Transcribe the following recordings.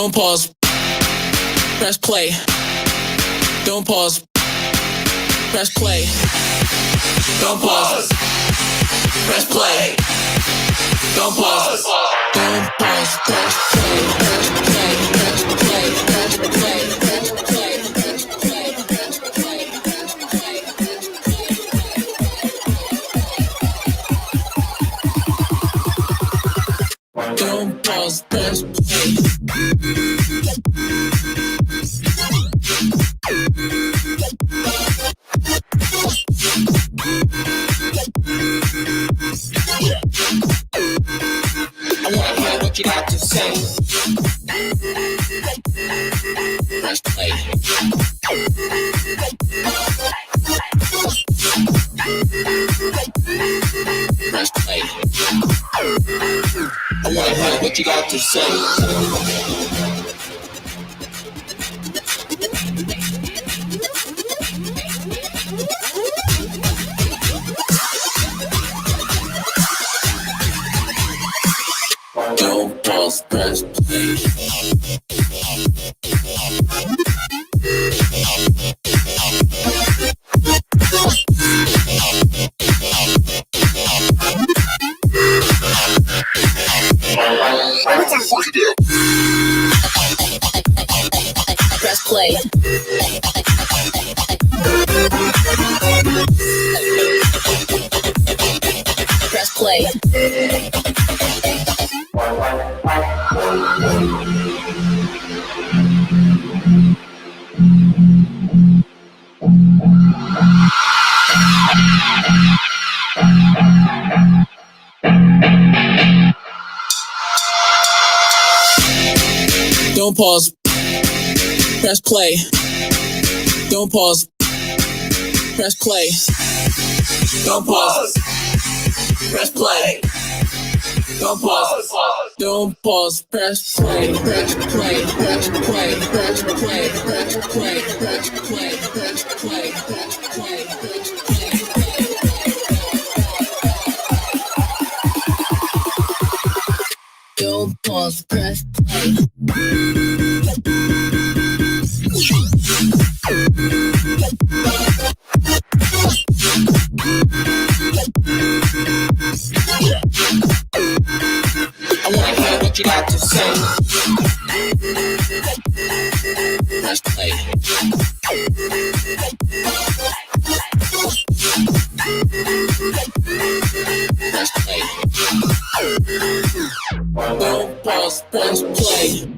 Don't pause. Press play. Don't pause. Press play. Don't pause. Press play. Don't pause. Don't pause. Press play. Press play. Press play. Press play. Press play. Press play. Press play. Press play. Don't pause. Press play. I wanna hear what you got to say. Press play. Press play. I wanna hear what you got to say. Don't pause, press play. Press play. Press play. Don't pause. Press play. Don't pause. Press play. Don't pause. Press play. Don't pause. Don't pause. Press play. Press play. Press play. Press play. Press play. Press play. Press play. Press play. Press play. Don't pause. Press play. I wanna hear what you got to say. Press play. Press play. Don't pause, press play.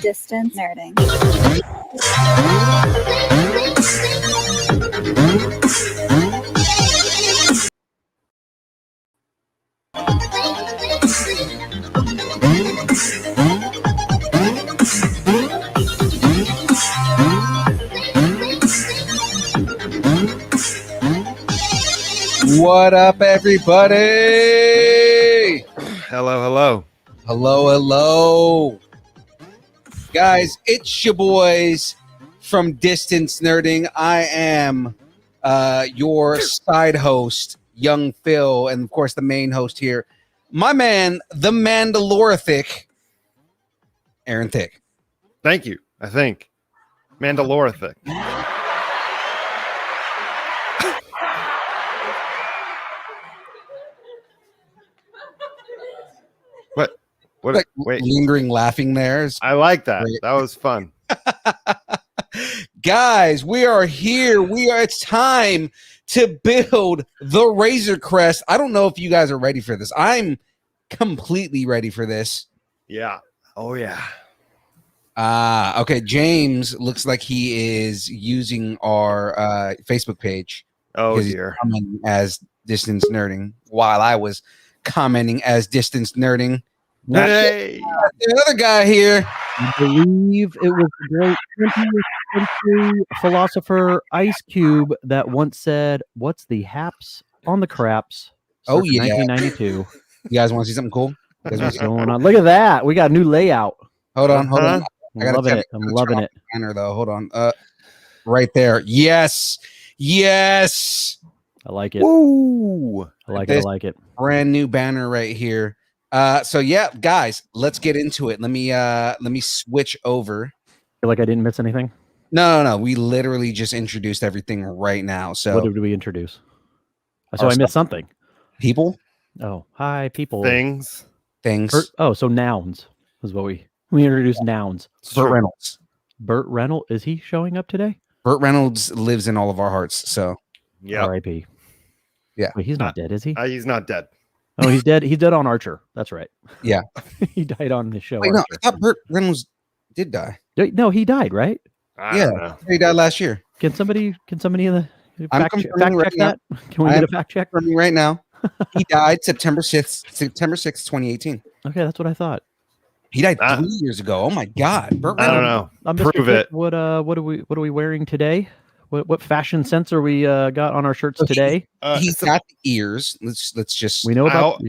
Distance nerding. What up, everybody? Hello, hello. Hello, hello. Guys, it's your boys from Distance Nerding. I am your side host, Young Phil, and of course the main host here, my man, the Mandothiccian, Aaron Thick. Thank you, I think. Mandothiccian. What? Like, Wait. Lingering laughing there. I like that. Great. That was fun. Guys, we are here. It's time to build the Razor Crest. I don't know if you guys are ready for this. I'm completely ready for this. Yeah. Oh yeah. Okay. James looks like he is using our Facebook page. Oh because he's dear. commenting as distance nerding while I was commenting as distance nerding. Hey. The other guy here. I believe it was the great 20th century philosopher Ice Cube that once said, "What's the haps on the craps?" Oh, Circa yeah. 1992. You guys want to see something cool? You guys wanna What's see- going on? Look at that. We got a new layout. Hold on. Uh-huh. I I'm gotta loving tell it. you, I'm turn loving off it. the banner, though. Hold on. Right there. Yes. I like it. Woo. I like it. I This- like it. Brand new banner right here. So yeah, guys, let's get into it. Let me switch over. Feel like I didn't miss anything. No. We literally just introduced everything right now. So What did we introduce? So Our I missed something. people, Oh, hi, people. Things. things. So nouns is what we introduced nouns. It's Burt true. Reynolds. Burt Reynolds, is he showing up today? Burt Reynolds lives in all of our hearts. So Yeah. R.I.P. Yeah. Wait, he's not dead, is he? He's not dead. Oh, he's dead. He's dead on Archer. That's right. Yeah. He died on the show. wait, no, Archer. I thought Burt Reynolds did die. No, he died, right? I Yeah. don't know. He died last year. Can somebody in the I'm fact confirming right check that? Can we I get am a fact check? For me right now, he died September 6th, 2018. Okay, that's what I thought. He died Ah. 3 years ago. Oh my God. Burt I don't Reynolds. know. Mr. Prove Cook, it. What are we wearing today? What fashion sense are we got on our shirts So he- today? He's got the ears. Let's just. We know about.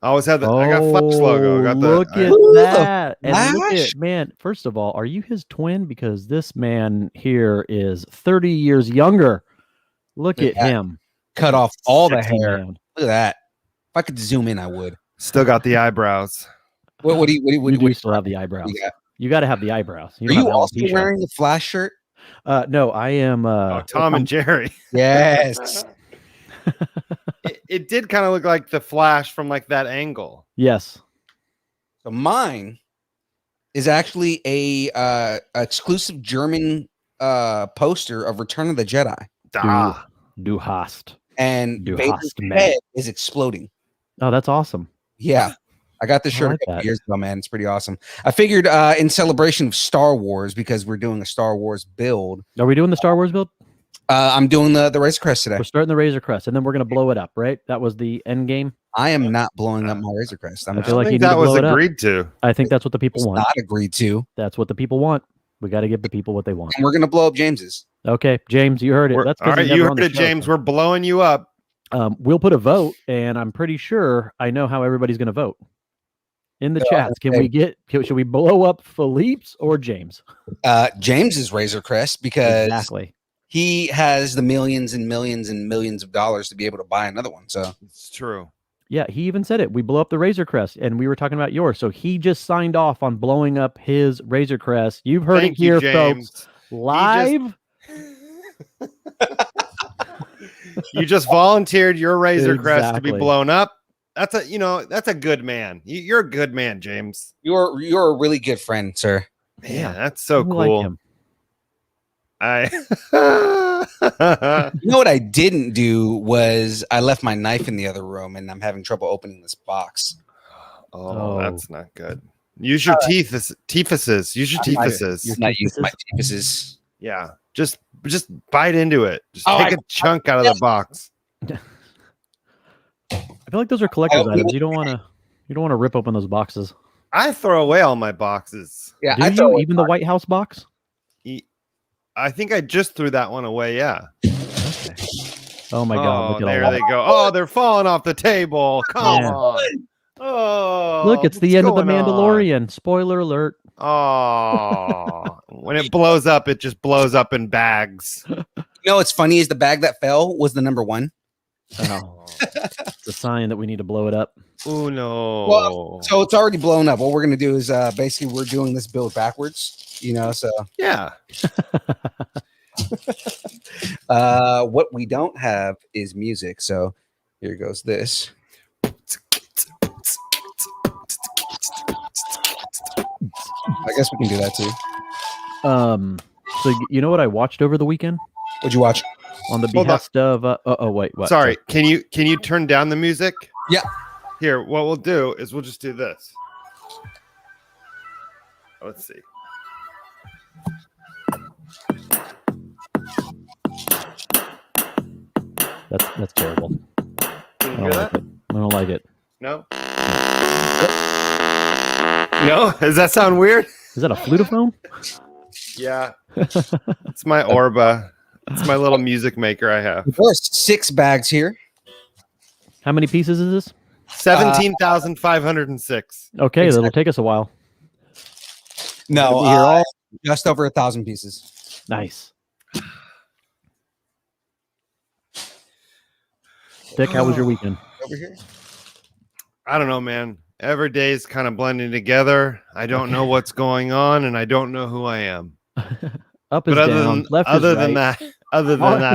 I always had I got Flash logo. I got the. Look I- at Ooh, that! And look Flash. at man. First of all, are you his twin? Because this man here is 30 years younger. Look Look at at him. cut off all the Sexy hair. man. Look at that. If I could zoom in, I would. Still got the eyebrows. What do you? You do still have the eyebrows. you got? You got to have the eyebrows. Are don't you have also alopecia. wearing the Flash shirt? No, I am. Tom and Jerry. Yes. It did kind of look like the Flash from like that angle. Yes. So mine is actually a exclusive German poster of Return of the Jedi, Ah, Du hast. and Du Vader's hast, man. head is exploding. Oh, that's awesome. Yeah. I got this I shirt like a couple that. years ago, man. It's pretty awesome. I figured in celebration of Star Wars, because we're doing a Star Wars build, Are we doing the Star Wars build? I'm doing the Razor Crest today. We're starting the Razor Crest, and then we're gonna blow it up, right? That was the end game. I am not blowing up my Razor Crest. I'm I I feel like you think need to that was blow it up. agreed to. I think that's what the people want. not agreed to. That's what the people want. We got to give the people what they want. And we're going to blow up James's. Okay, James, you heard it. That's 'cause All right, he's never you on heard the it, show, James. so. We're blowing you up. We'll put a vote, and I'm pretty sure I know how everybody's going to vote. In the Yeah, chats, should we blow up Philippe's or James? James's Razor Crest, because Exactly. he has the millions and millions and millions of dollars to be able to buy another one. So It's true. Yeah, he even said it. We blow up the Razor Crest, and we were talking about yours. So he just signed off on blowing up his Razor Crest. You've heard Thank it here, you, James. folks. Live. You just volunteered your Razor Crest to be Exactly. blown up. That's a good man. You're a good man, James. you're a really good friend, sir. Man, Yeah, that's so We like cool. him. You know what I didn't do was I left my knife in the other room, and I'm having trouble opening this box. Oh, Oh. that's not good. Use your teethuses. Use your I might- teethuses. Not use my teepuses. Yeah. Just bite into it. Just Oh, take a chunk out of the box. I feel like those are collector's Oh, items. You don't want to rip open those boxes. I throw away all my boxes. Yeah, Do I you? throw it. Even the White House box? I think I just threw that one away. Yeah. Okay. Oh my God! Look at there all they that. go. Oh, they're falling off the table. Come Yeah. on. Oh, Look, it's the what's end of the going on? Mandalorian. Spoiler alert. Oh, when it blows up, it just blows up in bags. You know what's funny is the bag that fell was the number one. Oh, it's a sign that we need to blow it up. Oh no. Well, so it's already blown up. What we're gonna do is basically we're doing this build backwards, so yeah. what we don't have is music. So here goes this. I guess we can do that too. So you know what I watched over the weekend? What'd you watch? On the Hold on. behest of wait, what? Sorry, can you turn down the music? Yeah. Here, what we'll do is we'll just do this. Let's see. That's terrible. Can you I hear don't that? like it. I don't like it. No. No? Does that sound weird? Is that a flutophone? Yeah. It's my Orba. It's my little music maker I have. There's 6 bags here. How many pieces is this? 17,506. Okay, Exactly. that'll take us a while. No, Be here all- just over 1,000 pieces. Nice. Dick, how was your weekend? Over here. I don't know, man. Every day is kind of blending together. I don't know what's going on, and I don't know who I am. Up is But down, left is other right. than that,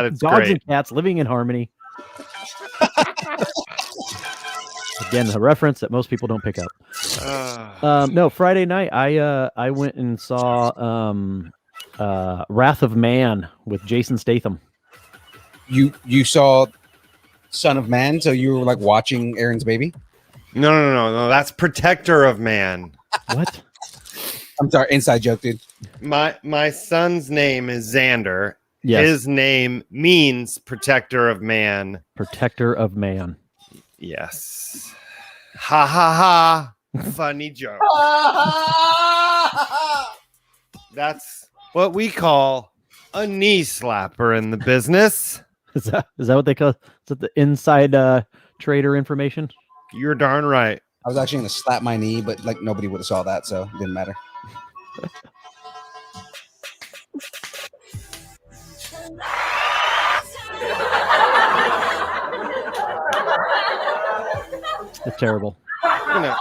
it's Dogs great. and cats living in harmony. Again, a reference that most people don't pick up. No, Friday night I went and saw Wrath of Man with Jason Statham. You saw Son of Man, so you were like watching Aaron's baby? No. That's Protector of Man. What? I'm sorry, inside joke, dude. My son's name is Xander. Yes. His name means Protector of Man. Protector of Man. Yes. Ha ha ha. Funny joke. That's what we call a knee slapper in the business. Is that what they call? Is that the inside trader information? You're darn right. I was actually gonna slap my knee, but like nobody would have saw that, so it didn't matter. It's terrible. I'm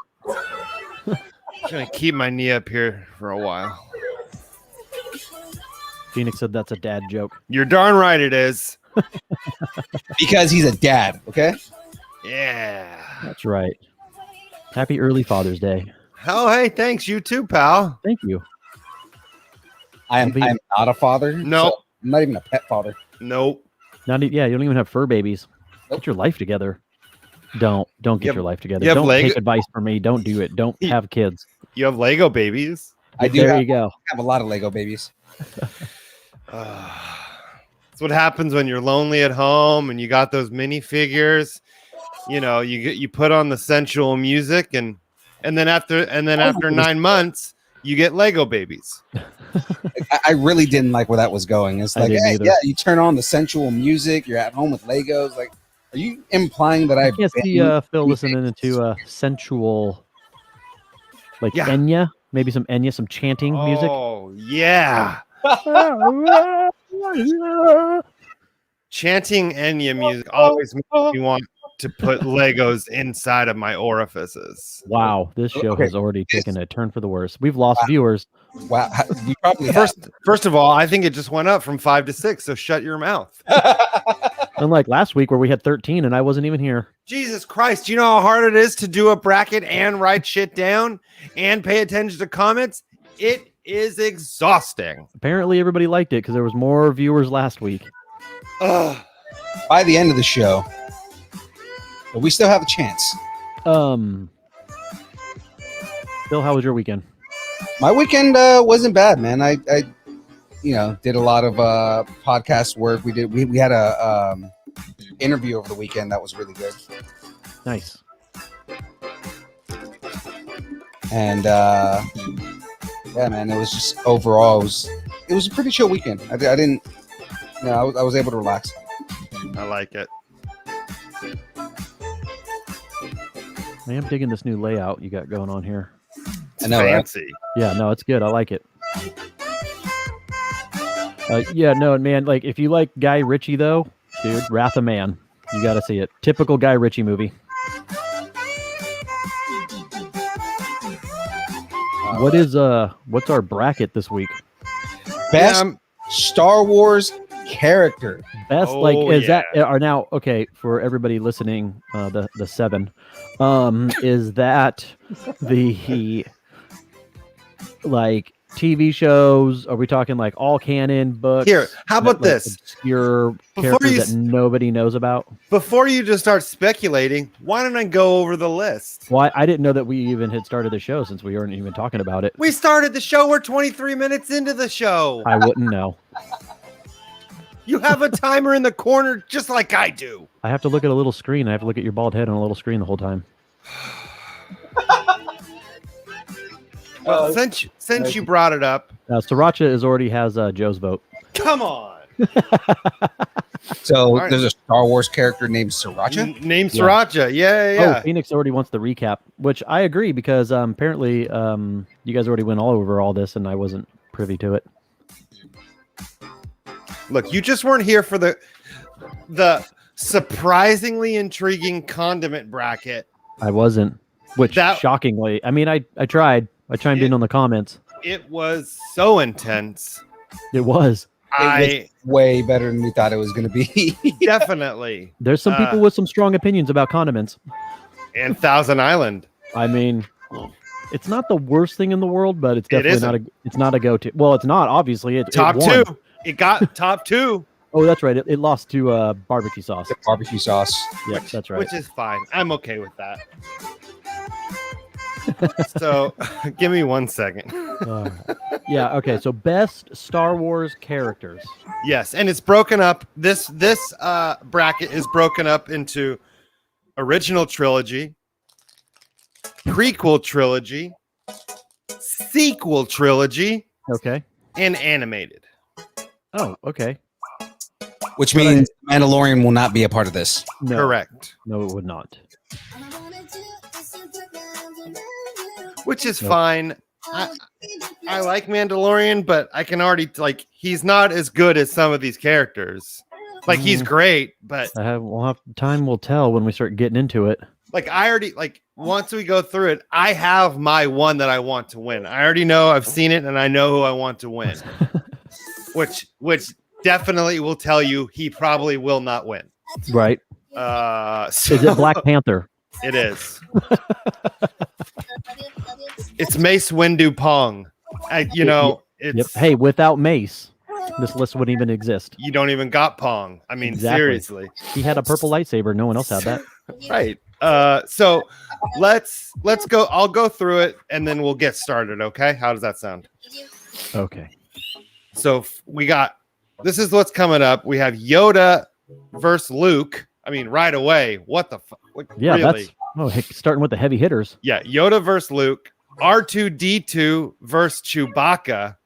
gonna keep my knee up here for a while. Phoenix said that's a dad joke. You're darn right it is. Because he's a dad, okay? Yeah. That's right. Happy early Father's Day. Oh, hey, thanks. You too, pal. Thank you. I'm not a father. No. So I'm not even a pet father. Nope. Yeah, you don't even have fur babies. Nope. Get your life together. Don't get your life together. you have Don't Lego- take advice from me. Don't do it. Don't have kids. You have Lego babies. I do There have, you go. have a lot of Lego babies. That's what happens when you're lonely at home and you got those minifigures. You know, you put on the sensual music and then after 9 months you get Lego babies. I really didn't like where that was going. It's I like, didn't hey, either. yeah, you turn on the sensual music. You're at home with Legos. Like, are you implying that I I've can't see Phil listening to sensual, like Yeah. Enya, maybe some Enya, some chanting music. Oh yeah. Chanting Enya music always makes me want to put Legos inside of my orifices. Wow, this show Okay. has already taken a turn for the worse. We've lost viewers. Wow, we probably have. First of all, I think it just went up from 5 to 6, so shut your mouth. Unlike last week where we had 13 and I wasn't even here. Jesus Christ, do you know how hard it is to do a bracket and write shit down and pay attention to comments? It is exhausting. Apparently everybody liked it because there was more viewers last week. Ugh. By the end of the show, but we still have a chance. Phil, how was your weekend? My weekend wasn't bad, man. I did a lot of podcast work. We had a interview over the weekend that was really good. Nice. And yeah, man, it was just overall it was a pretty chill weekend. I was able to relax. I like it. I am digging this new layout you got going on here. I know, right? Fancy. Yeah, no, it's good. I like it. Yeah, no, man, like if you like Guy Ritchie though, dude, Wrath of Man, you got to see it. Typical Guy Ritchie movie. What's our bracket this week? Best Yeah, Star Wars character. Best that are now okay for everybody listening, the 7 is that the like TV shows? Are we talking like all canon books? Here, how about this? Obscure characters that nobody knows about? Before you just start speculating, why don't I go over the list? Well, I didn't know that we even had started the show since we weren't even talking about it. We started the show. We're 23 minutes into the show. I wouldn't know. You have a timer in the corner just like I do. I have to look at a little screen. I have to look at your bald head on a little screen the whole time. Well, since you brought it up, Sriracha already has Joe's vote. come on. So right. there's a Star Wars character named Sriracha? Named Sriracha. Yeah. Oh, Phoenix already wants the recap, which I agree because apparently you guys already went all over all this and I wasn't privy to it. Look, you just weren't here for the surprisingly intriguing condiment bracket. I wasn't, which shockingly, I mean, I tried. I chimed in on the comments. It was so intense. It was. It was way better than we thought it was going to be. Definitely. There's some people with some strong opinions about condiments. And Thousand Island. I mean, it's not the worst thing in the world, but it's definitely not a go-to. Well, it's not, obviously. Top two. It got top two. Oh, that's right. It lost to barbecue sauce. The barbecue sauce. Yeah, that's right. Which is fine. I'm okay with that. So, give me 1 second. Yeah. Okay. So, best Star Wars characters. Yes, and it's broken up. This bracket is broken up into original trilogy, prequel trilogy, sequel trilogy, okay, and animated. Oh, okay. Which means Mandalorian will not be a part of this. No. Correct. No, it would not. Which is fine. I like Mandalorian, but I can already he's not as good as some of these characters. Like he's great, but time will tell when we start getting into it. Like I already once we go through it, I have my one that I want to win. I already know I've seen it and I know who I want to win. which definitely will tell you he probably will not win. Right. So is it Black Panther? It is. It's Mace Windu Pong. It's Hey, without Mace, this list wouldn't even exist. You don't even got Pong. I mean, exactly. Seriously. He had a purple lightsaber. No one else had that. Right. So let's go. I'll go through it and then we'll get started. Okay. How does that sound? Okay. So this is what's coming up. We have Yoda versus Luke. I mean, right away. What the fuck? Yeah, really? Starting with the heavy hitters. Yeah, Yoda versus Luke. R2-D2 versus Chewbacca.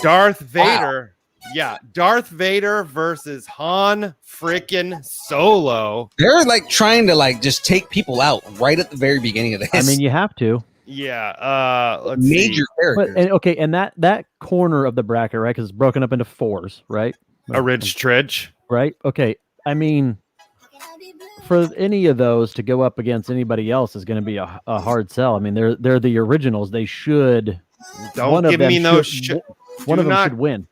Darth Vader. Wow. Yeah, Darth Vader versus Han freaking Solo. They're trying to just take people out right at the very beginning of this. I mean, you have to. Yeah. Let's major see. characters. And that corner of the bracket, right? Because it's broken up into fours, right? A Ridge Tridge. Right. Okay. I mean, for any of those to go up against anybody else is going to be a hard sell. I mean, they're the originals. They should. Don't give me no one of them should win.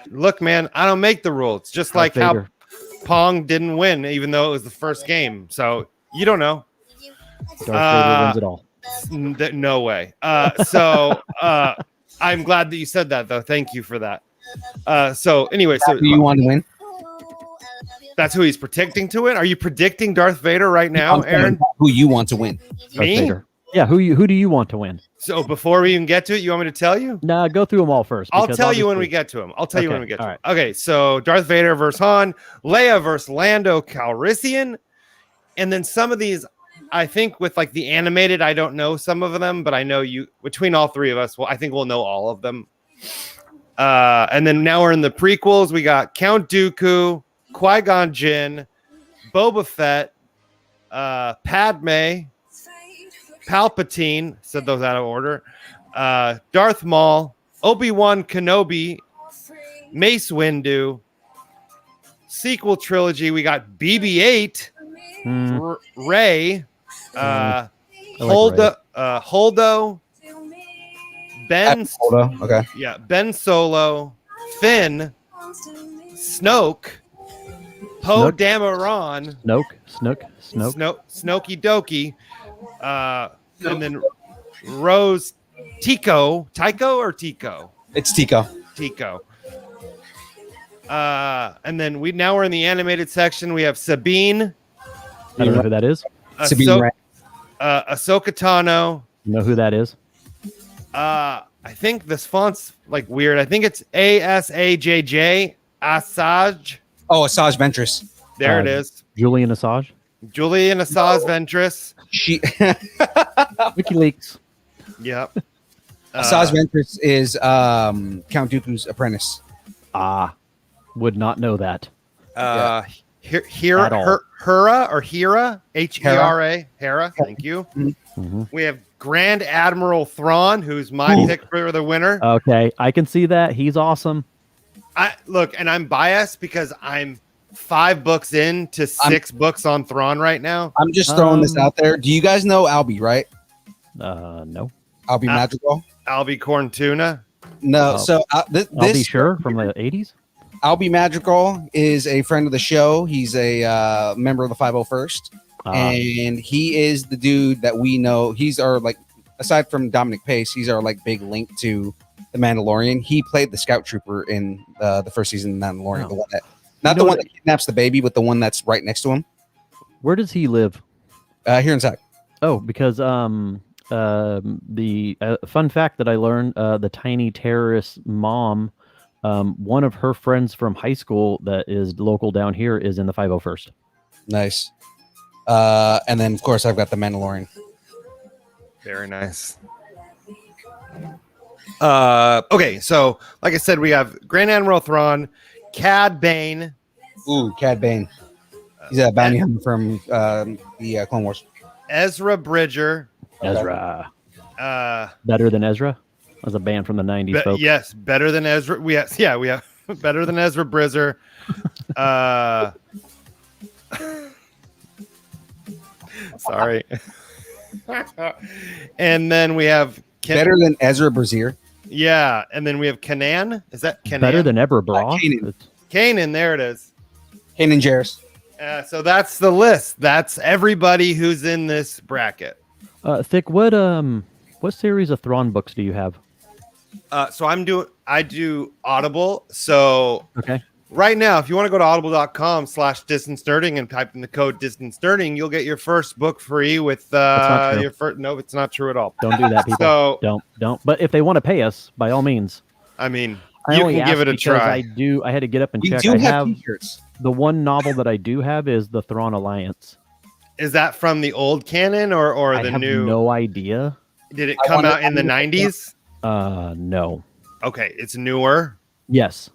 Look, man. I don't make the rules. Just like how Pong didn't win, even though it was the first game. So you don't know. Darth Vader wins it all. No way. So I'm glad that you said that, though. Thank you for that. So anyway, who you want to win? That's who he's predicting to win. Are you predicting Darth Vader right now, Aaron? Who you want to win? Me? Yeah. Who do you want to win? So before we even get to it, you want me to tell you? Nah, go through them all first. I'll tell you when we get to him. Okay, so Darth Vader versus Han, Leia versus Lando Calrissian, and then some of these, I think with the animated, I don't know some of them, but I know you between all three of us. Well, I think we'll know all of them. And then now we're in the prequels. We got Count Dooku, Qui-Gon Jinn, Boba Fett, Padme, Palpatine, said those out of order, Darth Maul, Obi-Wan Kenobi, Mace Windu. Sequel trilogy, we got BB-8, Rey, Holdo, Ben Holdo. Okay. Yeah, Ben Solo, Finn, Snoke, Poe Dameron, Snoke, Snokey Dokie, and then Rose Tycho or Tico? It's Tico. Tico. And then we're in the animated section. We have Sabine. I don't know who that is. Sabine Wren. Ahsoka Tano. You know who that is? I think this font's like weird. I think it's Asajj. Asajj. Oh, Asajj Ventress. There it is. Julian Assange. Julian Assange Ventress. She WikiLeaks. Yep. Asajj Ventress is Count Dooku's apprentice. Would not know that. Hera. Hera. Hera. Thank you. Mm-hmm. We have Grand Admiral Thrawn, who's my pick for the winner. Okay, I can see that. He's awesome. And I'm biased because I'm 5 books into 6 books on Thrawn right now. I'm just throwing this out there. Do you guys know Albie, right? No. Albie Madrigal? Albie Corn Tuna. No. So I'll be sure from the 80s. Albie Madrigal is a friend of the show. He's a member of the 501st. And he is the dude that we know. He's our, like, aside from Dominic Pace, he's our, like, big link to The Mandalorian. He played the scout trooper in the first season of The Mandalorian. The one that, not the one that kidnaps the baby, but the one that's right next to him. Where does he live? Here inside. Oh, because the fun fact that I learned, the tiny terrorist mom, one of her friends from high school that is local down here is in the 501st. Nice. And then, of course, I've got The Mandalorian. Very nice. Okay, so like I said, we have Grand Admiral Thrawn, Cad Bane. Ooh, Cad Bane. He's a bounty hunter from the Clone Wars. Ezra Bridger. Ezra. Better than Ezra? That was a band from the 90s, folks. Yes, better than Ezra. We have better than Ezra Bridger. Sorry. And then we have better than Ezra Brazier. Yeah, and then we have Kanan. Is that Kanan? Better than ever, bro. Kanan, there it is. Kanan Jarrus. So that's the list. That's everybody who's in this bracket. Thick, what series of Thrawn books do you have? So I do Audible. So okay. Right now, if you want to go to audible.com/distancednerding and type in the code distancederding, you'll get your first book free with your first. No, it's not true at all. Don't do that, people. So don't. But if they want to pay us, by all means. I mean, you can give it a try. I had to get up and check. I have t-shirts. The one novel that I do have is the Thrawn Alliance. Is that from the old canon or the new? I have no idea. Did it come out in the 90s? No. Okay, it's newer. Yes.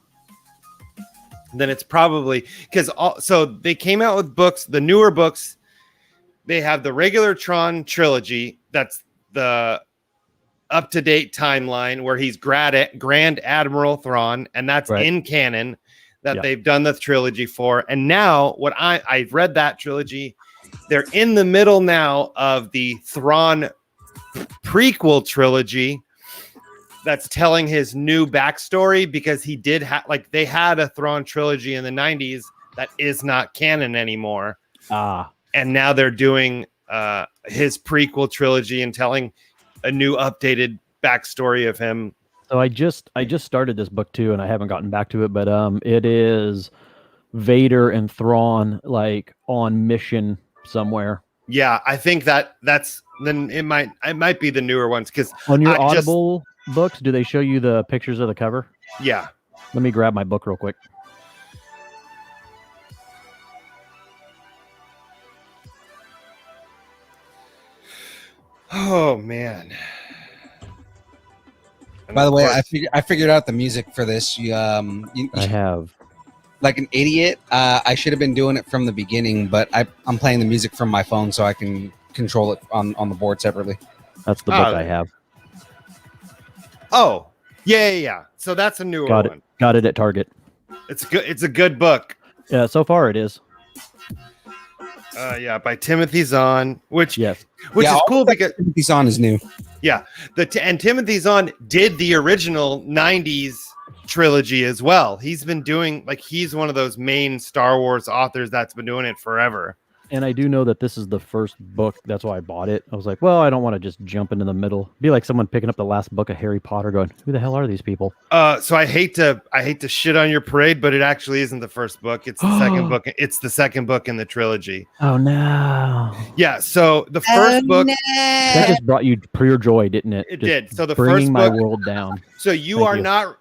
Then it's probably because so they came out with books, the newer books. They have the regular Tron trilogy. That's the up-to-date timeline where he's Grand Admiral Thrawn, and that's in canon that they've done the trilogy for. And now what I've read that trilogy. They're in the middle now of the Thrawn prequel trilogy. That's telling his new backstory because he did they had a Thrawn trilogy in the 90s that is not canon anymore. And now they're doing his prequel trilogy and telling a new updated backstory of him. So I just started this book too, and I haven't gotten back to it, but it is Vader and Thrawn like on mission somewhere. Yeah, I think that's then it might be the newer ones because on your Audible books, do they show you the pictures of the cover? Yeah. Let me grab my book real quick. Oh man. By the way, I figured out the music for this. I have. Like an idiot, I should have been doing it from the beginning, but I'm playing the music from my phone so I can control it on the board separately. That's the book I have. Oh, yeah. So that's a newer one. Got it at Target. It's good. It's a good book. Yeah, so far it is. By Timothy Zahn, which is cool because Timothy Zahn is new. Yeah, and Timothy Zahn did the original 90s trilogy as well. He's been doing he's one of those main Star Wars authors that's been doing it forever. And I do know that this is the first book. That's why I bought it. I was like, well, I don't want to just jump into the middle. Be like someone picking up the last book of Harry Potter going, who the hell are these people? So I hate to shit on your parade, but it actually isn't the first book. It's the second book. It's the second book in the trilogy. Oh, no. Yeah. So the first book. That just brought you pure joy, didn't it? It Just did. So the bringing first my book, world down. So you're not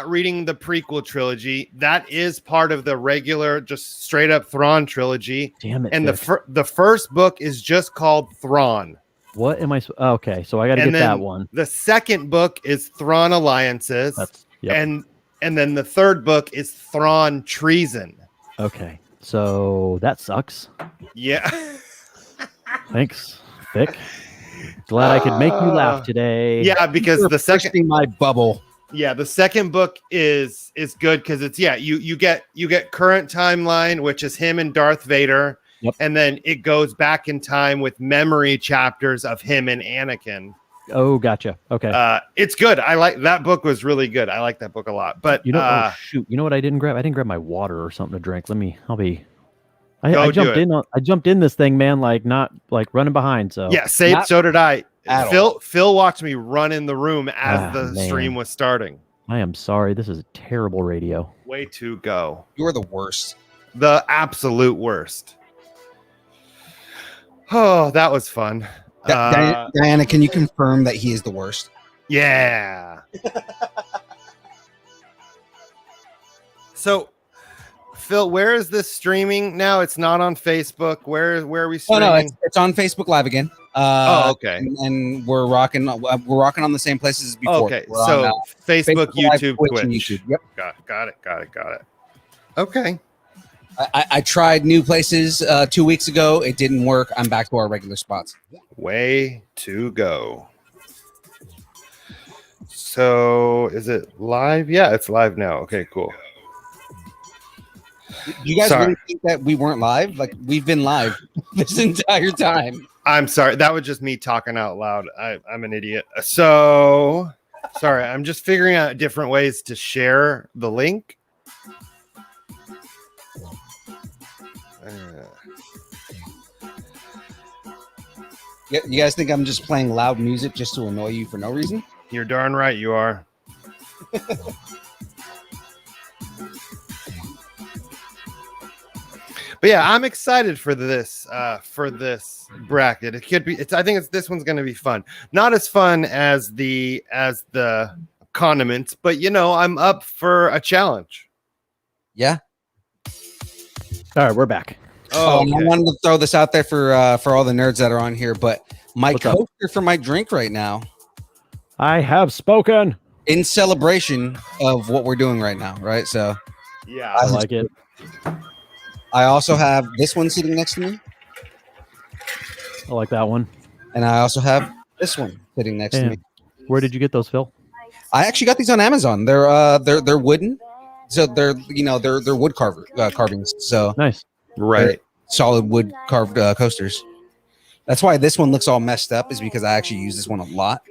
reading the prequel trilogy. That is part of the regular, just straight up Thrawn trilogy. Damn it. And the first book is just called Thrawn. What am I? Okay, so I got to get that one. The second book is Thrawn Alliances. Yep. And then the third book is Thrawn Treason. Okay, so that sucks. Yeah. Thanks, Vic. Glad I could make you laugh today. Yeah, because the second my bubble. Yeah, the second book is good because it's you get current timeline, which is him and Darth Vader, and then it goes back in time with memory chapters of him and Anakin. Oh, gotcha. Okay. It's good. I like that book. Was really good. I like that book a lot. But you know, shoot, you know what I didn't grab? I didn't grab my water or something to drink. I jumped in this thing, man, not running behind. So yeah, so did I. Phil watched me run in the room as the stream was starting. I am sorry. This is terrible radio. Way to go. You're the worst. The absolute worst. Oh, that was fun. Diana, can you confirm that he is the worst? Yeah. So, Phil, where is this streaming now? It's not on Facebook. Where are we streaming? Oh no, it's on Facebook Live again. Okay. And we're rocking on the same places as before. Okay, we're so on, Facebook, YouTube, Twitch. Twitch. YouTube. Yep. Got it. Okay. I tried new places 2 weeks ago. It didn't work. I'm back to our regular spots. Way to go. So is it live? Yeah, it's live now. Okay, cool. You guys really think that we weren't live? Like, we've been live this entire time. I'm sorry. That was just me talking out loud. I'm an idiot. So sorry. I'm just figuring out different ways to share the link. You guys think I'm just playing loud music just to annoy you for no reason? You're darn right you are. But yeah, I'm excited for this bracket. It could be. I think this one's going to be fun. Not as fun as the condiments, but I'm up for a challenge. Yeah. All right, we're back. Oh, okay. I wanted to throw this out there for all the nerds that are on here, but my coaster for my drink right now. I have spoken in celebration of what we're doing right now, right? So yeah, I like it. I also have this one sitting next to me. I like that one. And I also have this one sitting next to me. Where did you get those, Phil? I actually got these on Amazon. They're wooden. So they're wood carvings. So nice. Right. Solid wood carved coasters. That's why this one looks all messed up, is because I actually use this one a lot.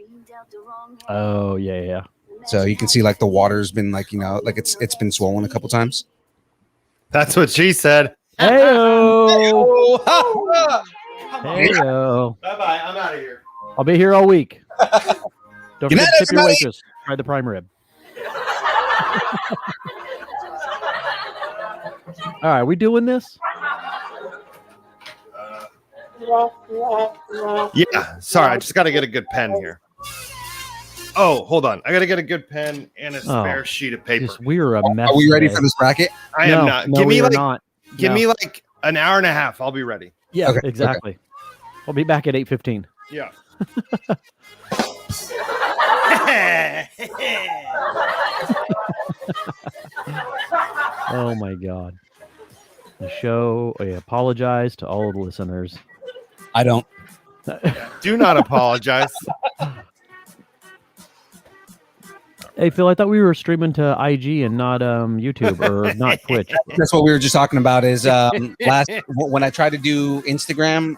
Oh, yeah. So you can see the water's been it's been swollen a couple times. That's what she said. Heyo. Heyo. Bye-bye. I'm out of here. I'll be here all week. Don't forget to tip your waitress. Try the prime rib. All right, we doing this? Yeah. Sorry, I just got to get a good pen here. Oh, hold on. I got to get a good pen and a spare sheet of paper. We're a mess. Are we ready for this bracket? I am not. No, Give me an hour and a half. I'll be ready. Yeah, okay, exactly. Okay. I'll be back at 8:15. Yeah. Oh my God. The show. I apologize to all of the listeners. I don't. Do not apologize. Hey Phil, I thought we were streaming to IG and not YouTube or not Twitch. That's what we were just talking about. Is when I try to do Instagram,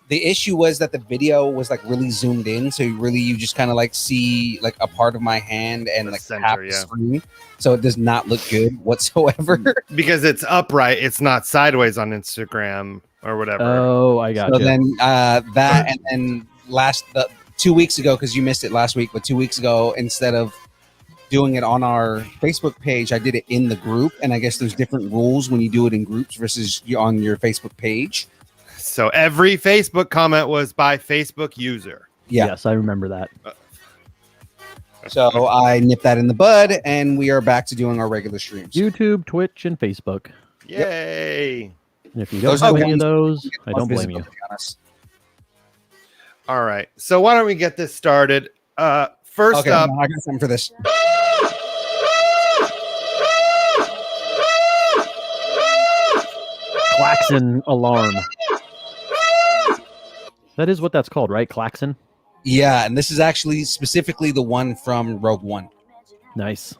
The issue was that the video was like really zoomed in, so you just kind of like see like a part of my hand and The like center, half the yeah. screen, so it does not look good whatsoever. Because it's upright, it's not sideways on Instagram or whatever. Oh, I got So you. then that, and then 2 weeks ago, because you missed it last week, but 2 weeks ago, instead of doing it on our Facebook page, I did it in the group, and I guess there's different rules when you do it in groups versus on your Facebook page. So every Facebook comment was by Facebook user. Yeah. Yes, I remember that. So I nipped that in the bud, and we are back to doing our regular streams. YouTube, Twitch, and Facebook. Yay. And if you don't Those have are the any of ones those, I don't blame you. Visibility on us. All right. So why don't we get this started? First Okay, up, I got something for this. Klaxon alarm. That is what that's called, right? Klaxon? Yeah, and this is actually specifically the one from Rogue One. Nice.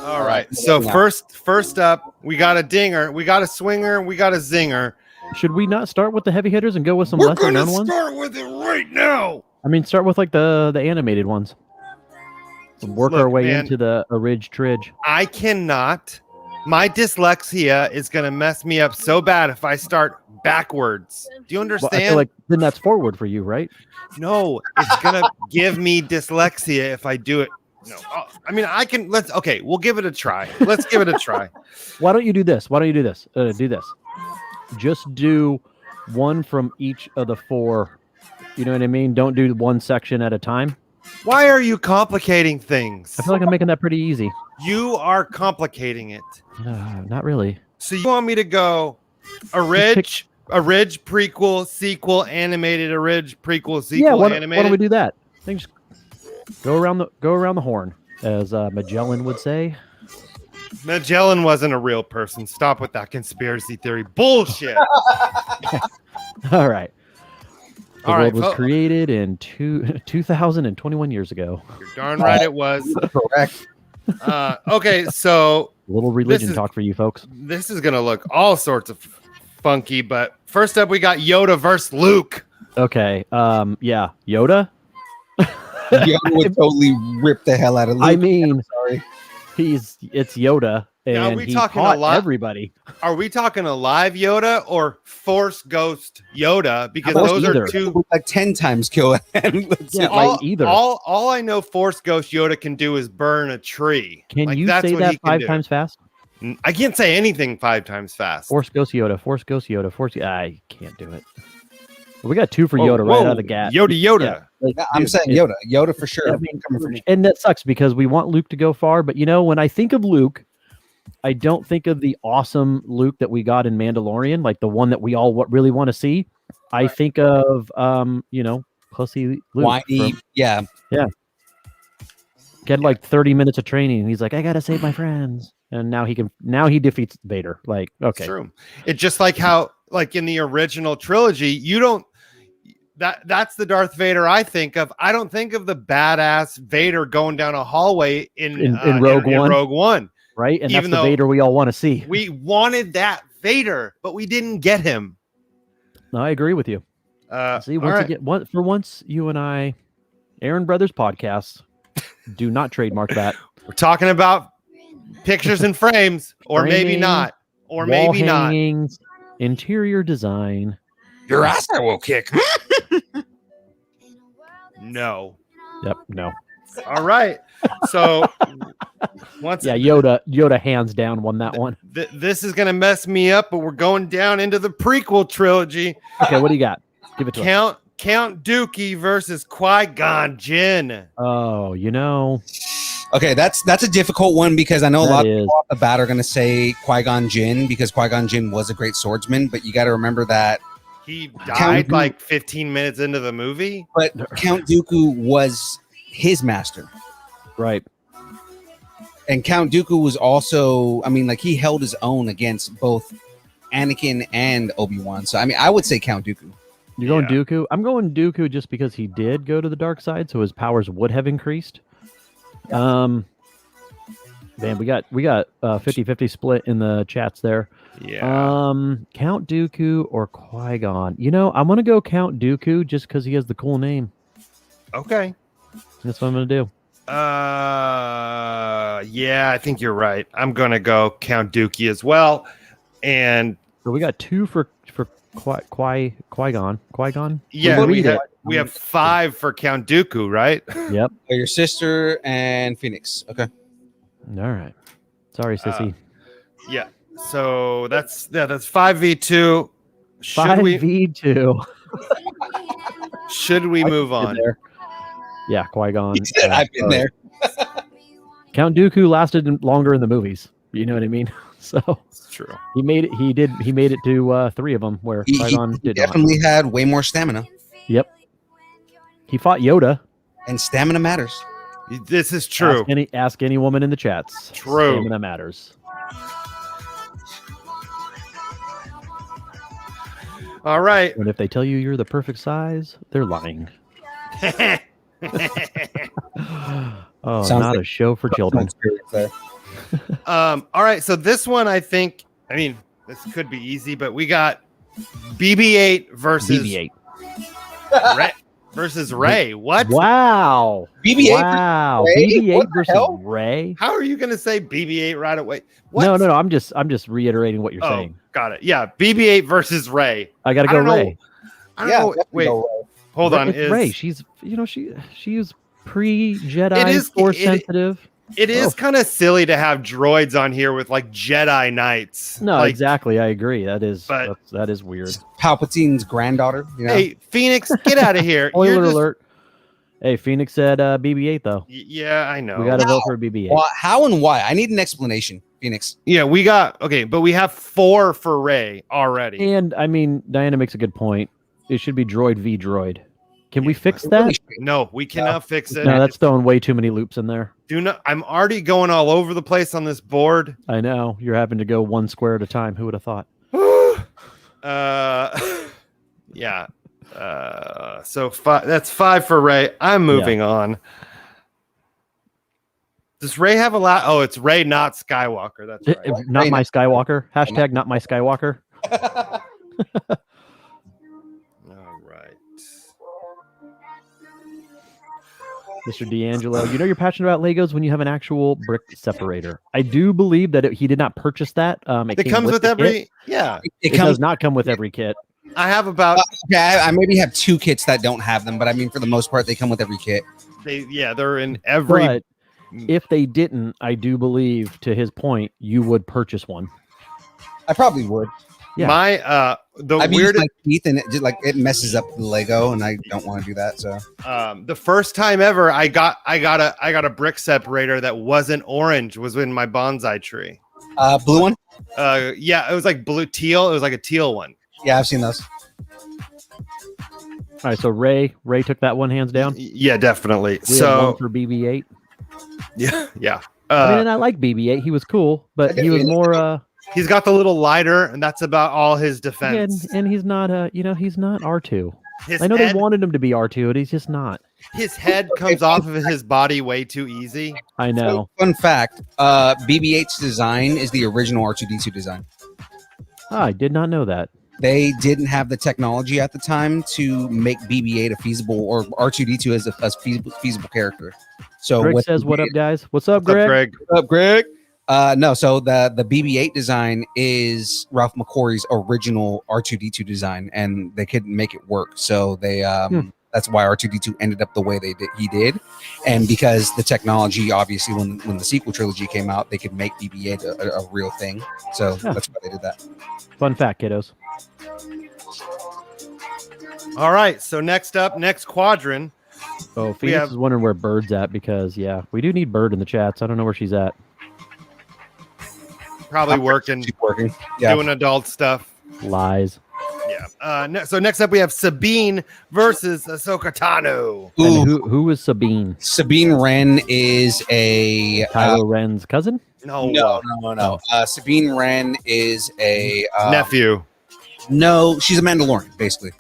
all right. So first up, we got a dinger, we got a swinger, we got a zinger. Should we not start with the heavy hitters and go with some We're lesser gonna known ones? start with it right now. I mean, start with like the animated ones. Work our Look, way man. into the Ridge Tridge. I cannot. My dyslexia is gonna mess me up so bad if I start backwards. Do you Well, understand? I feel like then that's forward for you, right? No, it's gonna give me dyslexia if I do it. No, I mean I can. Okay, we'll give it a try. Let's give it a try. Why don't you do this? Why don't you do this? Do this. Just do one from each of the four. You know what I mean? Don't do one section at a time. Why are you complicating things? I feel like I'm making that pretty easy. You are complicating it. Not really. So you want me to go a ridge prequel, sequel, animated, a ridge prequel, sequel, Yeah, why animated? don't we do that? I think just go around the horn, as Magellan would say. Magellan wasn't a real person. Stop with that conspiracy theory bullshit. All right. The All world right, was created in 2,021 years ago. You're darn right it was. Correct. Okay, so A little religion is- talk for you folks. this is gonna look all sorts of funky, but first up we got Yoda versus Luke. Okay. Yeah. Yoda. Yoda would totally rip the hell out of Luke. I mean, Sorry. it's Yoda, Now, are and we he talking a taught lot? everybody. Are we talking a live Yoda or Force Ghost Yoda? Because How about those either? are two. Like 10 times kill. Yeah, all, like either. all I know Force Ghost Yoda can do is burn a tree. Can Like, you that's say what that he can 5 do. times fast? I can't say anything 5 times fast. Force Ghost Yoda. Force Ghost Yoda. I can't do it. We got 2 for Whoa, Yoda right whoa, out of the gate. Yoda. Yeah, like, I'm dude, saying it- Yoda for sure. I mean, Coming from me. and that sucks because we want Luke to go far, but when I think of Luke, I don't think of the awesome Luke that we got in Mandalorian, like the one that we all really want to see. I think of pussy Luke. Whiny. from- Yeah. Get like 30 minutes of training, and he's like, I gotta save my friends, and now he defeats Vader. Like, okay, True. It's just like how, like in the original trilogy, you don't. That's the Darth Vader I think of. I don't think of the badass Vader going down a hallway in Rogue One. Rogue One. right? And Even that's the though- Vader we all want to see. We wanted that Vader, but we didn't get him. No, I agree with you. See, all right. for once, you and I, Aaron Brothers podcasts, do not trademark that. We're talking about pictures and frames, or maybe Framing, not, or Wall maybe not. hangings, interior design. Your ass I will kick. No. Yep, no. All right. So once Yeah, Yoda hands down won that one. this is gonna mess me up, but we're going down into the prequel trilogy. Okay, what do you got? Give it to us. Count Dookie versus Qui-Gon Jinn. Oh, Okay, that's a difficult one because I know a That lot of is. people off the bat are going to say Qui-Gon Jinn because Qui-Gon Jinn was a great swordsman, but you got to remember that. He Count died Dooku- like 15 minutes into the movie. But Count Dooku was his master, right. and Count Dooku was also, I mean, like he held his own against both Anakin and Obi-Wan. So I mean, I would say Count Dooku. You're going Yeah. Dooku. I'm going Dooku just because he did go to the dark side, so his powers would have increased. Man, we got 50-50 split in the chats there. Yeah. Count Dooku or Qui-Gon? You know, I'm gonna go Count Dooku just because he has the cool name. Okay. That's what I'm gonna do. Yeah, I think you're right. I'm gonna go Count Dookie as well. And So we got 2 for Qui-Gon. Qui-Gon? yeah, Read it. we have 5 for Count Dooku, right? Yep. Your sister and Phoenix. Okay. All right. Sorry, sissy. Yeah. So that's 5v2. Should 5v2. Should we move on? There. Yeah, Qui-Gon. I've been there. Count Dooku lasted longer in the movies. You know what I mean? So It's true. he made it. He made it to 3 of them where He Qui-Gon did not. definitely had way more stamina, Yep. He fought Yoda. and stamina matters. This is true. Ask any woman in the chats. True. Stamina matters. All right. And if they tell you you're the perfect size, they're lying. Oh, Sounds not like- a show for children. There. All right. So this one, I mean, this could be easy, but we got BB-8 versus BB-8. Ray. Versus Ray. What? Wow. BB-8 Wow. Ray? BB-8 What the versus hell? Ray. How are you going to say BB-8 right away? What? No. I'm just reiterating what you're Oh, saying. got it. Yeah, BB-8 versus Ray. I gotta I go don't know. Ray. I don't know. definitely Wait, go Ray. hold on. It's Ray. She's she is pre-Jedi, It is- force it- sensitive. It is Oh. kind of silly to have droids on here with like Jedi Knights. No, Like, exactly. I agree. That is But- that is weird. Palpatine's granddaughter. You know? Hey, Phoenix, get out of here. Spoiler You're just- alert. Hey, Phoenix said BB-8 though. Yeah, I know. We got to No. vote for BB-8. Well, how and why? I need an explanation, Phoenix. Yeah, we got but we have 4 for Ray already. And I mean, Diana makes a good point. It should be droid v droid. Can we fix that? No, we cannot fix it. No, that's throwing way too many loops in there. I'm already going all over the place on this board. I know you're having to go one square at a time. Who would have thought? Yeah. So that's 5 for Ray. I'm moving on. Does Ray have a lot? Oh, it's Ray, not Skywalker. That's right. Not my Skywalker. Hashtag not my Skywalker. All right. Mr. D'Angelo, you know you're passionate about Legos when you have an actual brick separator. I do believe that he did not purchase that. It came comes with the every. kit. Yeah. It does not come with every kit. I have about. Okay, I maybe have 2 kits that don't have them, but I mean, for the most part, they come with every kit. They're in every. But if they didn't, I do believe, to his point, you would purchase one. I probably would. Yeah. My the I've used weirdest. my teeth, and it messes up the Lego, and I don't want to do that. So The first time ever I got a brick separator that wasn't orange was in my bonsai tree. blue one. Yeah, it was like blue teal. It was like a teal one. Yeah, I've seen those. All right, so Ray took that one hands down. Yeah, definitely. We have one So for BB-8. yeah. I mean, and I like BB-8. He was cool, but he was more. He's got the little lighter, and that's about all his defense. And he's not. He's not R2. His I know head, they wanted him to be R2, but he's just not. his head comes off of his body way too easy. I know. Fun fact: BB-8's design is the original R2D2 design. I did not know that. They didn't have the technology at the time to make BB-8 a feasible, or R2D2 as a feasible character. So Greg what says, "What up, guys? What's up, What's up, Greg?" Greg? What's up, Greg? No, so the BB-8 design is Ralph McQuarrie's original R2D2 design, and they couldn't make it work. So they that's why R2D2 ended up the way he did. And because the technology, obviously, when the sequel trilogy came out, they could make BB-8 a real thing. So that's why they did that. Fun fact, kiddos. All right. So next quadrant. Oh, Phoenix is wondering where Bird's at because we do need Bird in the chats. I don't know where she's at. Probably working, Keep working. Yeah. doing adult stuff. Lies. Yeah. So next up we have Sabine versus Ahsoka Tano. And Ooh, who was Sabine? Sabine Wren is a Kylo Ren's cousin? no. Sabine Wren is a nephew. No, she's a Mandalorian, basically.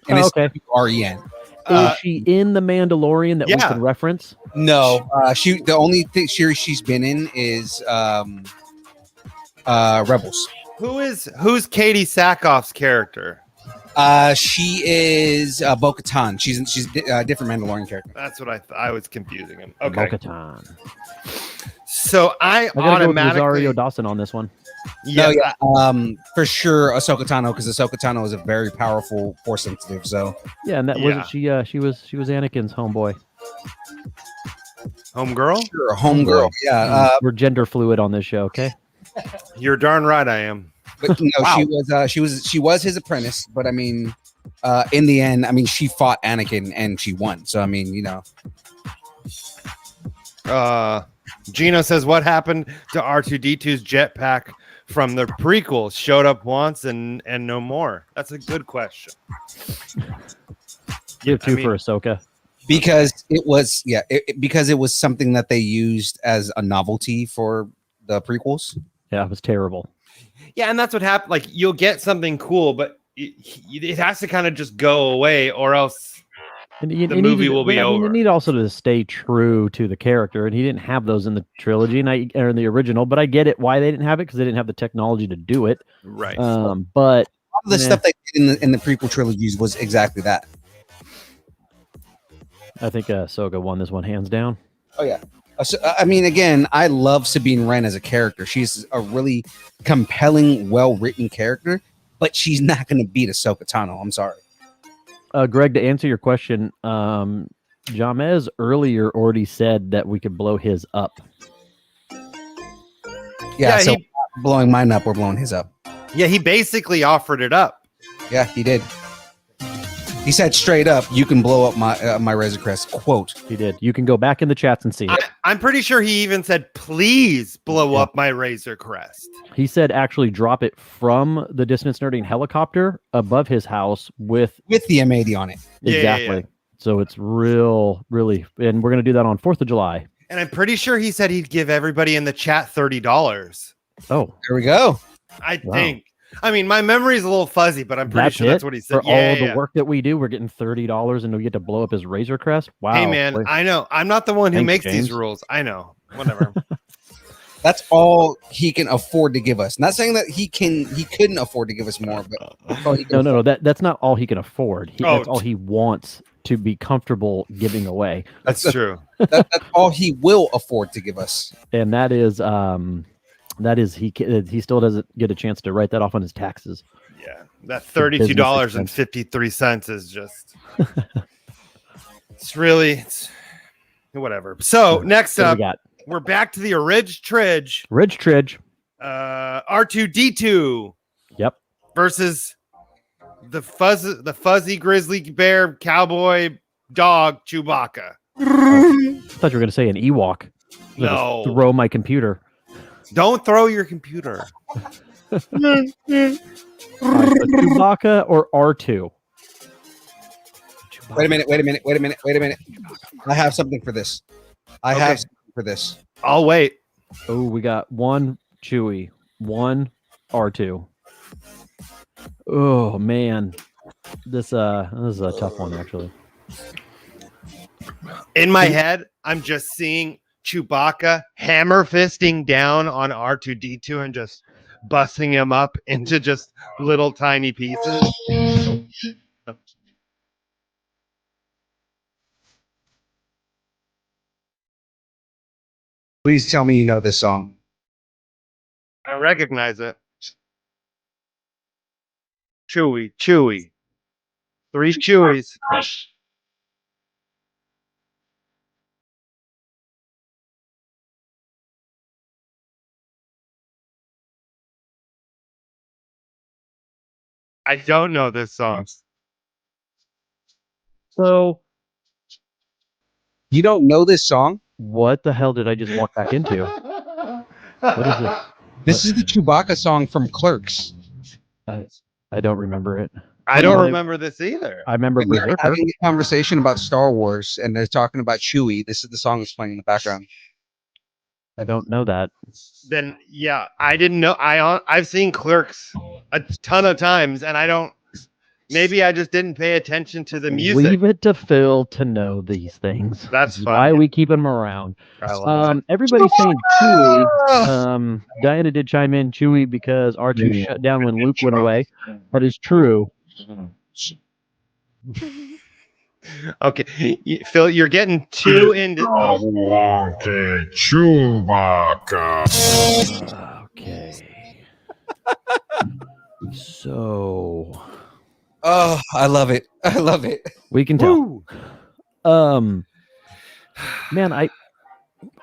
And Oh, it's okay. R-E-N. Is she in the Mandalorian that we yeah. can reference? No, the only series she's been in is Rebels. Who's Katie Sackhoff's character? She is Bo-Katan. She's a different Mandalorian character. That's what I was confusing him. Okay. Bo-Katan. So I gotta go with automatically Rosario Dawson on this one. Yeah, for sure, Ahsoka Tano, because Ahsoka Tano is a very powerful Force sensitive. So Yeah, and that wasn't she. She was Anakin's homeboy. Homegirl? sure, homegirl. Yeah, We're gender fluid on this show, okay? You're darn right I am. but she was his apprentice. But I mean, in the end, I mean, she fought Anakin and she won. So I mean, Gino says, what happened to R2D2's jetpack from the prequels? Showed up once and no more. That's a good question. You have two for Ahsoka. because it was because it was something that they used as a novelty for the prequels. Yeah, it was terrible. Yeah, and that's what happened. Like, you'll get something cool, but it has to kind of just go away, or else the movie will be over. You need also to stay true to the character, and he didn't have those in the trilogy or in the original. But I get it why they didn't have it, because they didn't have the technology to do it. Right. But all the stuff they did in the prequel trilogies was exactly that. I think Ahsoka won this one hands down. Oh yeah. So, I mean, again, I love Sabine Wren as a character. She's a really compelling, well-written character, but she's not going to beat Ahsoka Tano. I'm sorry. Greg, to answer your question, Jahmez earlier already said that we could blow his up. Yeah, so blowing mine up or blowing his up. Yeah, he basically offered it up. Yeah, he did. He said straight up, "You can blow up my Razor Crest." Quote. He did. You can go back in the chats and see it. I'm pretty sure he even said, "Please blow up my Razor Crest." He said, "Actually, drop it from the Dissonance Nerding helicopter above his house with the M80 on it." Exactly. Yeah. So it's really, and we're gonna do that on 4th of July. And I'm pretty sure he said he'd give everybody in the chat $30. Oh, there we go. I think. I mean, my memory is a little fuzzy, but I'm pretty sure that's what he said. For all the work that we do, we're getting $30 and we get to blow up his Razor Crest. Wow. Hey, man, I know. I'm not the one who makes these rules. I know. Whatever. That's all he can afford to give us. Not saying that he couldn't afford to give us more, but no. That's not all he can afford. That's all he wants to be comfortable giving away. That's true. That's all he will afford to give us. And that is he still doesn't get a chance to write that off on his taxes. Yeah, that $32.53 is just it's whatever. So next up, we're back to the Ridge Tridge. R2D2. Yep. Versus the fuzzy grizzly bear cowboy dog Chewbacca. I thought you were going to say an Ewok. No. Throw my computer. Don't throw your computer. Right, Chewbacca or R2? Chewbacca. Wait a minute. I have something for this. I'll wait. Oh, we got one Chewie, one R2. Oh man, this is a tough one actually. In my head, I'm just seeing Chewbacca hammer fisting down on R2D2 and just busting him up into just little tiny pieces. Please tell me you know this song. I recognize it. Chewy. 3 Chewies. I don't know this song. So you don't know this song? What the hell did I just walk back into? What is this? This is the Chewbacca song from Clerks. I don't remember it. I don't remember this either. I remember having a conversation about Star Wars, and they're talking about Chewie. This is the song that's playing in the background. I don't know that. Then yeah, I didn't know. I've seen Clerks a ton of times, and I don't. Maybe I just didn't pay attention to the music. Leave it to Phil to know these things. That's This is fine. why we keep him around. I love it. Everybody's saying Chewie. Diana did chime in Chewie because R2 shut down when Luke went away. That is true. Okay, Phil, you're getting too into. Okay. So Oh, I love it. I love it. we can tell. Man,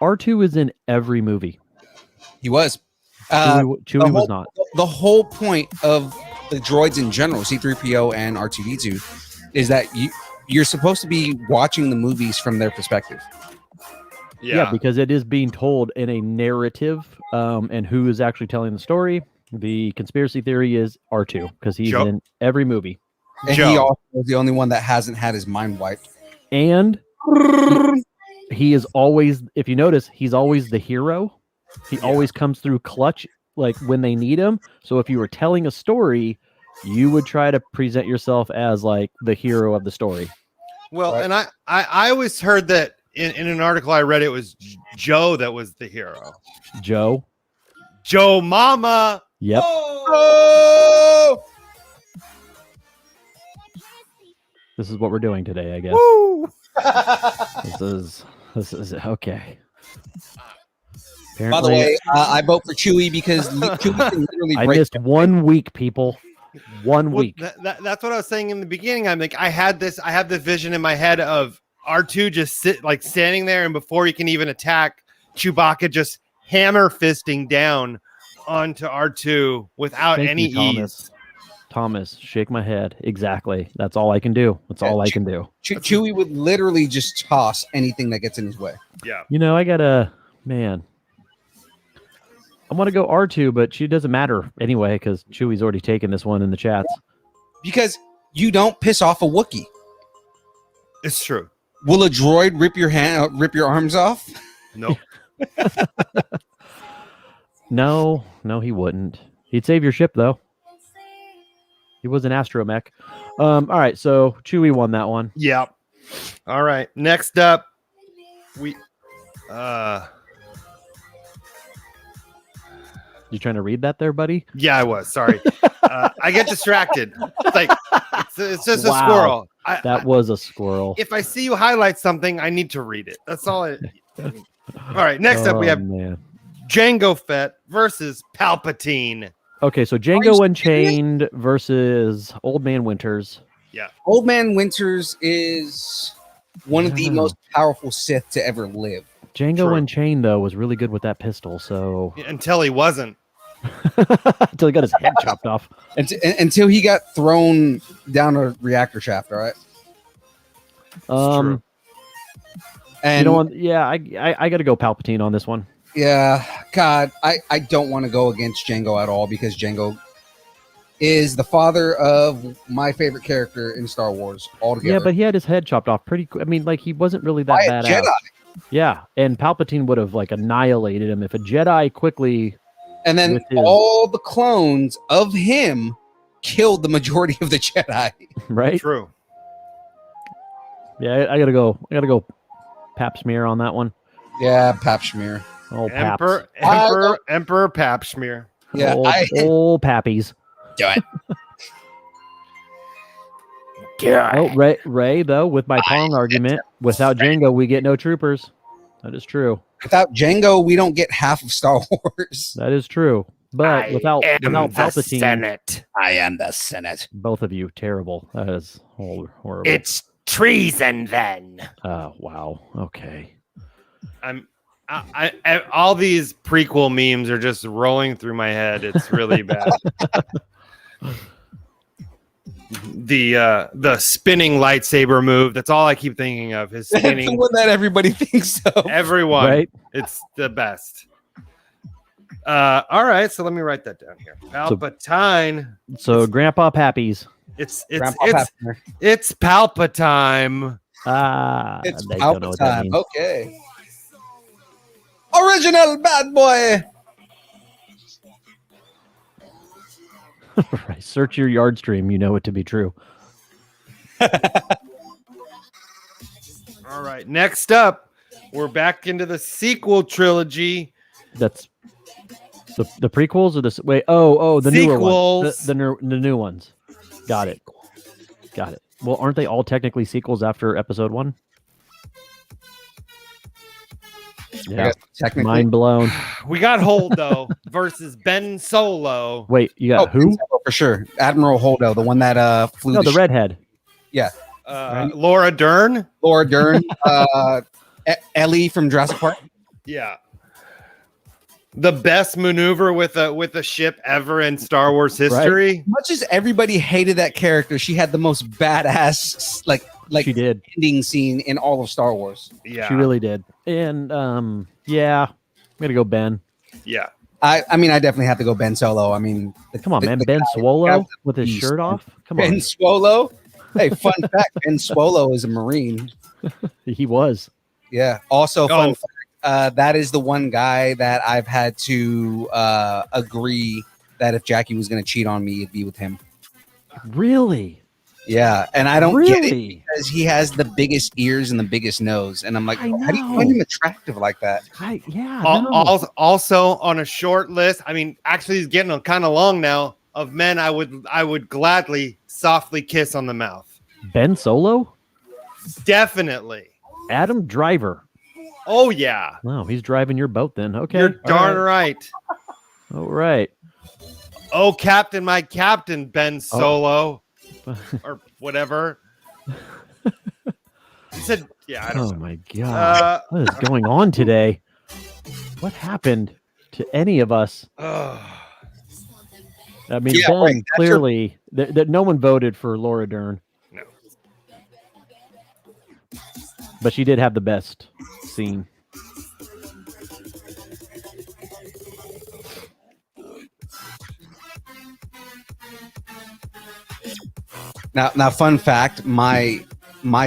R2 is in every movie. He was. Chewie was not. The whole point of the droids in general, C-3PO and R2-D2, is that you're supposed to be watching the movies from their perspective. Yeah, because it is being told in a narrative, and who is actually telling the story. The conspiracy theory is R2 because he's in every movie. And he also is the only one that hasn't had his mind wiped. And he is always, if you notice, he's always the hero. He always comes through clutch, like when they need him. So if you were telling a story, you would try to present yourself as like the hero of the story. Well, and I always heard that in an article I read, it was Joe that was the hero. Joe Mama. Yep. Oh! This is what we're doing today, I guess. Woo! This is okay. By the way, I vote for Chewie because Chewie can literally I break. missed 1 week, people. 1 week. That's what I was saying in the beginning. I'm like, I have the vision in my head of R2 just standing there, and before he can even attack, Chewbacca just hammer fisting down onto R2 without any ease. Thomas, shake my head. Exactly. That's all I can do. That's all I can do. Chewie would literally just toss anything that gets in his way. Yeah. You know, I want to go R2, but she doesn't matter anyway because Chewie's already taken this one in the chats. Because you don't piss off a Wookiee. It's true. Will a droid rip your arms off? No. No, he wouldn't. He'd save your ship though. He was an astromech. All right, so Chewie won that one. Yep. All right. Next up, you trying to read that there, buddy? Yeah, I was. Sorry. I get distracted. It's like it's just a squirrel. That was a squirrel. If I see you highlight something, I need to read it. That's all. All right. Next up, we have Jango Fett versus Palpatine. Okay, so Jango Unchained versus Old Man Winters. Yeah. Old Man Winters is one of the most powerful Sith to ever live. Jango Unchained, though, was really good with that pistol, so... Until he wasn't. Until he got his head chopped off. Until he got thrown down a reactor shaft, all right? True. And you know what? Yeah, I got to go Palpatine on this one. Yeah, God, I don't want to go against Jango at all because Jango is the father of my favorite character in Star Wars altogether. Yeah, but he had his head chopped off pretty quick. I mean, like, he wasn't really that badass. Jedi. Yeah, and Palpatine would have, like, annihilated him if a Jedi quickly... And then all the clones of him killed the majority of the Jedi. Right? True. Yeah, I gotta go Pap Smear on that one. Yeah, Pap Smear. Oh, Emperor Pap Smear. Yeah, old Pappies. Do it. Oh, Ray, though, with my Pong argument, without Jango, we get no troopers. That is true. Without Jango, we don't get half of Star Wars. That is true. But without Palpatine, Senate. I am the Senate. Both of you, terrible. That is horrible. It's treason, then. Oh, wow. Okay. All these prequel memes are just rolling through my head. It's really bad. The spinning lightsaber move. That's all I keep thinking of. His spinning. That's the one that everybody thinks of. Everyone. Right? It's the best. All right, so let me write that down here. Palpatine. So Grandpa Pappies. It's Palpatine. It's they don't know what that Palpatine. means. Okay. Original bad boy. Right. Search your yard stream. You know it to be true. All right. Next up, we're back into the sequel trilogy. That's the prequels or the wait? Oh, the newer ones. Sequels. The new ones. Got it. Well, aren't they all technically sequels after episode 1? Yeah. Technically. Mind blown. We got Holdo versus Ben Solo. Wait, you got who? For sure. Admiral Holdo, the one that flew No, the redhead. Yeah. Laura Dern. Laura Dern. Ellie from Jurassic Park. Yeah. The best maneuver with a ship ever in Star Wars history. As much as everybody hated that character, she had the most badass like she did. ending scene in all of Star Wars. Yeah. She really did. And yeah, I'm gonna go Ben. Yeah. I mean, I definitely have to go Ben Solo. I mean, Come on, man. Ben Swolo with his shirt off. Come Ben on. Swolo. Hey, fun fact: Ben Swolo is a Marine. He was. Yeah. Also, fun fact. That is the one guy that I've had to agree that if Jackie was going to cheat on me, it'd be with him. Really? Yeah, and I don't get it Really? because he has the biggest ears and the biggest nose, and I'm like, I how do you know. find him attractive like that? Yeah. No. Also on a short list. I mean, actually, he's getting kind of long now. Of men, I would gladly softly kiss on the mouth. Ben Solo? Definitely. Adam Driver. Oh yeah. Wow, he's driving your boat then. Okay. You're darn right. All right. Oh, Captain, my Captain, Ben Solo. Or whatever. He said, yeah, I don't know. My God. What is going on today? What happened to any of us? I mean, Yeah, Ben, right, clearly, that no one voted for Laura Dern. No. But she did have the best scene. Now, fun fact: my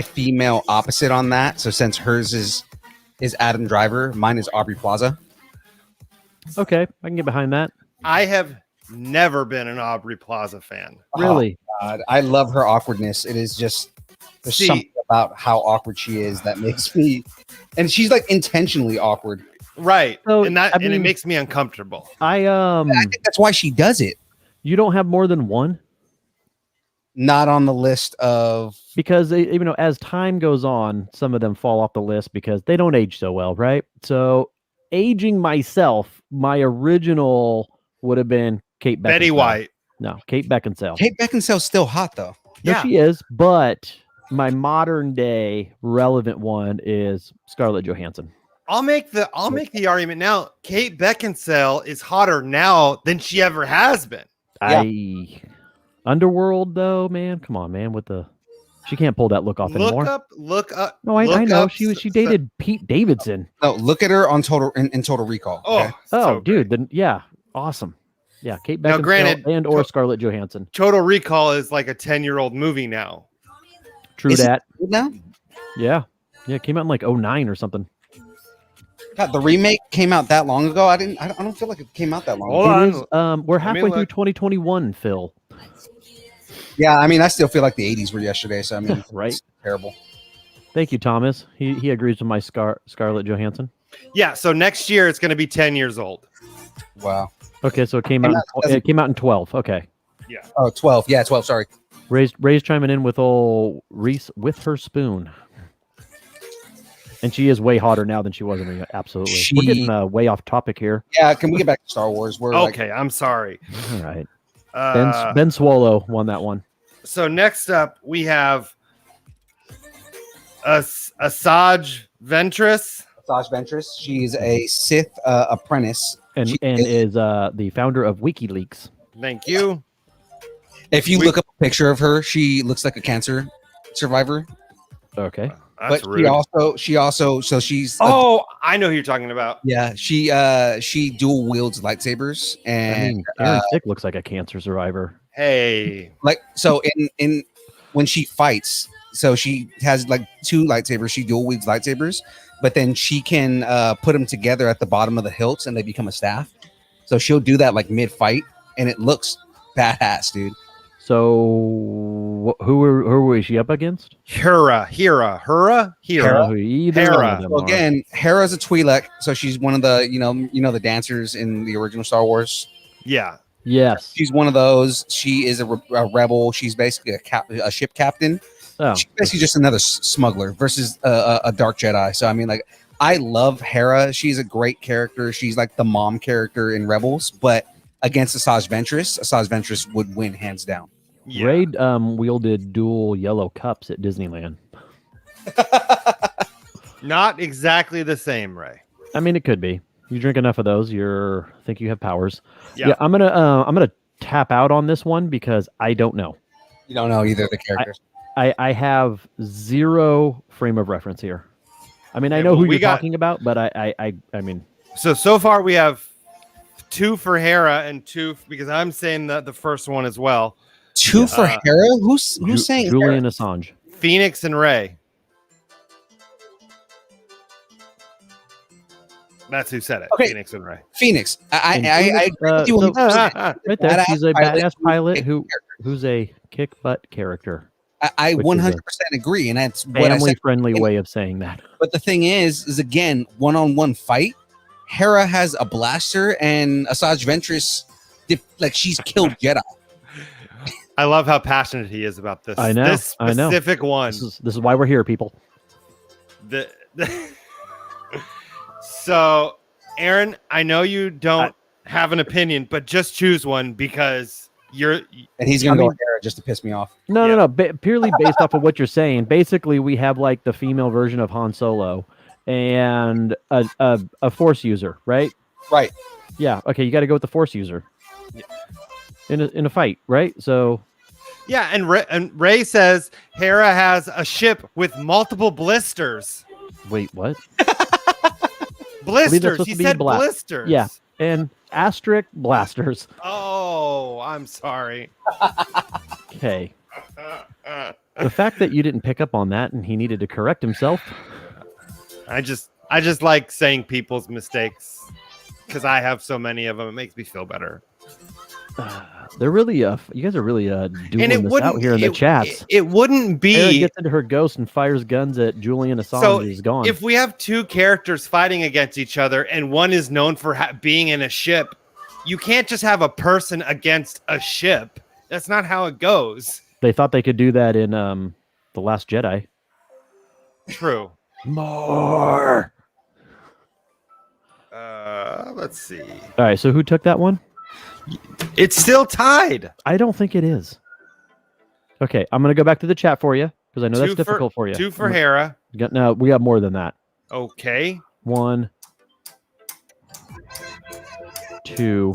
female opposite on that. So since hers is Adam Driver, mine is Aubrey Plaza. Okay, I can get behind that. I have never been an Aubrey Plaza fan. Really? Oh, God, I love her awkwardness. It is just there's something about how awkward she is that makes me, and she's like intentionally awkward. Right. So, and I it mean- makes me uncomfortable. I think that's why she does it. You don't have more than one? Not on the list of Because as time goes on, some of them fall off the list because they don't age so well, right? So aging myself, my original would have been Kate Beckinsale. Betty White. No, Kate Beckinsale. Kate Beckinsale's still hot though. No, Yeah. she is, but my modern day relevant one is Scarlett Johansson. I'll make the argument now. Kate Beckinsale is hotter now than she ever has been. Underworld though, man, come on, man, she can't pull that look off anymore. Look up. No, I look know up she dated Pete Davidson. No, look at her on Total Recall. Oh, okay? so Dude, then yeah, awesome. Yeah, Kate Now, Beckinsale granted, and or Scarlett Johansson. Total Recall is like a 10-year-old movie now. True Is it that. good now? Yeah, it came out in like 2009 or something. God, the remake came out that long ago. I don't feel like it came out that long Hold ago. on. We're me halfway through look. 2021, Phil. Yeah, I mean, I still feel like the 80s were yesterday. So I mean, Right. it's terrible. Thank you, Thomas. He agrees with my Scarlett Johansson. Yeah, so next year it's going to be 10 years old. Wow. Okay, so it came out. It came out in 12. Okay, Oh, 12. Yeah, 12. Sorry. Ray's chiming in with old Reese with her spoon, and she is way hotter now than she was in the absolutely. We're getting way off topic here. Yeah, can we get back to Star Wars? We're Okay, I'm sorry. All right, Uh, Ben Swallow won that one. So next up we have Asajj Ventress. Asajj Ventress. She's a Sith apprentice. And She is the founder of WikiLeaks. Thank you. If you look up a picture of her, she looks like a cancer survivor. Okay, That's but rude. she also so she's Oh, I know who you're talking about. yeah, she dual wields lightsabers I and mean, Karen Stick looks like a cancer survivor. Hey, like so in when she fights, so she has like two lightsabers, she dual wields lightsabers, but then she can put them together at the bottom of the hilts and they become a staff. So she'll do that like mid fight and it looks badass, dude. So Who was she up against? Hera. Either Hera. one of them Well, are. again, Hera's a Twi'lek, so she's one of the the dancers in the original Star Wars. Yeah. Yes. She's one of those. She is a rebel. She's basically a ship captain. Oh, She's basically just another smuggler versus a dark Jedi. So I mean, like, I love Hera. She's a great character. She's like the mom character in Rebels, but against Asajj Ventress would win hands down. Yeah. Rey wielded dual yellow cups at Disneyland. Not exactly the same, Ray. I mean, it could be. You drink enough of those, think you have powers. Yeah. I'm gonna tap out on this one because I don't know. You don't know either of the characters. I have zero frame of reference here. I mean, I Okay, know well, who we you're got- talking about, but I mean, So far we have 2 for Hera and 2 because I'm saying the first one as well. 2 for Hera? Who's saying Hera? Julian Assange. Phoenix and Ray. That's who said it. Okay. Phoenix and Ray. Phoenix. And I Phoenix, agree with you 100%. Right there, Badass she's a pilot badass pilot who's who's a kick butt character. I Which is a 100% agree, and that's what I Family said. friendly way of saying that. But the thing is again, one-on-one fight. Hera has a blaster, and Asajj Ventress, she's killed Jedi. I love how passionate he is about this. I know, This I know. specific one. This is why we're here, people. So, Aaron, I know you don't have an opinion, but just choose one because you're. And he's gonna go with Hera just to piss me off. No. Purely based off of what you're saying. Basically, we have like the female version of Han Solo and a Force user, right? Right. Yeah. Okay, you got to go with the Force user in a fight, right? So Yeah, and Ray says Hera has a ship with multiple blisters. wait, what? Blisters. supposed He to be said black. blisters. Yeah, and asterisk blasters. Oh, I'm sorry. Okay. The fact that you didn't pick up on that and he needed to correct himself. I just like saying people's mistakes because I have so many of them. It makes me feel better. They're really you guys are really doing it this wouldn't out here in the chats. It wouldn't Hera be gets into her ghost and fires guns at Julian Assange. so. Is gone. If we have 2 characters fighting against each other and one is known for being in a ship, you can't just have a person against a ship. That's not how it goes. They thought they could do that in The Last Jedi. True. More. Let's see. All right, so who took that one? It's still tied. I don't think it is. Okay, I'm gonna go back to the chat for you because I know that's 2 for- difficult for you. 2 for Hera. No, we got more than that. Okay. 1, 2.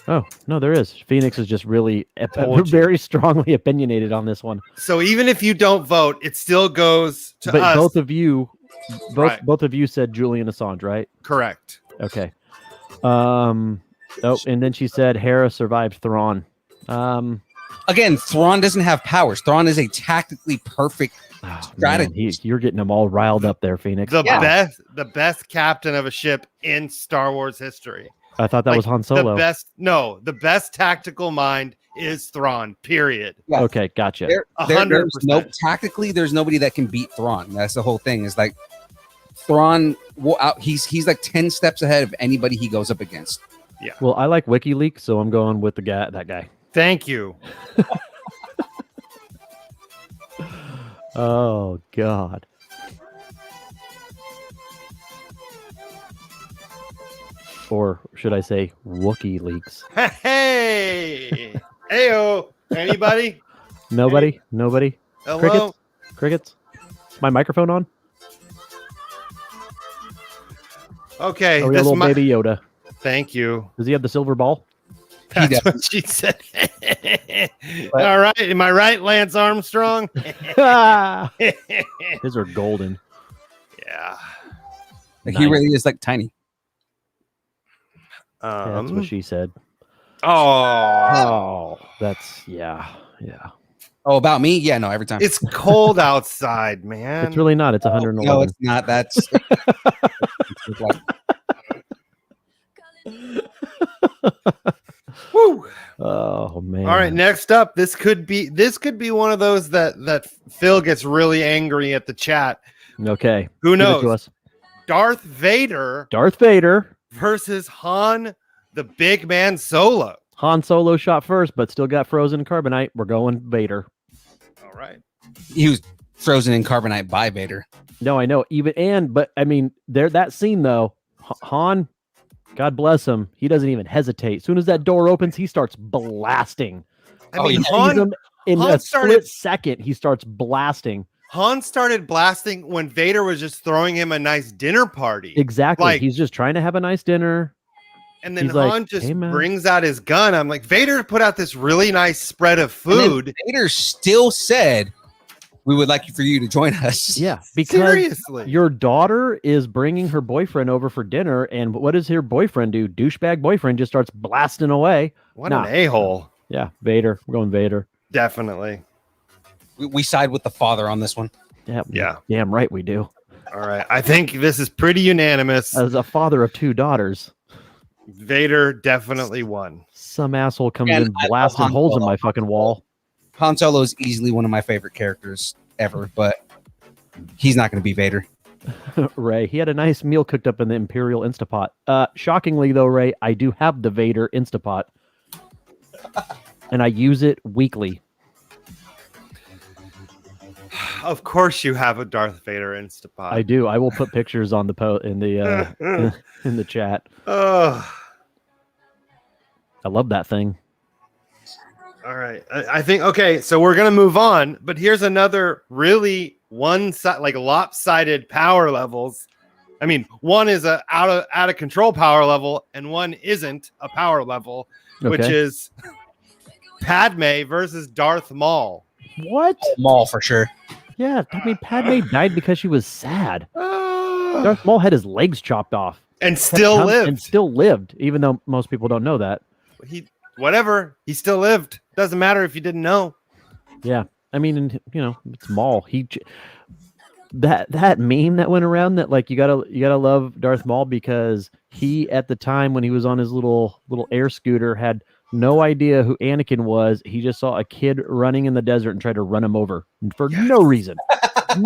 Oh no, there is. Phoenix is just really Told you. very strongly opinionated on this one. So even if you don't vote, it still goes to But us. both of you Right. both of you said Julian Assange, right? Correct. Okay. Oh, and then she said Hera survived Thrawn. Again, Thrawn doesn't have powers. Thrawn is a tactically perfect strategist. You're getting them all riled up there, Phoenix. The best captain of a ship in Star Wars history. I thought that was Han Solo. The best tactical mind is Thrawn. Period. Yeah. Okay, gotcha. There's 100%. tactically, there's nobody that can beat Thrawn. That's the whole thing. Is like Thrawn. He's like 10 steps ahead of anybody he goes up against. Well, I like WikiLeaks, so I'm going with that guy. Thank you. Oh God. Or should I say Wookiee leaks? Hey, heyo. Anybody? Nobody? Nobody? Hello. Crickets? Is my microphone on? Okay. Oh, we got a little baby Yoda. Thank you. Does he have the silver ball? That's what she said. All right. Am I right, Lance Armstrong? His are golden. Yeah. Like, he really is like tiny. Yeah, that's what she said. Oh, that's yeah. Oh, about me? Yeah, no, every time. it's cold outside, man. It's really not. It's 111. No, it's not. That's it's like, Woo. Oh man. All right, next up, this could be one of those that Phil gets really angry at the chat. Okay. Who Give it knows? to us. Darth Vader versus Han, the big man Solo. Han Solo shot first, but still got frozen in carbonite. We're going Vader. All right. He was frozen in carbonite by Vader. No, I know. But I mean, that scene though, Han, God bless him, he doesn't even hesitate. As soon as that door opens, he starts blasting. I mean, Han, in Han a started- split second, he starts blasting. Han started blasting when Vader was just throwing him a nice dinner party. Exactly. Like- He's just trying to have a nice dinner. And then He's like, Han just "Hey, man." brings out his gun. I'm like, Vader put out this really nice spread of And then food. Vader still said, "We would like for you to join us." Yeah, because Seriously. your daughter is bringing her boyfriend over for dinner, and what does her boyfriend do? Douchebag boyfriend just starts blasting away. What Nah. an a-hole. Yeah, Vader. We're going Vader. Definitely. We side with the father on this one. Yeah, damn right we do. All right. I think this is pretty unanimous. As a father of 2 daughters, Vader definitely won. some asshole comes Man, in I love blasting Han holes in Solo. my fucking wall. Han Solo is easily one of my favorite characters ever, but he's not going to be Vader. Ray, he had a nice meal cooked up in the Imperial Instapot. Shockingly though, Ray, I do have the Vader Instapot, and I use it weekly. Of course you have a Darth Vader Instapot. I do. I will put pictures on the in the in the chat. Ugh. I love that thing. All right. I think, okay, so we're going to move on, but here's another really like lopsided power levels. I mean, one is a out of control power level and one isn't a power level, which Okay. is Padme versus Darth Maul. What? Maul for sure. Yeah, I mean, Padme died because she was sad. Ah. Darth Maul had his legs chopped off. And still lived. And still lived, even though most people don't know that. He still lived. Doesn't matter if you didn't know. Yeah, I mean, and, it's Maul. That meme that went around that like you gotta love Darth Maul because he at the time when he was on his little air scooter had no idea who Anakin was. He just saw a kid running in the desert and tried to run him over for no reason.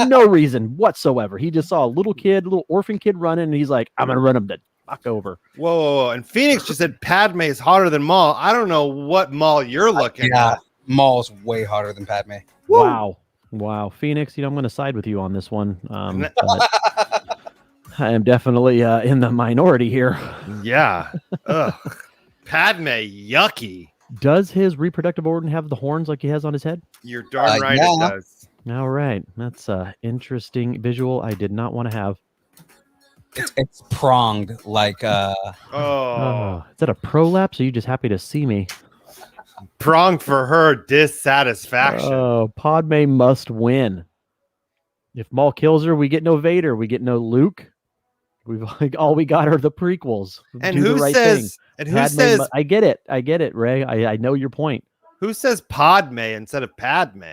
No reason whatsoever. He just saw a little orphan kid running, and he's like, I'm gonna run him the fuck over. Whoa. And Phoenix just said Padme is hotter than Maul. I don't know what Maul you're looking at. Maul's way hotter than Padme. Wow. Phoenix, I'm gonna side with you on this one. But I am definitely in the minority here. Yeah. Ugh. Padme, yucky. Does his reproductive organ have the horns like he has on his head? You're darn right yeah. it does. All right. That's a interesting visual I did not want to have. It's pronged like Oh. Is that a prolapse? Or are you just happy to see me? Pronged for her dissatisfaction. Oh, Padme must win. If Maul kills her, we get no Vader. We get no Luke. All we got are the prequels. And Do the who right says thing. and who Padme says I get it, Ray. I know your point. who says Padme instead of Padme?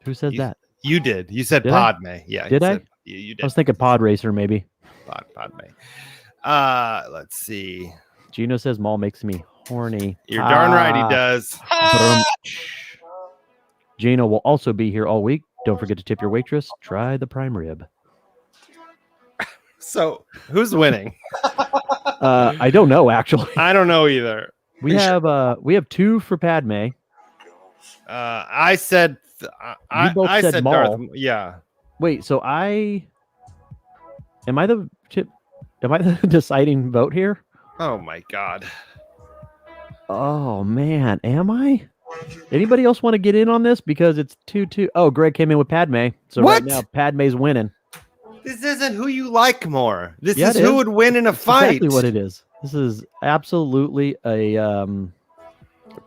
Who says that? You did. You said Did I? Padme. Yeah. Did you I? said- You I did. was thinking Pod Racer, maybe. Padme. Let's see. Gino says Maul makes me horny. You're darn right he Ah. does. Brum. Gino will also be here all week. Don't forget to tip your waitress. Try the prime rib. So who's winning? I don't know actually. I don't know either. We have 2 for Padme. I said I both said said Maul. Darth. Yeah. Wait, so am I the deciding vote here? Oh my God. Oh man, am I? Anybody else want to get in on this because it's 2-2? Oh, Greg came in with Padme, so What? right now Padme's winning. This isn't who you like more. This Yeah, is it who is. would win in a That's fight. exactly what it is. This is absolutely a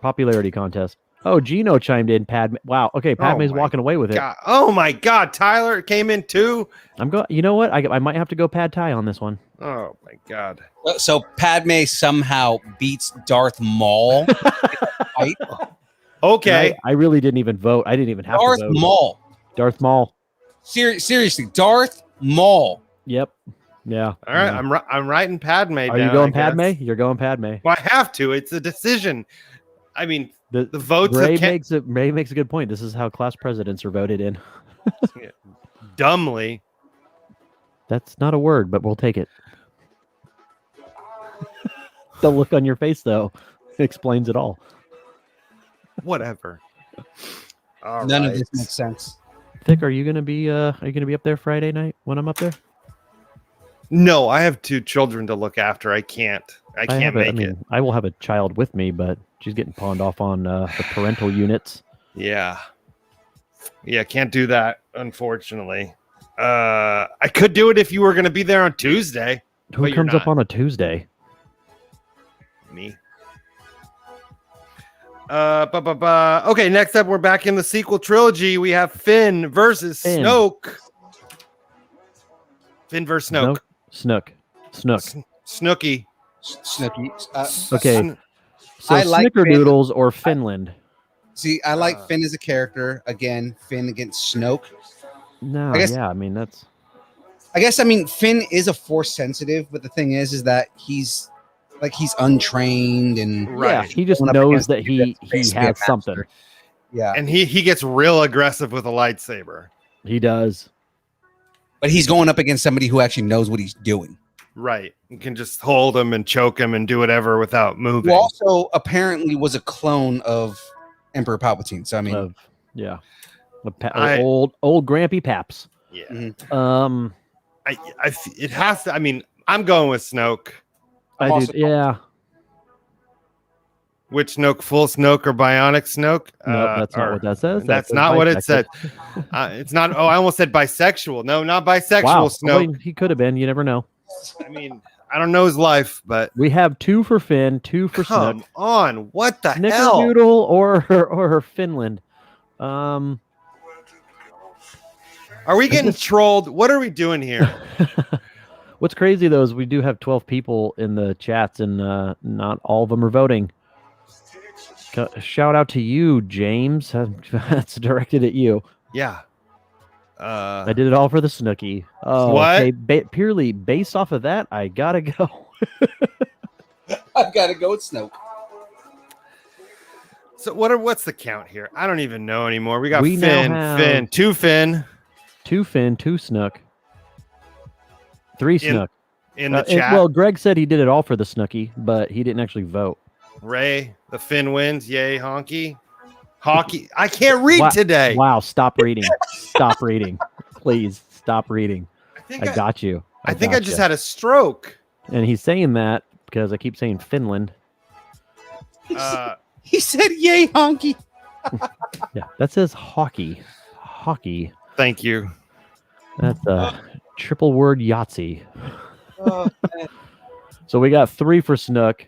popularity contest. Oh, Gino chimed in. Padme. Wow. Okay, Padme's my walking away with it. God. Oh my God. Tyler came in too. I'm going. You know what? I might have to go Pad Thai on this one. Oh my God. so Padme somehow beats Darth Maul. Fight. Okay. I really didn't even vote. I didn't even have Darth to vote. Maul. Darth Maul. Seriously, Darth Maul. Yep. Yeah. All right. Yeah. I'm writing Padme. Are you going Padme? You're going Padme. Well, I have to. It's a decision. I mean, The votes Ray of Ken- makes a good point. This is how class presidents are voted in. dumbly. That's not a word, but we'll take it. The look on your face, though, explains it all. Whatever. All None of right. this makes sense. Vic, are you gonna be up there Friday night when I'm up there? No, I have 2 children to look after. I can't make it. I will have a child with me, but she's getting pawned off on the parental units. Yeah, can't do that, unfortunately. I could do it if you were going to be there on Tuesday. Who but you're comes up not. on a Tuesday? Me. Okay, next up, we're back in the sequel trilogy. We have Finn versus Finn. Snoke. Finn versus Snoke. Snook. Snooky. Snooky. Okay. Sn- So I like Finn. Snickerdoodles or Finland? See, I like Finn as a character. Again, Finn against Snoke. No, I guess- yeah, I mean that's I mean, Finn is a force sensitive, but the thing is that he's untrained and Right. yeah. He just Going up knows against that he that's basically a has something. master. Yeah, And he gets real aggressive with a lightsaber. He does. but he's going up against somebody who actually knows what he's doing. Right. You can just hold him and choke him and do whatever without moving. Who also apparently was a clone of Emperor Palpatine. So I mean, Yeah. I- Old Grampy Paps. Yeah. mhm. It has to. I mean, I'm going with Snoke. I also- did. Yeah. Which Snoke? Full Snoke or Bionic Snoke? No, that's not or- what that says. That's That says not what it bisexual. said. It's not. Oh, I almost said bisexual. No, not bisexual. Wow. Snoke. Well, he could have been. You never know. I mean, I don't know his life, but We have 2 for Finn, 2 for Snook. come on, what the hell? Snickerdoodle or Finland. Are we getting trolled? What are we doing here? What's crazy though is we do have 12 people in the chats, and not all of them are voting. Shout out to you, James. That's directed at you. Yeah. I did it all for the Snooky. Oh, What? Okay. Purely based off of that, I gotta go. I've got to go with Snoke. So what's the count here? I don't even know anymore. We got We now Finn, have- 2 Finn 2 Finn, 2 Snook, 3 Snook. in the And- chat. well, Greg said he did it all for the Snooky, but he didn't actually vote. Ray, the Finn wins. Yay, honky. Hockey. I can't read Wow. today. Wow, stop reading. Stop reading. Please stop reading. think I got you. I think I just gotcha. had a stroke. And he's saying that because I keep saying Finland. He said, "Yay, honky." Yeah, that says hockey. Hockey. Thank you. That's a triple word Yahtzee. Oh, man. So we got 3 for Snook,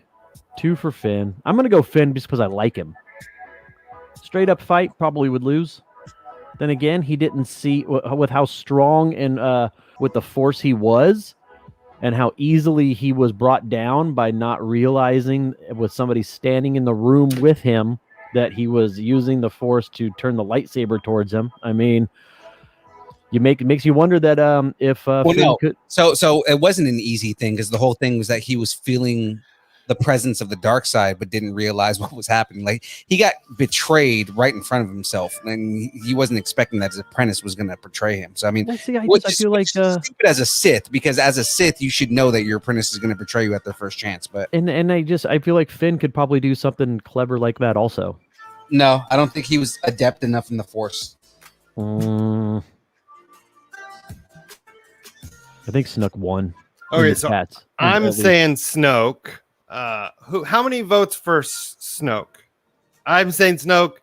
2 for Finn. I'm gonna go Finn just because I like him. Straight up fight, probably would lose. Then again, he didn't see with how strong and with the force he was, and how easily he was brought down by not realizing with somebody standing in the room with him that he was using the force to turn the lightsaber towards him. I mean, it makes you wonder that if Finn no. could. So it wasn't an easy thing because the whole thing was that he was feeling the presence of the dark side, but didn't realize what was happening. Like he got betrayed right in front of himself, and he wasn't expecting that his apprentice was going to betray him. So I mean, See, I which feel like is stupid as a Sith, because as a Sith, you should know that your apprentice is going to betray you at their first chance. But and I feel like Finn could probably do something clever like that also. no, I don't think he was adept enough in the Force. I think Snook won. in Okay, the so chats. I'm At least. saying Snoke. How many votes for Snoke? I'm saying Snoke.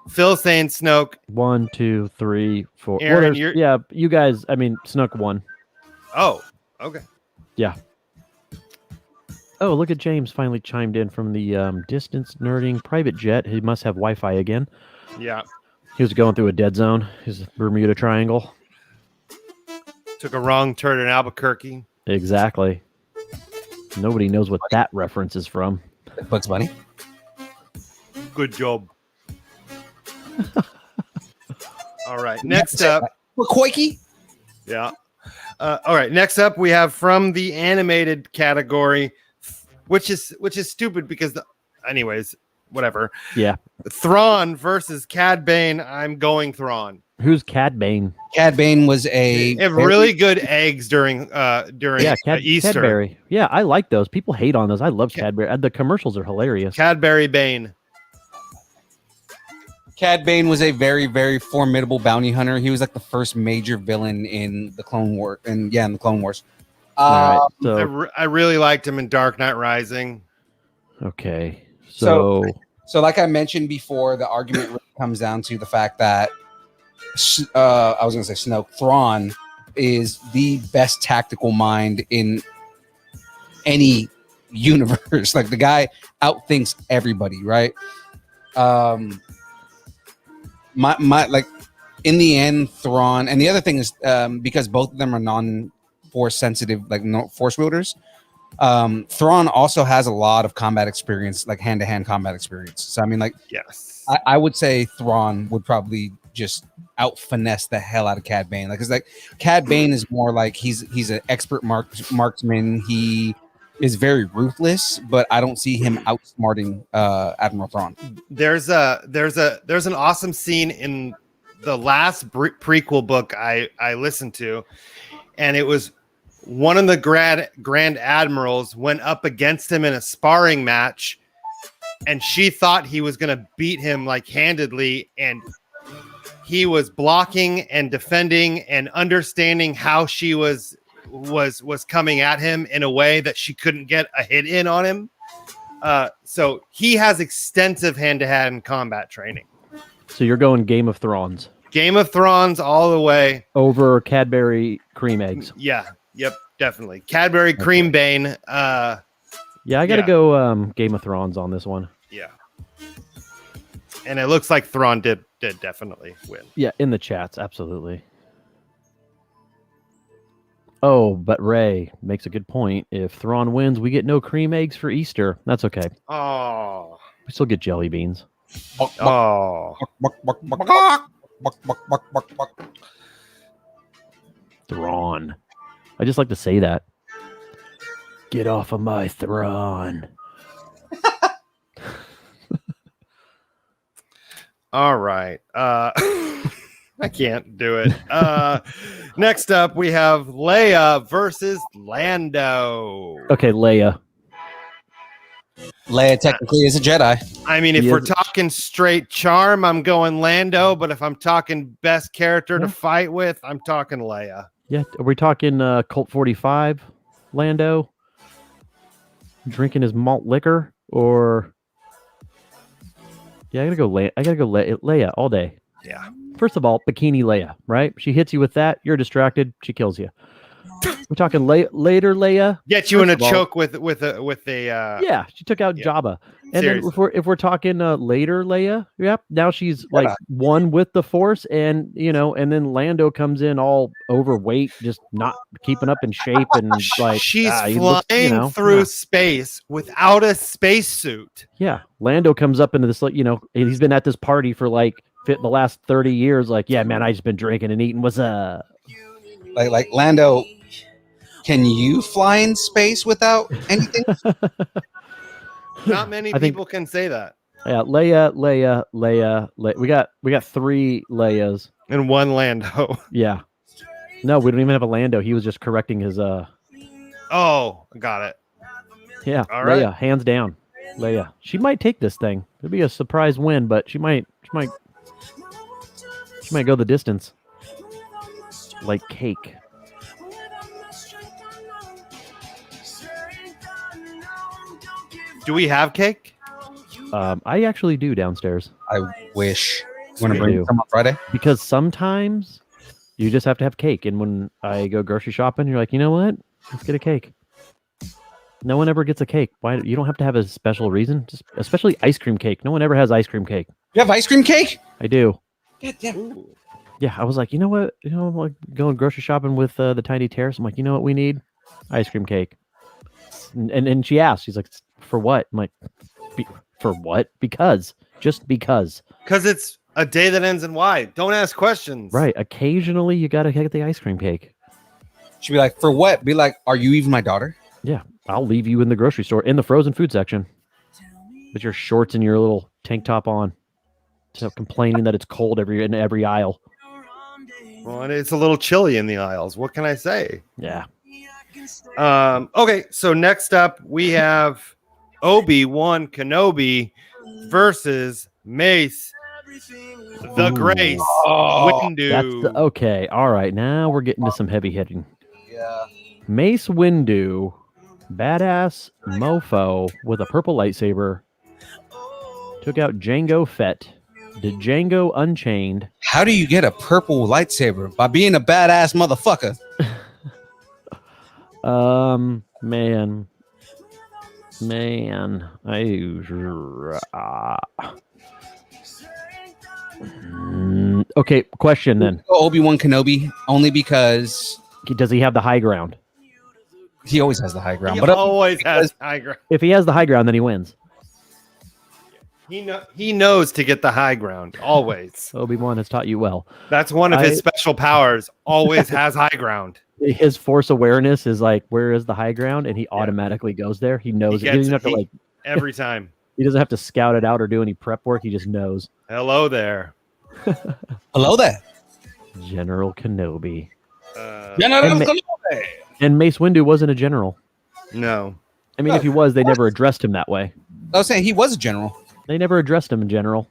Phil's saying Snoke. 1, 2, 3, 4. Aaron, there's- you're- yeah, you guys. I mean, Snook won. Oh, okay. Oh, look at James finally chimed in from the distance nerding private jet. He must have Wi-Fi again. Yeah. He was going through a dead zone. His Bermuda Triangle. Took a wrong turn in Albuquerque. Exactly. Nobody knows what that reference is from. Bugs Bunny. Good job. All right. Next up. McQuakey. Yeah. All right. Next up, we have from the animated category, which is stupid because anyways, whatever. Yeah. Thrawn versus Cad Bane. I'm going Thrawn. Who's Cad Bane? Cad Bane was They have really good eggs during Easter. Cadbury. Yeah, I like those. People hate on those. I love Cadbury. The commercials are hilarious. Cadbury Bane. Cad Bane was a very, very formidable bounty hunter. He was like the first major villain in the Clone War, in the Clone Wars. All right, so I really liked him in Dark Knight Rising. okay, so like I mentioned before, the argument really comes down to the fact that I was going to say Snoke. Thrawn is the best tactical mind in any universe. Like the guy outthinks everybody, right? My like in the end, Thrawn, and the other thing is because both of them are non-force sensitive, like no force wielders. Thrawn also has a lot of combat experience, like hand-to-hand combat experience. So I mean, like, Yes, I would say Thrawn would probably just out finesse the hell out of Cad Bane. Like, it's like Cad Bane is more like he's an expert marksman. He is very ruthless, but I don't see him outsmarting Admiral Thrawn. there's an awesome scene in the last prequel book I listened to, and it was one of the Grand Admirals went up against him in a sparring match, and she thought he was going to beat him like handedly, and he was blocking and defending and understanding how she was coming at him in a way that she couldn't get a hit in on him. So he has extensive hand-to-hand combat training. So you're going Game of Thrones Game of Thrones all the way over Cadbury cream eggs. Yeah. Yep. Definitely. Cadbury Cream Bane. Yeah, I got to go Game of Thrones on this one. Yeah. And it looks like Thrawn did definitely win. Yeah, in the chats, absolutely. Oh, but Ray makes a good point. If Thrawn wins, we get no cream eggs for Easter. That's okay. Oh. We still get jelly beans. Oh. Thrawn. I just like to say that. Get off of my Thrawn. All right. I can't do it. Next up, we have Leia versus Lando. Okay, Leia. Leia technically is a Jedi. I mean, if we're talking straight charm, I'm going Lando. But if I'm talking best character to fight with, I'm talking Leia. Yeah, are we talking Colt 45, Lando? Drinking his malt liquor? Or... Yeah, I gotta go Leia all day. Yeah. First of all, bikini Leia, right? She hits you with that, you're distracted, she kills you. We're talking later Leia. Get you in a choke with a yeah, she took out Jabba. And seriously. Then if we're talking later Leia, yep, now she's like one with the Force, and and then Lando comes in all overweight, just not keeping up in shape, and like she's flying through space without a spacesuit. Yeah, Lando comes up into this, he's been at this party for like the last 30 years. Like, yeah, man, I just been drinking and eating. What's up? Like Lando, can you fly in space without anything? Not many people can say that. Yeah, Leia. We got 3 Leias and 1 Lando. Yeah. No, we don't even have a Lando. He was just correcting his Oh, got it. Yeah, all right. Leia, hands down. Leia. She might take this thing. It'll be a surprise win, but she might go the distance. Like cake. Do we have cake? I actually do downstairs. I wish. Want to bring some on Friday? Because sometimes you just have to have cake. And when I go grocery shopping, you're like, you know what? Let's get a cake. No one ever gets a cake. Why? You don't have to have a special reason. Just especially ice cream cake. No one ever has ice cream cake. You have ice cream cake? I do. Damn. Yeah, I was like, you know what? I'm like going grocery shopping with the Tiny Terrace. I'm like, you know what we need? Ice cream cake. And she asked, she's like, for what? I'm like, for what? Just because. Because it's a day that ends in Y. Don't ask questions. Right. Occasionally, you got to get the ice cream cake. She'd be like, for what? Be like, are you even my daughter? Yeah. I'll leave you in the grocery store in the frozen food section. with your shorts and your little tank top on, so complaining that it's cold in every aisle. Well, and it's a little chilly in the aisles. What can I say? Yeah. Okay, so next up we have Obi-Wan Kenobi versus Mace the Ooh. Grace Windu. That's okay. All right, now we're getting to some heavy hitting. Yeah. Mace Windu, badass mofo with a purple lightsaber, took out Jango Fett. Did Django Unchained. How do you get a purple lightsaber? By being a badass motherfucker. Man. Okay, question then. Obi-Wan Kenobi, only because Does he have the high ground? he always has the high ground. He But always has high ground. If he has the high ground, then he wins. He knows to get the high ground always. Obi-Wan has taught you well. That's one of his special powers. Always has high ground. His force awareness is like, where is the high ground? And he automatically goes there. He knows it. He doesn't have to like every time. He doesn't have to scout it out or do any prep work. He just knows. Hello there. Hello there. General Kenobi. General and, Kenobi. And Mace Windu wasn't a general. No. I mean, if he was, they never addressed him that way. I was saying he was a general. They never addressed him in general.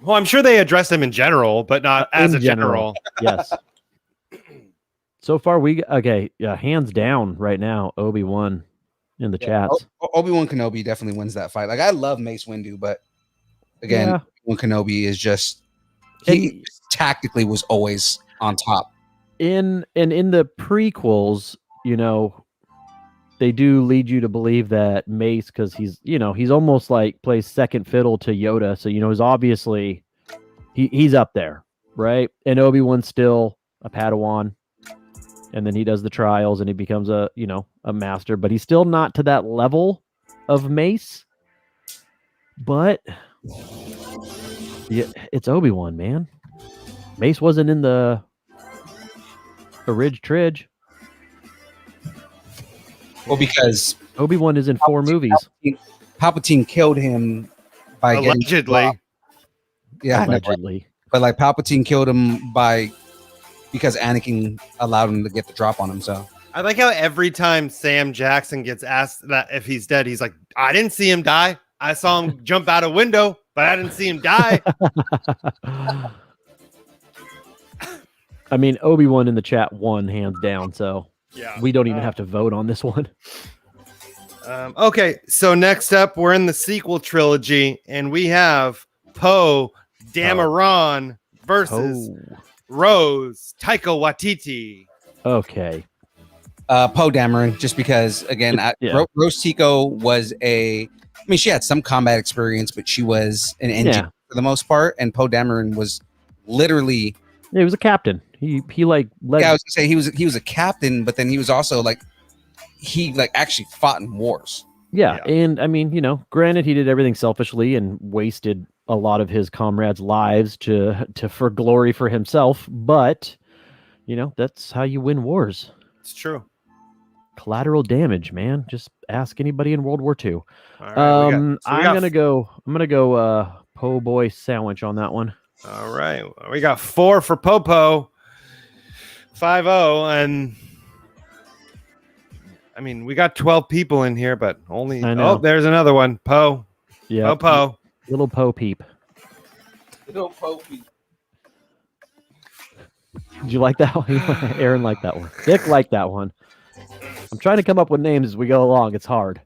Well, I'm sure they addressed him in general, but not as a general. Yes. So far, hands down right now, Obi-Wan in the chats. Obi-Wan Kenobi definitely wins that fight. Like, I love Mace Windu, but again, Obi-Wan Kenobi is just he tactically was always on top. In the prequels, they do lead you to believe that Mace, because he's almost like plays second fiddle to Yoda. So, he's obviously he's up there, right? And Obi-Wan's still a Padawan. And then he does the trials and he becomes a master, but he's still not to that level of Mace. But yeah, it's Obi-Wan, man. Mace wasn't in the Ridge Tridge. Well, because Obi-Wan is in 4 movies. Palpatine killed him by allegedly. Allegedly. But like Palpatine killed him because Anakin allowed him to get the drop on him. So I like how every time Sam Jackson gets asked that if he's dead, he's like, I didn't see him die. I saw him jump out a window, but I didn't see him die. I mean, Obi-Wan in the chat won hands down, so yeah, we don't even have to vote on this one. Okay, so next up, we're in the sequel trilogy, and we have Poe Dameron versus Rose Taika Waititi. Okay. Poe Dameron, just because, again, Rose Tico was she had some combat experience, but she was an engine for the most part, and Poe Dameron was literally... Yeah, he was a captain. He led... Yeah, I was going to say, he was a captain, but then he was also, he actually fought in wars. Yeah, and, I mean, granted, he did everything selfishly and wasted a lot of his comrades' lives for glory for himself, but that's how you win wars. It's true. Collateral damage, man. Just ask anybody in World War II. Right, I'm gonna go Po' Boy sandwich on that one. All right, we got 4 for Popo, 5-0, and I mean we got 12 people in here, but only there's another one. Poe. Yeah. Popo. Little Poe Peep. Little Poe Peep. Did you like that one? Aaron liked that one. Dick liked that one. I'm trying to come up with names as we go along. It's hard.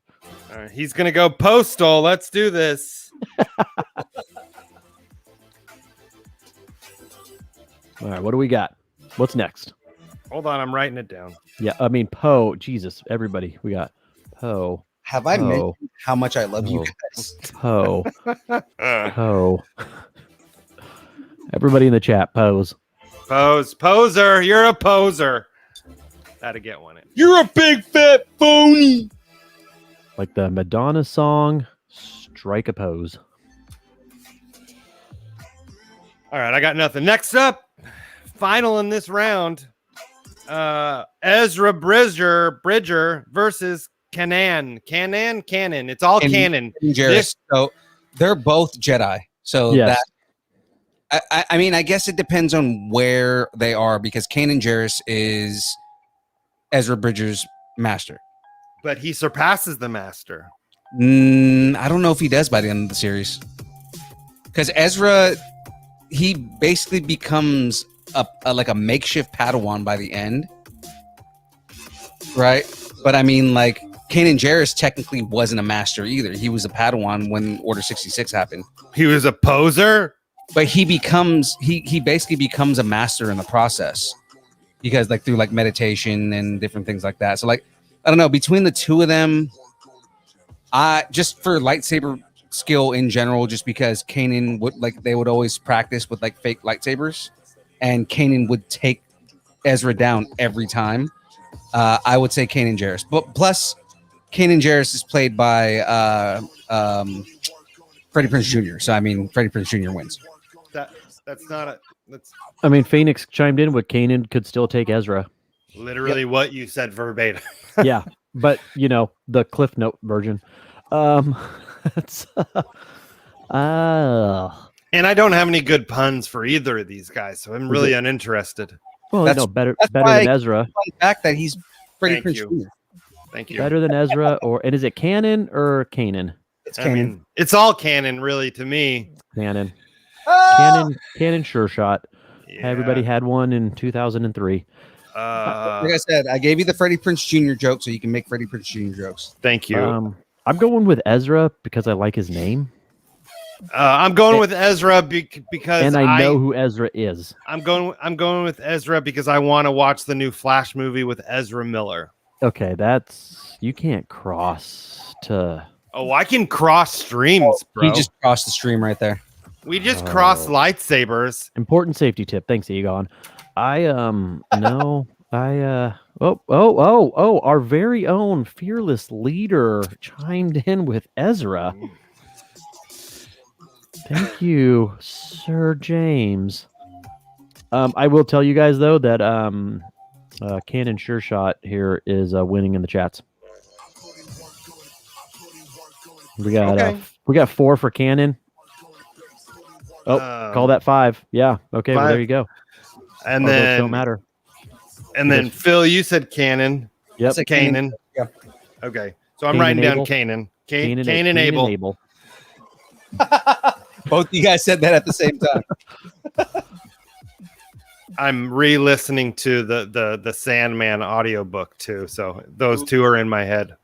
All right, he's going to go postal. Let's do this. All right, what do we got? What's next? Hold on, I'm writing it down. Yeah, I mean, Poe. Jesus, everybody. We got Poe. Have I mentioned how much I love you guys? Poe. Poe. Everybody in the chat, pose. Poser. You're a poser. Had to get one in. You're a big fat phony. Like the Madonna song, Strike a Pose. All right, I got nothing. Next up, final in this round, Ezra Bridger versus Canon. It's all And canon. Jarrus. So they're both Jedi. So Yes. I mean, I guess it depends on where they are because Kanan Jarrus is Ezra Bridger's master. But he surpasses the master. I don't know if he does by the end of the series. Because Ezra, he basically becomes like a makeshift Padawan by the end. Right? But I mean, like, Kanan Jarrus technically wasn't a master either. He was a Padawan when Order 66 happened. He was a poser? But he basically becomes a master in the process. Because, like, through, like, meditation and different things like that. So, like, I don't know, between the two of them, just for lightsaber skill in general, just because Kanan they would always practice with like fake lightsabers, and Kanan would take Ezra down every time. I would say Kanan Jarrus, but plus Kanan Jarrus is played by Freddie Prinze Jr. So I mean, Freddie Prinze Jr. wins. That's not a. That's I mean, Phoenix chimed in with Kanan could still take Ezra. literally what you said verbatim. Yeah, but you know the Cliff Note version. It's, And I don't have any good puns for either of these guys, so I'm really uninterested. well, That's- no, better that's than why- Ezra. Fun fact that he's Freddie Thank Prinze you. Jr. Thank you. Better than Ezra, and is it canon or Kanan? It's I Kanan. mean, it's all canon, really, to me. Canon. Ah! Canon sure shot. Yeah. Everybody had one in 2003. Like I said, I gave you the Freddie Prinze Jr. joke, so you can make Freddie Prinze Jr. jokes. Thank you. I'm going with Ezra because I like his name, I'm going with Ezra because and I know who Ezra is. I'm going with Ezra because I want to watch the new Flash movie with Ezra Miller. Okay, that's you can't cross to. Oh, I can cross streams, bro. He just crossed the stream right there. We just crossed lightsabers. Important safety tip. Thanks, Egon. No, our very own fearless leader chimed in with Ezra. Thank you, Sir James. I will tell you guys though that Cannon Sure Shot here is winning in the chats. We got 4 for Cannon. Oh, call that 5. Yeah. Okay. Well, 5. there you go. And Our votes then don't matter. And then Phil, you said Cannon. Yep. Said Canaan. Yeah. Okay. So I'm Cain writing and down Abel. Canaan. Cain Cain and Abel. Both you guys said that at the same time. I'm re-listening to the Sandman audiobook too, so those two are in my head.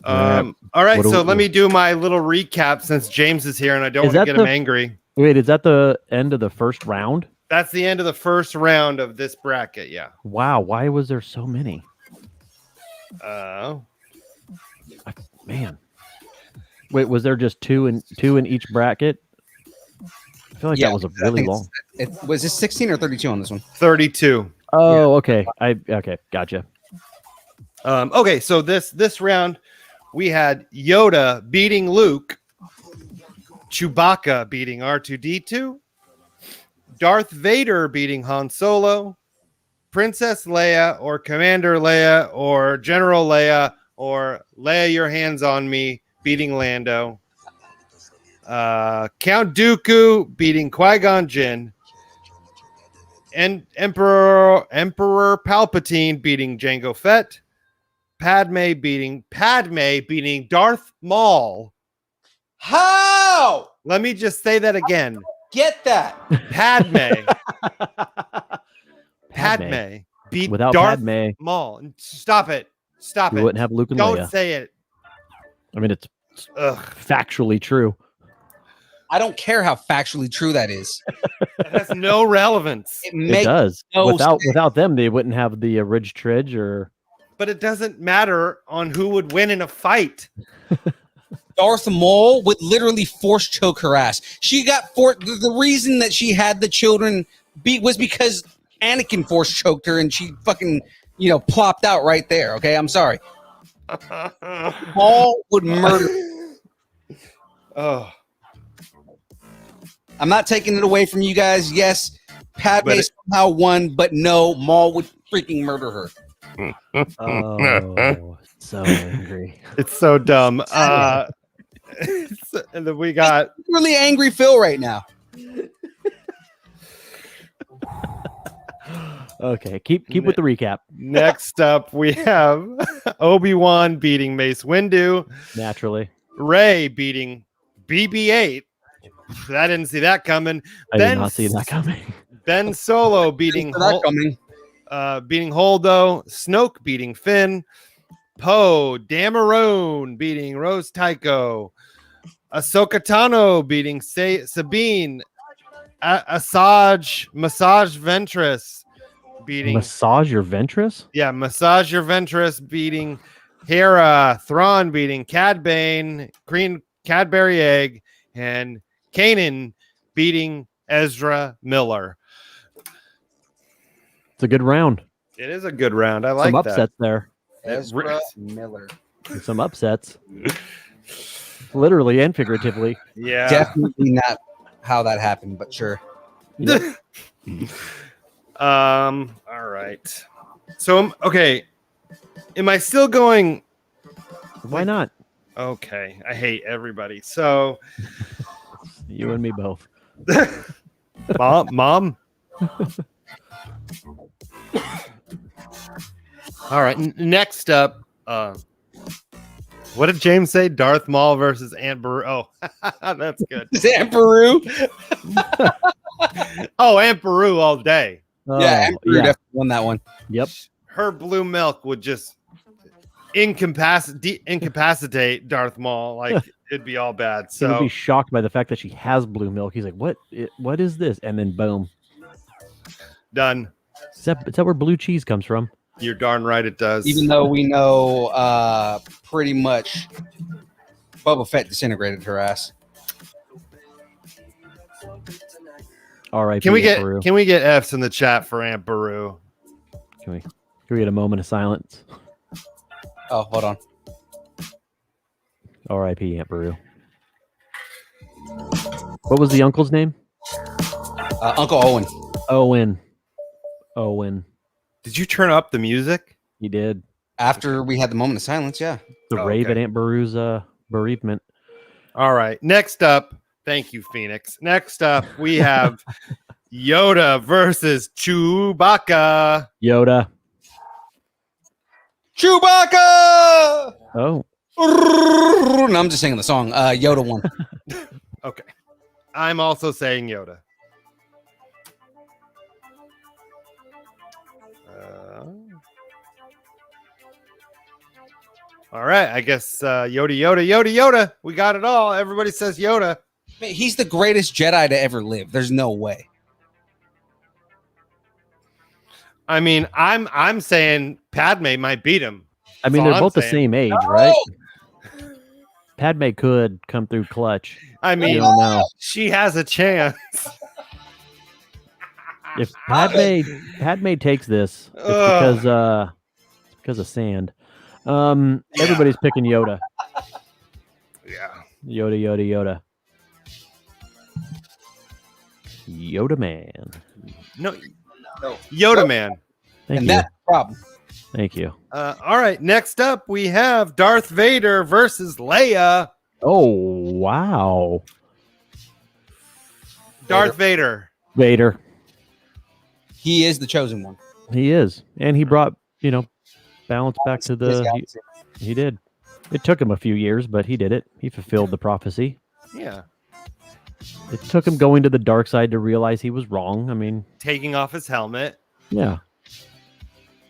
All right, so let me do my little recap since James is here and I don't want to get him angry. Wait, is that the end of the first round? That's the end of the first round of this bracket, yeah. Wow, why was there so many? Man. Wait, was there just two in each bracket? I feel like that was a really long. Was this 16 or 32 on this one? 32. Oh, okay. Okay, gotcha. Okay, so this round we had Yoda beating Luke, Chewbacca beating R2D2, Darth Vader beating Han Solo, Princess Leia or Commander Leia or General Leia or Leia Your Hands on Me beating Lando, Count Dooku beating Qui-Gon Jinn, and Emperor Palpatine beating Jango Fett, Padme beating Darth Maul. How? Let me just say that again. Get that. Padme beat Without Darth Padme, Maul. Stop it. Stop we it. wouldn't have Luke and Don't Leia. say it. I mean, it's Ugh. factually true. I don't care how factually true that is. That has no relevance. It does. no Without them, they wouldn't have the Ridge Tridge or. But it doesn't matter on who would win in a fight. Darth Maul would literally force choke her ass. She got the reason that she had the children beat was because Anakin force choked her and she fucking, plopped out right there. Okay, I'm sorry. Maul would murder. Oh, I'm not taking it away from you guys. Yes, Padme somehow won, but no, Maul would freaking murder her. Oh, so angry. It's so dumb. And then we got Really angry Phil right now. Okay, keep with the recap. next up. We have Obi-Wan beating Mace Windu, Naturally, Rey beating BB-8. I didn't see that coming. I did not see that coming. Ben Solo beating That coming. beating Holdo, Snoke beating Finn, Poe Dameron beating Rose Tycho, Ahsoka Tano beating Sabine, Massage Ventress beating Massage your ventress. Massage Your Ventress beating Hera, Thrawn beating Cad Bane, Green Cadbury Egg, and Kanan beating Ezra Miller. It's a good round. It is a good round. I like Some that. upsets there. Ezra Miller. Some upsets. Literally and figuratively. Yeah. Definitely not how that happened, but sure. All right. So okay. Am I still going? Why not? Okay. I hate everybody. So You and me both. mom. All right. Next up, what did James say? Darth Maul versus Aunt Beru. Oh, that's good. Aunt Beru? Oh, Aunt Beru all day. Yeah, Aunt Beru definitely won that one. Yep. Her blue milk would just incapacitate Darth Maul. Like it'd be all bad. He would So be shocked by the fact that she has blue milk. He's like, what is this? And then boom. done. Is that where blue cheese comes from? You're darn right it does. Even though we know pretty much Boba Fett disintegrated her ass. All right. Can we get F's in the chat for Aunt Beru? Can we get a moment of silence? Oh, hold on. R.I.P. Aunt Beru. What was the uncle's name? Uncle Owen. Owen. Did you turn up the music? He did. After we had the moment of silence, yeah. The Oh, rave okay. at Aunt Beru's bereavement. All right. Next up, thank you, Phoenix. Next up, we have Yoda versus Chewbacca. Yoda. Chewbacca! Oh. No, I'm just singing the song. Yoda won. Okay. I'm also saying Yoda. All right. I guess Yoda. We got it all. Everybody says Yoda. Man, he's the greatest Jedi to ever live. There's no way. I mean, I'm saying Padme might beat him. I mean, That's they're all both I'm the saying. same age, right? Padme could come through clutch. I You mean, don't know. she has a chance. If Padme takes this, it's because of sand. Everybody's picking Yoda. Yeah. Yoda. Yoda man. No. Yoda man. And Thank you. that's the problem. Thank you. All right. Next up, we have Darth Vader versus Leia. Oh wow. Darth Vader. Vader. He is the chosen one. He is. And he brought, balance back to His the galaxy. he did. It took him a few years, but he did it. He fulfilled the prophecy. Yeah. It took him going to the dark side to realize he was wrong. I mean, Taking off his helmet. yeah.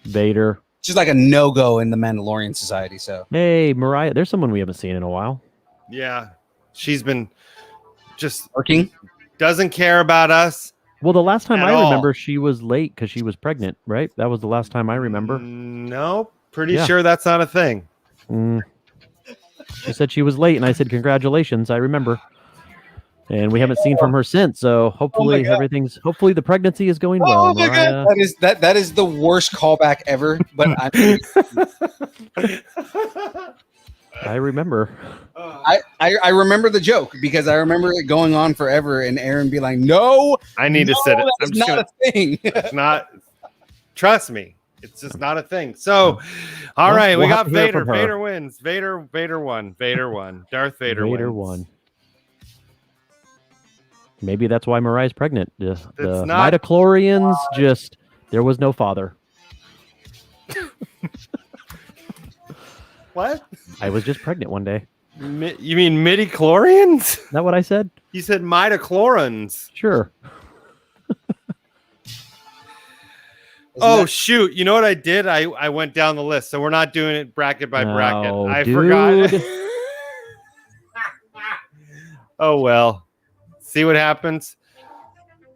Vader. Just like a no-go in the Mandalorian society. So Hey, Mariah. There's someone we haven't seen in a while. Yeah. She's been just working. doesn't care about us. Well, the last time At I all. remember, she was late because she was pregnant, right? That was the last time I remember. No, pretty Yeah. sure that's not a thing. She said she was late, and I said, congratulations. I remember. And we haven't seen from her since. So hopefully God. hopefully the pregnancy is going well. Oh my Mariah. god, that is the worst callback ever. But I remember. I remember the joke because I remember it going on forever, and Aaron be like, "No, I need to sit it. I'm that's just not gonna a thing." it's not trust me. It's just not a thing. So, all Well, right, we we'll have got to hear Vader. from her. Vader wins. Vader won. Vader won. Darth Vader Vader wins. won. Maybe that's why Mariah's pregnant. The not- midichlorians just there was no father. What? I was just pregnant one day. You mean midichlorians? Is that what I said? You said midichlorians. Sure. Oh, shoot. You know what I did? I went down the list. So we're not doing it bracket by bracket. No, I dude. forgot. Oh, well. See what happens.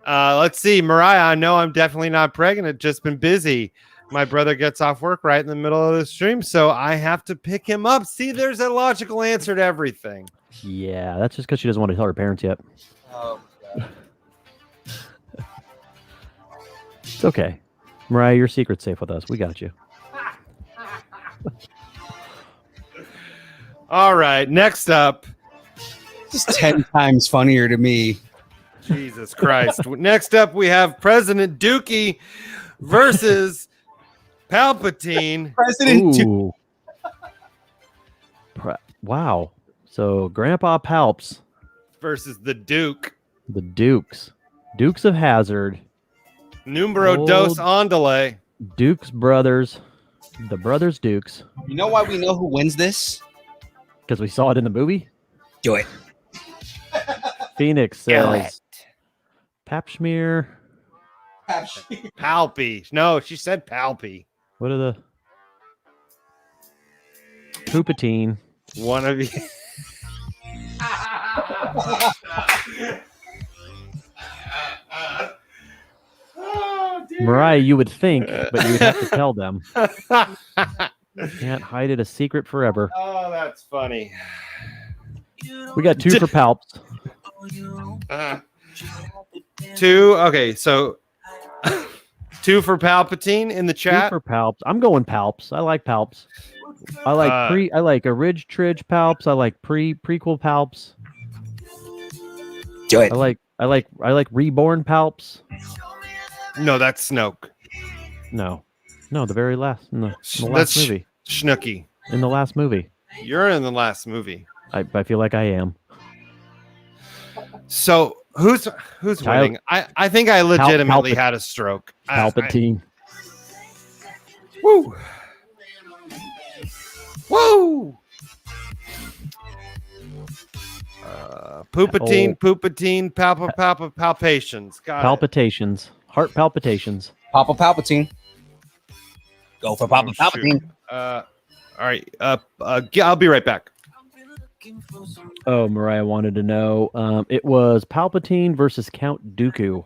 Let's see. Mariah, I know I'm definitely not pregnant. I've just been busy. My brother gets off work right in the middle of the stream, so I have to pick him up. See, there's a logical answer to everything. Yeah, that's just because she doesn't want to tell her parents yet. Oh, God. It's okay. Mariah, your secret's safe with us. We got you. All right. Next up. Just 10 times funnier to me. Jesus Christ. Next up, we have President Dookie versus Palpatine. President Ooh. Wow. So Grandpa Palps, Versus the Duke. the Dukes. Dukes of Hazzard. Numero Old- dos andale. Dukes brothers. The brothers Dukes. You know why we know who wins this? Because we saw it in the movie. Do it. Phoenix says Papschmear. Palpy. No, she said Palpy. What are the Poopatine? One of you. Mariah, you would think, but you would have to tell them. Can't hide it a secret forever. Oh, that's funny. We got 2 for Palps. Two. Okay, so 2 for Palpatine in the 2 chat. for Palps. I'm going Palps. I like Palps. I like I like a Ridge Tridge Palps. I like prequel Palps. Do it. I like Reborn Palps. No, that's Snoke. No, the very last in the last That's movie. Schnooky. In the last movie, You're in the last movie. I feel like I am. So who's winning? I think I legitimately had a stroke. Palpatine. Woo! Woo! Poopatine, palpations. Got it. Palpitations. Heart palpitations. Papa Palpatine. Go for Papa Oh, shoot. Palpatine. All right. I'll be right back. Oh, Mariah wanted to know. It was Palpatine versus Count Dooku.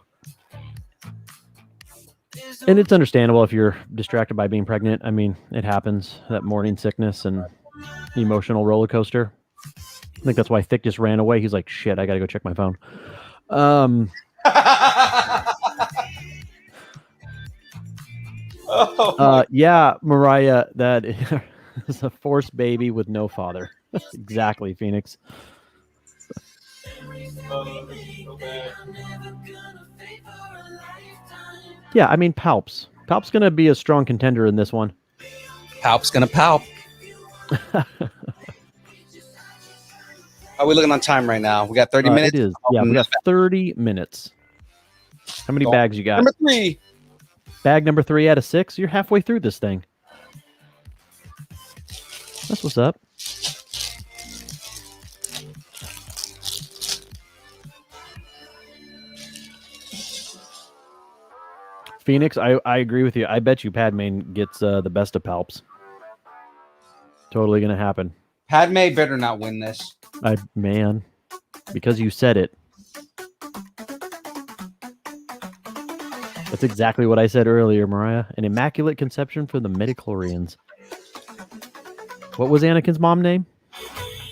And it's understandable if you're distracted by being pregnant. I mean, it happens. That morning sickness and emotional roller coaster. I think that's why Thick just ran away. He's like, shit, I got to go check my phone. Yeah, Mariah, that is a forced baby with no father. Exactly, Phoenix. Yeah, I mean, Palps. Palp's going to be a strong contender in this one. Palp's gonna palp. How are we looking on time right now? We got 30 minutes. It is. Yeah, we got 30 minutes. How many bags you got? Number 3. Bag number 3 out of 6. You're halfway through this thing. That's what's up. Phoenix, I agree with you. I bet you Padme gets the best of Palps. Totally going to happen. Padme better not win this. Man, because you said it. That's exactly what I said earlier, Mariah. An immaculate conception for the midichlorians. What was Anakin's mom name?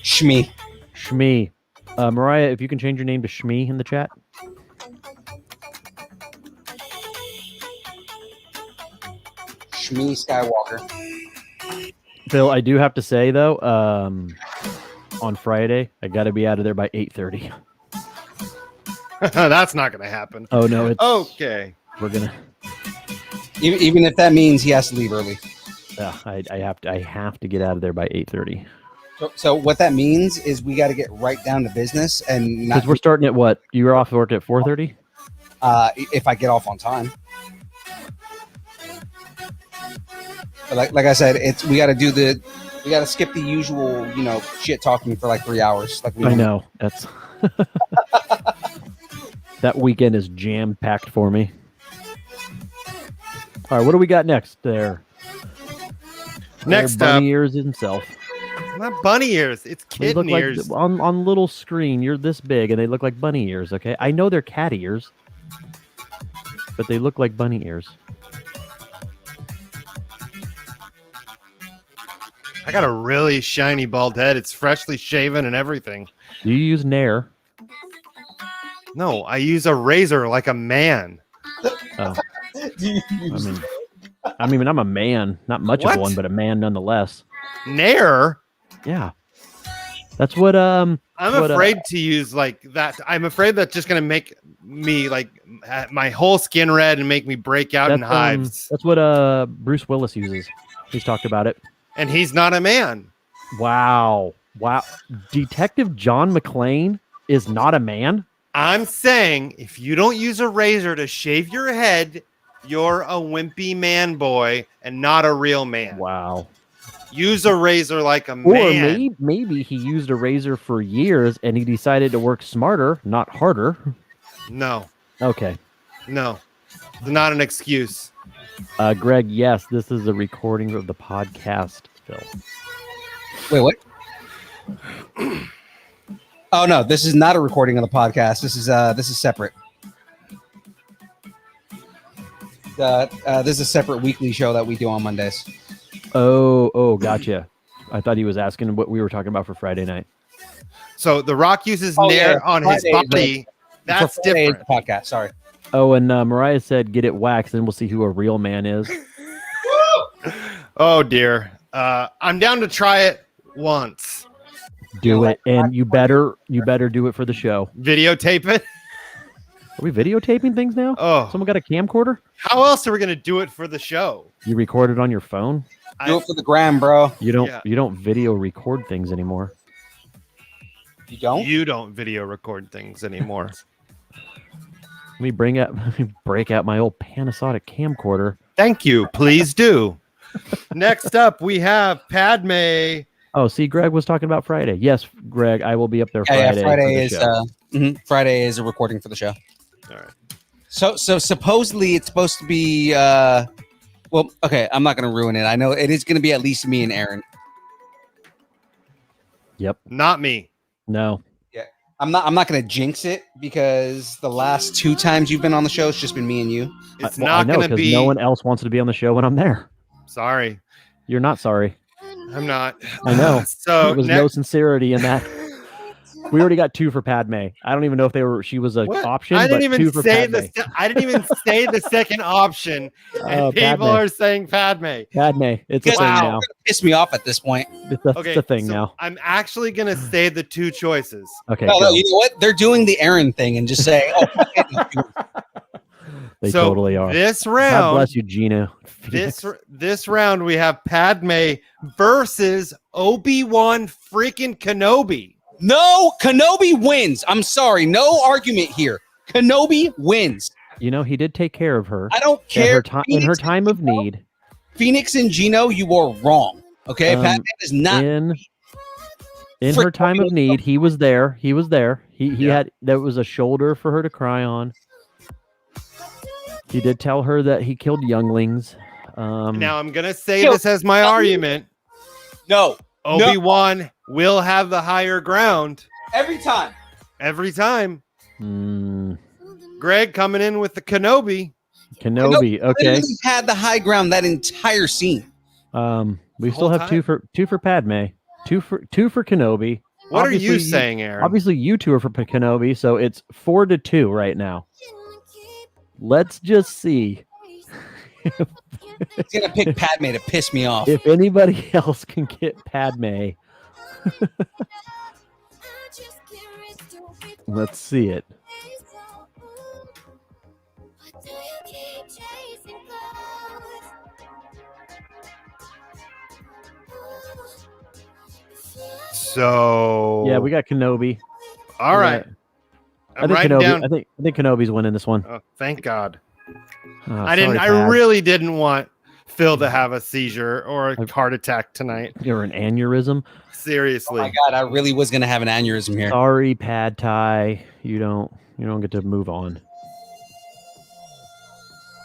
Shmi. Shmi. Mariah, if you can change your name to Shmi in the chat. Shmi Skywalker. Phil, I do have to say though, on Friday, I got to be out of there by 8:30. That's not going to happen. Oh no, it's Okay. we're gonna. Even if that means he has to leave early. Yeah, I have to get out of there by 8:30. So what that means is we got to get right down to business and not Because we're starting at what? You were off work at 4:30. if I get off on time. But like I said, we got to skip the usual, shit talking for like 3 hours. Like I know that's that weekend is jam packed for me. All right, what do we got next there? Next Old up, bunny ears himself. not bunny ears, it's They look kitten ears. like on little screen. You're this big, and they look like bunny ears. Okay, I know they're cat ears, but they look like bunny ears. I got a really shiny bald head. It's freshly shaven and everything. Do you use Nair? No, I use a razor like a man. Oh, I mean, I'm a man, not much of What? one, but a man nonetheless. Nair? Yeah, that's what. I'm afraid to use like that. I'm afraid that's just gonna make me like my whole skin red and make me break out in hives. That's what Bruce Willis uses. He's talked about it. And he's not a man. Wow. Detective John McClane is not a man? I'm saying if you don't use a razor to shave your head, you're a wimpy man boy and not a real man. Wow. Use a razor like a Or man. maybe he used a razor for years and he decided to work smarter, not harder. No, Okay. no. It's not an excuse. Greg, yes, this is a recording of the podcast, Phil. Wait, what? Oh no, this is not a recording of the podcast. This is separate. This is a separate weekly show that we do on Mondays. Oh, gotcha. I thought he was asking what we were talking about for Friday night. So The Rock uses Oh, Nair yeah, on his Friday, body. That's For Friday's different. podcast. Sorry. Oh, and Mariah said, get it waxed, and we'll see who a real man is. Oh dear. I'm down to try it once. Do it, and you better do it for the show. Videotape it. Are we videotaping things now? Oh, Someone got a camcorder? how else are we gonna do it for the show? You record it on your phone? Do it for the gram, bro. You don't Yeah. you don't video record things anymore. You don't? You don't video record things anymore. Let me break out my old Panasonic camcorder. Thank you. Please do. Next up, we have Padme. Oh, see, Greg was talking about Friday. Yes, Greg, I will be up there Friday. Yeah, Friday for the is show. Friday is a recording for the show. All right. So supposedly it's supposed to be well, okay, I'm not gonna ruin it. I know it is gonna be at least me and Aaron. Yep. Not me. No. I'm not gonna jinx it because the last 2 times you've been on the show, it's just been me and you. It's I not know, going to 'cause be. no one else wants to be on the show when I'm there. Sorry. You're not sorry. I'm not. I know. So There was no sincerity in that. We already got 2 for Padme. I don't even know if she was an What? option. I didn't but even 2 for say Padme. I didn't even say the second option, and Oh, people Padme. are saying Padme. Padme. It's a thing Wow. now. Piss me off at this point. It's a Okay, thing so now. I'm actually gonna say the 2 choices. Okay. No, go. you know what? They're doing the Aaron thing and just saying, "Oh, They So totally are. This God round, bless you, Gina. this round, we have Padme versus Obi-Wan freaking Kenobi. no, Kenobi wins." I'm sorry, no argument here. Kenobi wins. You know, he did take care of her I don't in care. in her time of need. Phoenix and Gino, you are wrong. Okay, Padme is not. in her time of need. He was there. He Yeah. had, there was a shoulder for her to cry on. He did tell her that he killed younglings. Now I'm gonna say Yo, this as my argument. No, Obi-Wan will have the higher ground every time. every time. hmm, Greg coming in with the Kenobi. Kenobi. Okay. Literally had the high ground that entire scene. We The still whole have two for Padme. Two for Kenobi. What Obviously, are you saying, Aaron? Obviously, you 2 are for Kenobi, so it's 4-2 right now. Let's just see He's gonna pick Padme to piss me off. if anybody else can get Padme. Let's see it. So Yeah, we got Kenobi. all right. I I'm think writing Kenobi. down. I think Kenobi's winning this one. Oh, thank God. Oh, I didn't. sorry, I Paz. really didn't want Phil to have a seizure or a heart attack tonight. You're an aneurysm. Seriously. Oh my God, I really was gonna have an aneurysm here. Sorry, Pad Thai. You don't get to move on.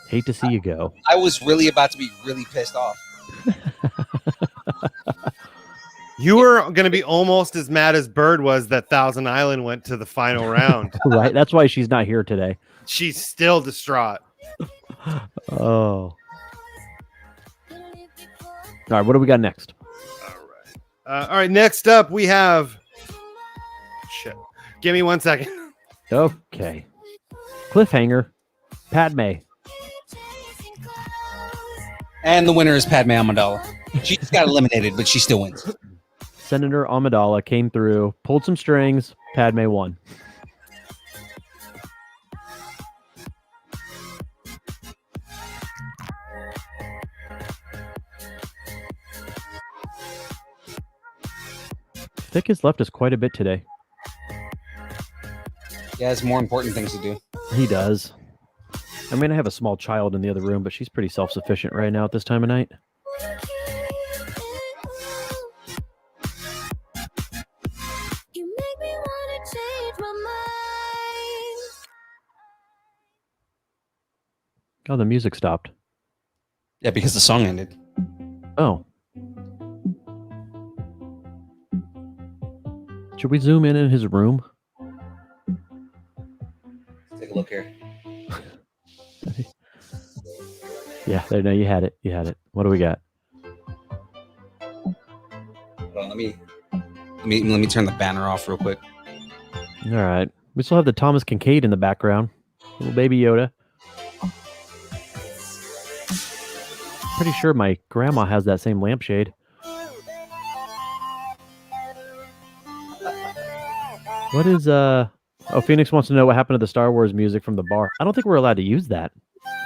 Hate to see you go. I was really about to be really pissed off. You were going to be almost as mad as Bird was that Thousand Island went to the final round. Right. That's why she's not here today. She's still distraught. Oh. All right. What do we got next? All right. Next up, we have. Shit. Give me 1 second. Okay. Cliffhanger. Padme. And the winner is Padme Amidala. She just got eliminated, but she still wins. Senator Amidala came through, pulled some strings. Padme won. Thick has left us quite a bit today. He has more important things to do. He does. I mean, I have a small child in the other room, but she's pretty self-sufficient right now at this time of night. Oh, the music stopped. Yeah, because the song ended. Oh. Should we zoom in his room? Let's take a look here. Yeah, there. No, you had it. You had it. What do we got? Hold on, let me turn the banner off real quick. All right. We still have the Thomas Kincaid in the background. Little baby Yoda. Pretty sure my grandma has that same lampshade. What is Oh, Phoenix wants to know what happened to the Star Wars music from the bar. I don't think we're allowed to use that.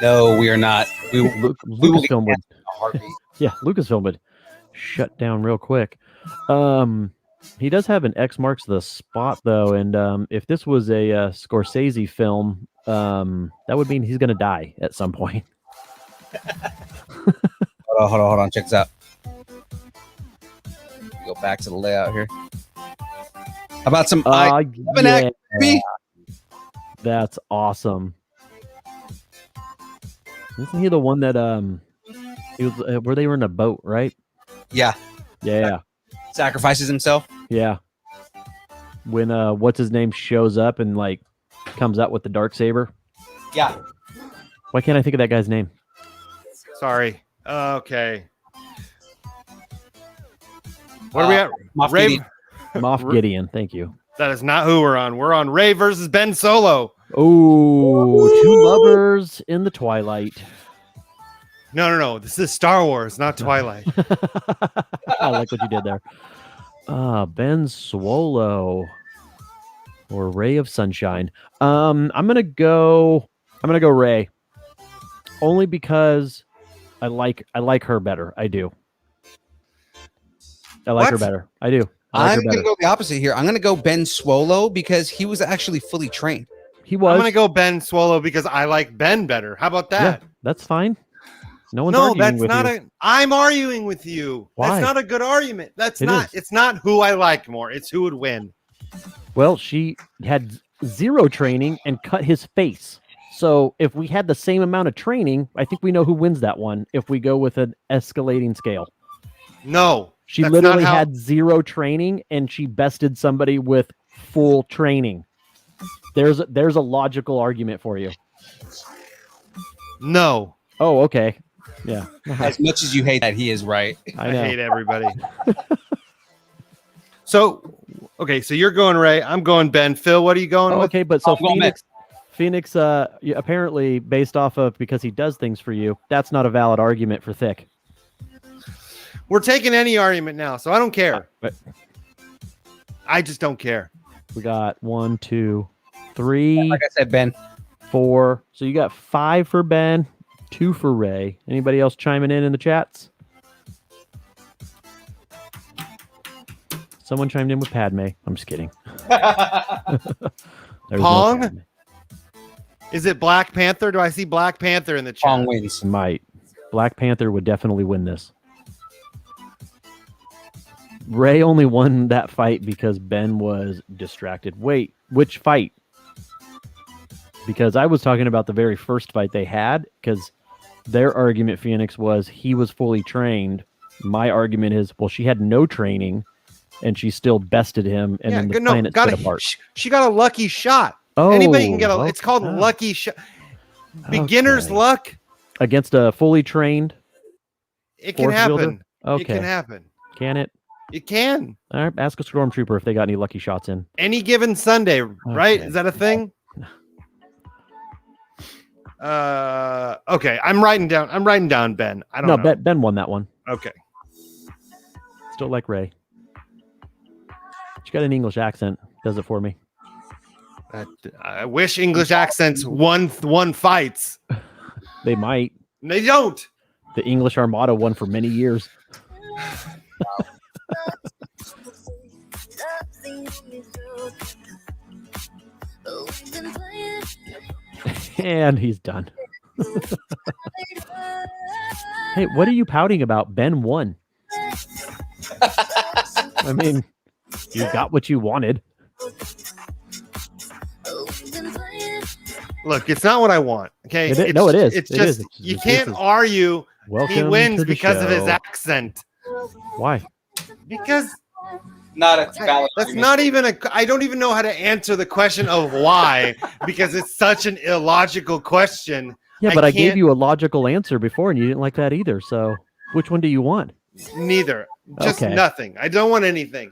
No, we are not. We will get Lucasfilm would. a heartbeat. Yeah, Lucasfilm would shut down real quick. He does have an X marks the spot though, and if this was a Scorsese film, that would mean he's gonna die at some point. Hold on. Check this out. Go back to the layout here. How about some Yeah, that's awesome. Isn't he the one that he was where they were in a boat, right? Yeah. Yeah. Sacrifices himself. Yeah. When what's his name shows up and like comes out with the darksaber. Yeah. Why can't I think of that guy's name? Sorry. Okay. What are we at? Moff Ray. Gideon. Moff Gideon. Thank you. That is not who we're on. We're on Ray versus Ben Solo. Oh, two lovers in the twilight. No. This is Star Wars, not Twilight. I like what you did there. Ben Swolo or Ray of Sunshine. I'm gonna go Ray. Only because I like her better. I do. I like her What? better. I do. I like I'm her going to better. go the opposite here. I'm going to go Ben Swolo because he was actually fully trained. He was. I'm gonna go Ben Swolo because I like Ben better. How about that? Yeah, that's fine. No one's No, arguing that's with not you. I'm arguing with you. Why? That's not a good argument. That's It not. is. It's not who I like more. It's who would win. Well, she had zero training and cut his face. So if we had the same amount of training, I think we know who wins that one if we go with an escalating scale. No, She that's literally not how- had zero training and she bested somebody with full training. There's a logical argument for you. No, Oh, okay. Yeah. As much as you hate that, he is right. I I know. hate everybody. So, okay, so you're going Ray. I'm going Ben. Phil, what are you going Oh, with? okay, but so I'm going Phoenix, apparently based off of because he does things for you, that's not a valid argument for Thick. We're taking any argument now, so I don't care. But I just don't care. we got 1, 2, 3, Like I said, Ben. 4. So you got 5 for Ben, 2 for Ray. Anybody else chiming in the chats? Someone chimed in with Padme. I'm just kidding. There's no Pong? Padme. Is it Black Panther? Do I see Black Panther in the chat? Pong wins. Might. Black Panther would definitely win this. Ray only won that fight because Ben was distracted. Wait, which fight? Because I was talking about the very first fight they had, because their argument, Phoenix, was he was fully trained. My argument is, well, she had no training, and she still bested him, and then the planet split apart. She got a lucky shot. Oh, Anybody can get a. well, It's called oh. lucky shot. Beginner's Okay. luck. Against a fully trained It can force happen. wielder? Okay. It can happen. Can it? It can. All right, ask a stormtrooper if they got any lucky shots in. Any given Sunday, right? Okay. Is that a thing? Okay. I'm writing down Ben. I don't No, know. Ben won that one. Okay. Still like Ray. She got an English accent. Does it for me. I wish English accents won fights. They might. They don't. The English Armada won for many years. And he's done. Hey, what are you pouting about? Ben won. I mean, you got what you wanted. Look, it's not what I want. Okay. It is- no, it is. It's It just is. you This can't is- argue Welcome he wins to the because of his show. accent. Why? Because Not a valid that's argument. not even a. I don't even know how to answer the question of why because it's such an illogical question. Yeah, but I gave can't- you a logical answer before, and you didn't like that either. So, which one do you want? Neither. Just Okay. nothing. I don't want anything.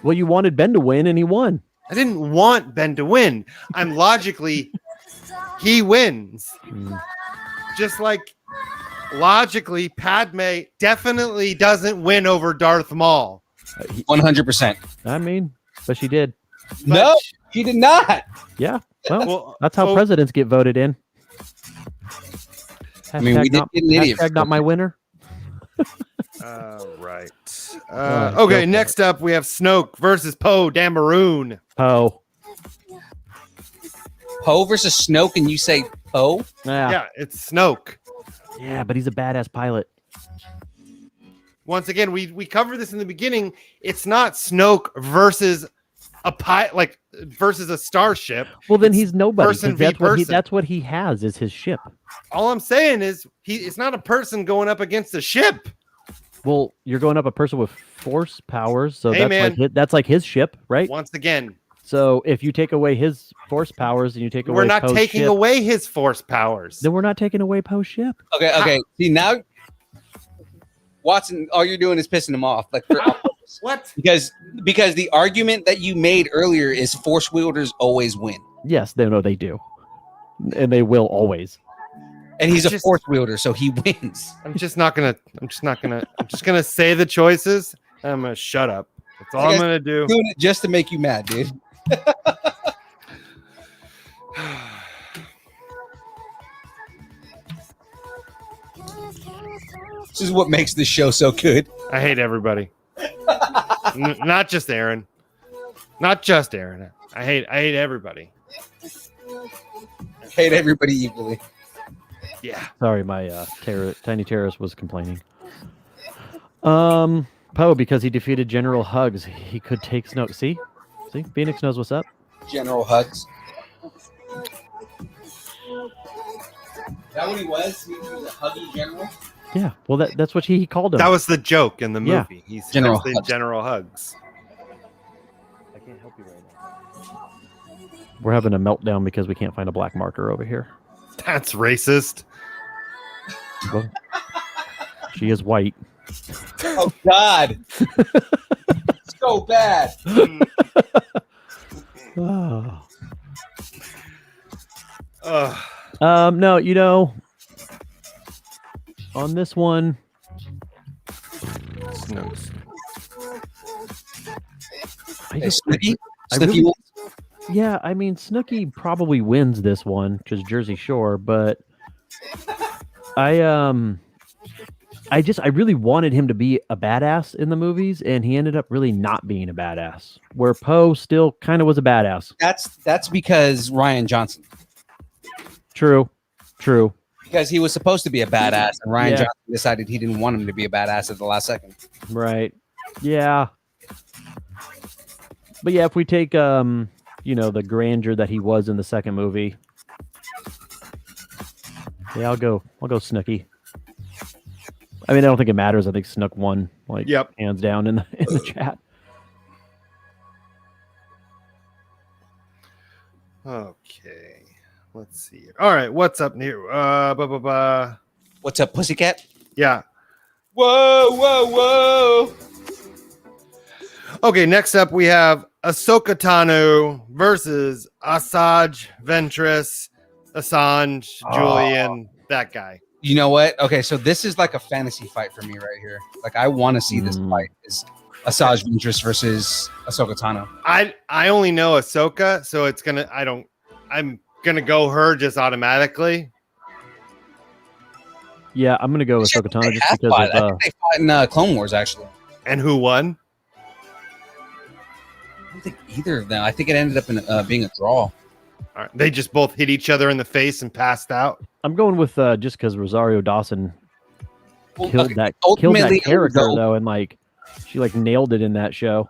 Well, you wanted Ben to win, and he won. I didn't want Ben to win. I'm logically, he wins. Mm. Just like logically, Padme definitely doesn't win over Darth Maul. 100%. I mean, but she did. No, he did not. Yeah. Well, Well, that's how oh, presidents get voted in. mean, we did not, get an idiot hashtag not my winner. Right. Oh, Okay, go for next up we have Snoke versus Poe Dameron. Oh, Poe versus Snoke, and you say Poe? Yeah, it's Snoke. Yeah, but he's a badass pilot. Once again, we covered this in the beginning. It's not Snoke versus a versus a starship. Well, then It's he's nobody. 'cause person v That's what, person. that's what he has is his ship. All I'm saying is it's not a person going up against a ship. Well, you're going up a person with force powers, so Hey, that's man. that's like his ship, right? Once again, So if you take away his force powers and you take away, we're not Poe's taking ship, away his force powers. then we're not taking away Poe's ship. Okay. See, now, Watson, all you're doing is pissing him off. Like, on purpose. What? because the argument that you made earlier is force wielders always win. Yes, they do, and they will always. And he's a Just- force wielder, so he wins. I'm just gonna say the choices. And I'm gonna shut up. That's all I'm gonna do. Doing it just to make you mad, dude. This is what makes this show so good. I hate everybody. Not just Aaron. Not just Aaron. I hate everybody. Hate everybody equally. Yeah. Sorry, my tiny terrorist was complaining. Poe, because he defeated General Hugs, he could take Snoke. See, Phoenix knows what's up. General Hugs. That what he was? He was a huggy general? Yeah, well, that's what he called him. That was the joke in the Yeah. movie. He's General saying Hugs. General Hugs. I can't help you right now. We're having a meltdown because we can't find a black marker over here. That's racist. Well, she is white. Oh, God. So bad. Oh. Ugh. No, on this one, Snooze. I Hey, just- Snooki? I Snooki really- wins? yeah, I mean, Snooki probably wins this one because Jersey Shore, but I I really wanted him to be a badass in the movies, and he ended up really not being a badass. Where Poe still kind of was a badass. That's because Ryan Johnson. True. Because he was supposed to be a badass, and Ryan Yeah. Johnson decided he didn't want him to be a badass at the last second. Right. Yeah. But yeah, if we take the grandeur that he was in the second movie, yeah, I'll go Snooki. I mean, I don't think it matters. I think Snook won, Yep. hands down in the chat. Okay. Let's see. All right. What's up new? What's up, pussycat? Yeah. Whoa. Okay. Next up, we have Ahsoka Tano versus Asajj Ventress, Assange, Julian, that guy. You know what? Okay, so this is like a fantasy fight for me right here. Like, I want to see this fight. Is Asajj Ventress versus Ahsoka Tano. I only know Ahsoka, so it's gonna. I'm gonna go her just automatically. Yeah, I'm gonna go with Ahsoka Tano just because I think they fought in Clone Wars, actually. And who won? I don't think either of them. I think it ended up in being a draw. All right. They just both hit each other in the face and passed out. I'm going with just because Rosario Dawson killed that Ultimately, character though, and she nailed it in that show.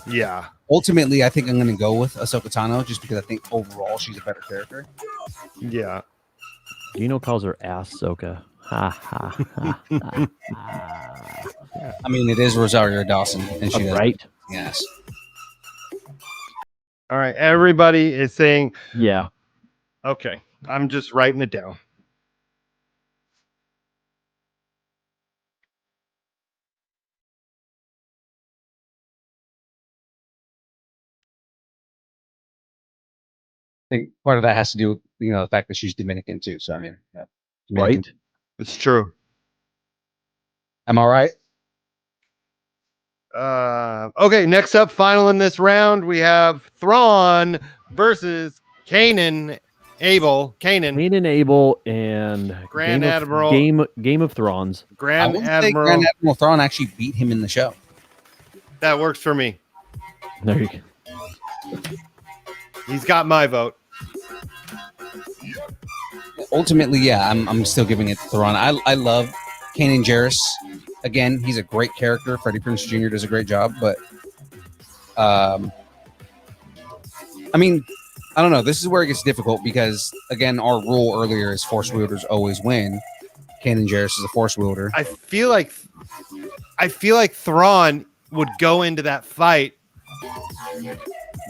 Yeah. Ultimately, I think I'm going to go with Ahsoka Tano just because I think overall she's a better character. Yeah. Gino calls her ass Soka. Ha ha ha. I mean, it is Rosario Dawson, and she does. Right? Yes. All right. Everybody is saying, Yeah. okay. I'm just writing it down. I think part of that has to do with the fact that she's Dominican too. So I mean, yeah. Dominican. Right. It's true. Am I right? Okay, next up, final in this round, we have Thrawn versus Kanan Abel. Kanan Abel and Grand Admiral. Game of Thrones. I Grand wouldn't say Admiral. Grand Admiral Thrawn actually beat him in the show. That works for me. There you go. He's got my vote. Ultimately, yeah, I'm still giving it to Thrawn. I love Kanan Jarrus. Again, he's a great character. Freddie Prinze Jr. does a great job, but I mean, I don't know. This is where it gets difficult because, again, our rule earlier is force wielders always win. Kanan Jarrus is a force wielder. I feel like Thrawn would go into that fight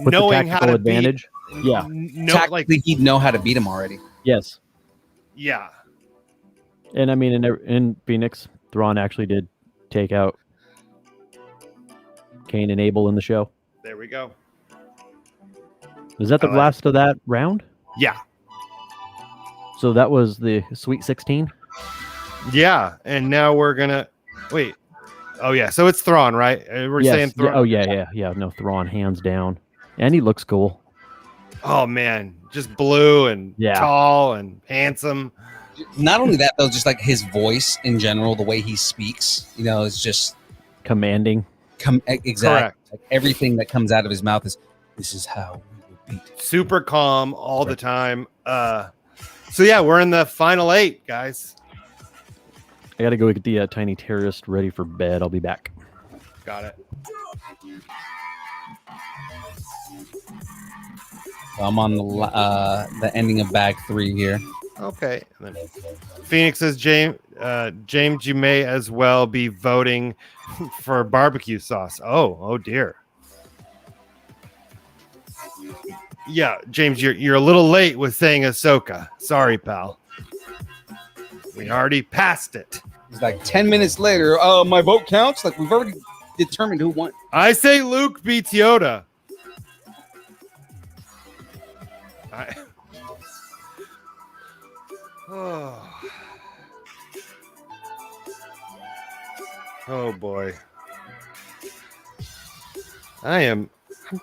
With knowing the how tactical to advantage. Yeah. Tactically, he'd know how to beat him already. Yes. Yeah. And I mean, in Phoenix, Thrawn actually did take out Kanan Abel in the show. There we go. Is that the last of that round? Yeah. So that was the Sweet 16? Yeah. And now we're gonna wait. Oh yeah. So it's Thrawn, right? We're saying Thrawn. Oh yeah. No, Thrawn hands down. And he looks cool. Oh man, just blue and tall and handsome. Not only that, though, just like his voice in general, the way he speaks, is just commanding. Exactly. Correct. Like everything that comes out of his mouth is, "This is how we will beat." Super calm all the time. So yeah, we're in the final 8, guys. I gotta go get the tiny terrorist ready for bed. I'll be back. Got it. I'm on the ending of bag 3 here. Okay. And then Phoenix says, James, you may as well be voting for barbecue sauce. Oh dear. Yeah, James, you're a little late with saying Ahsoka. Sorry, pal. We already passed it. It's like 10 minutes later. My vote counts. Like, we've already determined who won. I say Luke beats Yoda. Oh boy. I'm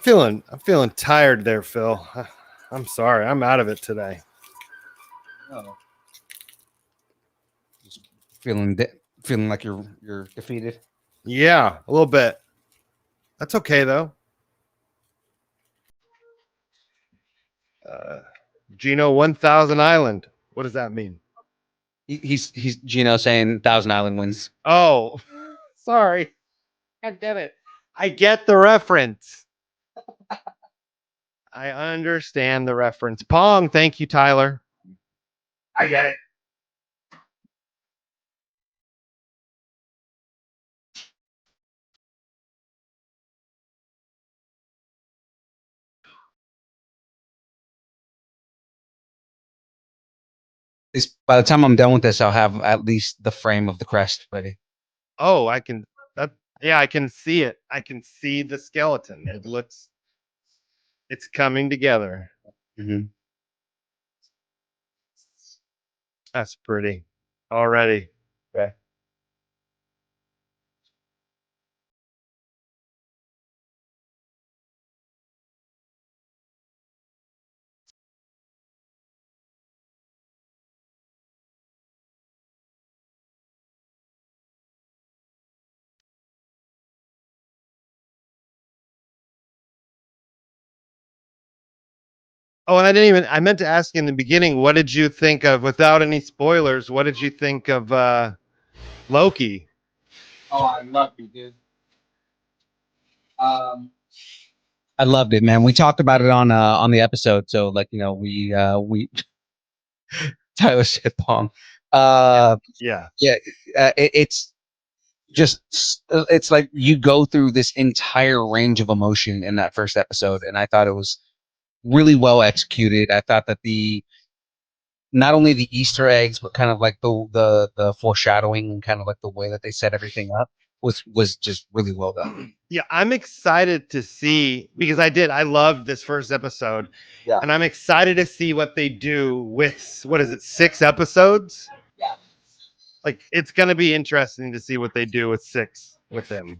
feeling tired there, Phil. I'm sorry. I'm out of it today. Oh. Just feeling Feeling like you're defeated. Yeah, a little bit. That's okay though. Gino 1000 Island. What does that mean? He's Gino saying Thousand Island wins. Oh, sorry. God damn it. I get the reference. I understand the reference. Pong. Thank you, Tyler. I get it. By the time I'm done with this, I'll have at least the frame of the crest ready. Oh, I can. That. Yeah, I can see it. I can see the skeleton. It looks. It's coming together. Mm-hmm. That's pretty. Already. Okay. Oh, and I didn't even. I meant to ask in the beginning. What did you think of? Without any spoilers, what did you think of Loki? Oh, I love you, dude. I loved it, man. We talked about it on the episode, so like we Tyler said Pong. Yeah. Yeah, it's just it's like you go through this entire range of emotion in that first episode, and I thought it was really well executed. I thought that the not only the Easter eggs, but kind of like the foreshadowing and kind of like the way that they set everything up was just really well done. Yeah, I'm excited to see because I loved this first episode. Yeah. And I'm excited to see what they do with what is it, 6 episodes? Yeah. Like it's gonna be interesting to see what they do with 6 with him.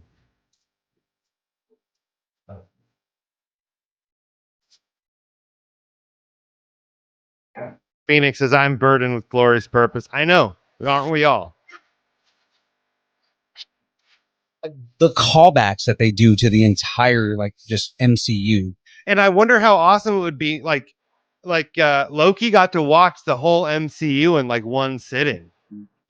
Phoenix says, I'm burdened with glorious purpose. I know, aren't we all? The callbacks that they do to the entire like just MCU. And I wonder how awesome it would be. Like Loki got to watch the whole MCU in like one sitting.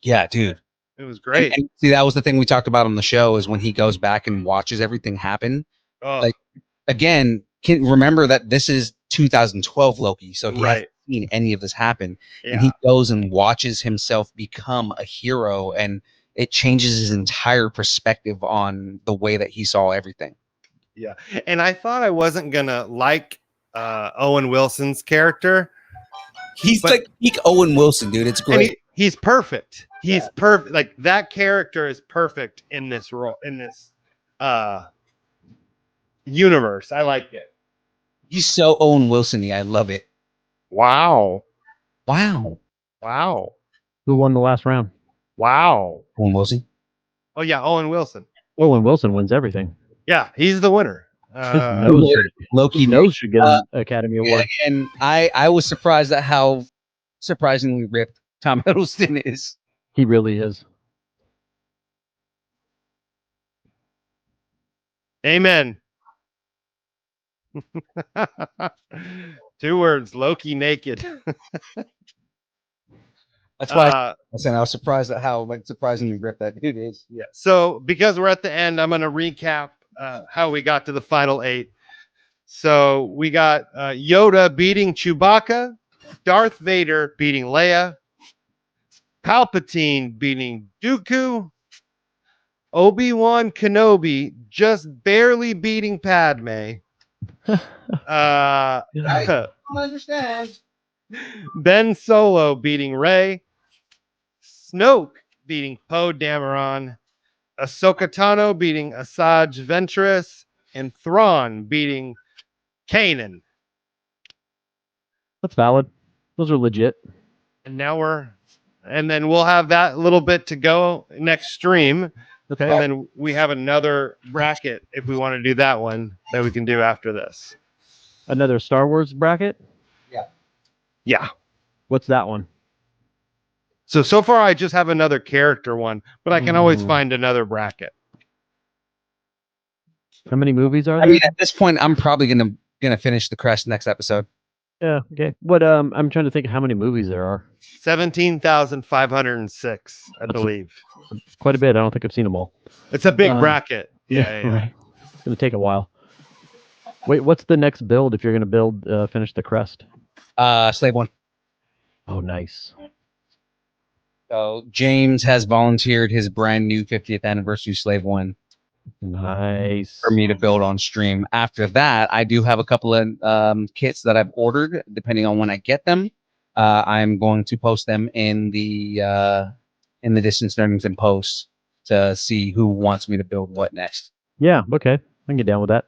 Yeah, dude. It was great. And see, that was the thing we talked about on the show is when he goes back and watches everything happen. Oh, Like again, can remember that this is 2012 Loki, so he hasn't seen any of this happen, and he goes and watches himself become a hero, and it changes his entire perspective on the way that he saw everything. Yeah, and I thought I wasn't gonna like Owen Wilson's character. He's like peak Owen Wilson, dude. It's great. He's perfect. He's perfect. Like that character is perfect in this role, in this universe. I like it. He's so Owen Wilson-y. I love it. Wow. Wow. Wow. Who won the last round? Wow. Owen Wilson. Oh yeah, Owen Wilson. Owen Wilson wins everything. Yeah, he's the winner. Loki knows should get an Academy Award. And I was surprised at how surprisingly ripped Tom Hiddleston is. He really is. Amen. 2 words, Loki naked. That's why I was surprised at how like surprisingly ripped that dude is. Yeah. So because we're at the end, I'm going to recap how we got to the final 8. So we got Yoda beating Chewbacca, Darth Vader beating Leia, Palpatine beating Dooku, Obi-Wan Kenobi just barely beating Padme. I don't understand. Ben Solo beating Rey, Snoke beating Poe Dameron, Ahsoka Tano beating Asajj Ventress, and Thrawn beating Kanan. That's valid. Those are legit. And then we'll have that little bit to go next stream. Okay. And then we have another bracket if we want to do that one that we can do after this. Another Star Wars bracket? Yeah. Yeah. What's that one? So far, I just have another character one, but I can always find another bracket. How many movies are I there? mean, at this point, I'm probably gonna finish the Crest next episode. Yeah. Okay. What? I'm trying to think of how many movies there are. 17,506, I That's believe. quite a bit. I don't think I've seen them all. It's a big bracket. Yeah. Right. It's gonna take a while. Wait, what's the next build if you're gonna build finish the Crest? Slave One. Oh, nice. So James has volunteered his brand new 50th anniversary Slave One Nice. for me to build on stream. After that, I do have a couple of kits that I've ordered. Depending on when I get them, I'm going to post them in the distance learnings and posts to see who wants me to build what next. Yeah. Okay. I can get down with that.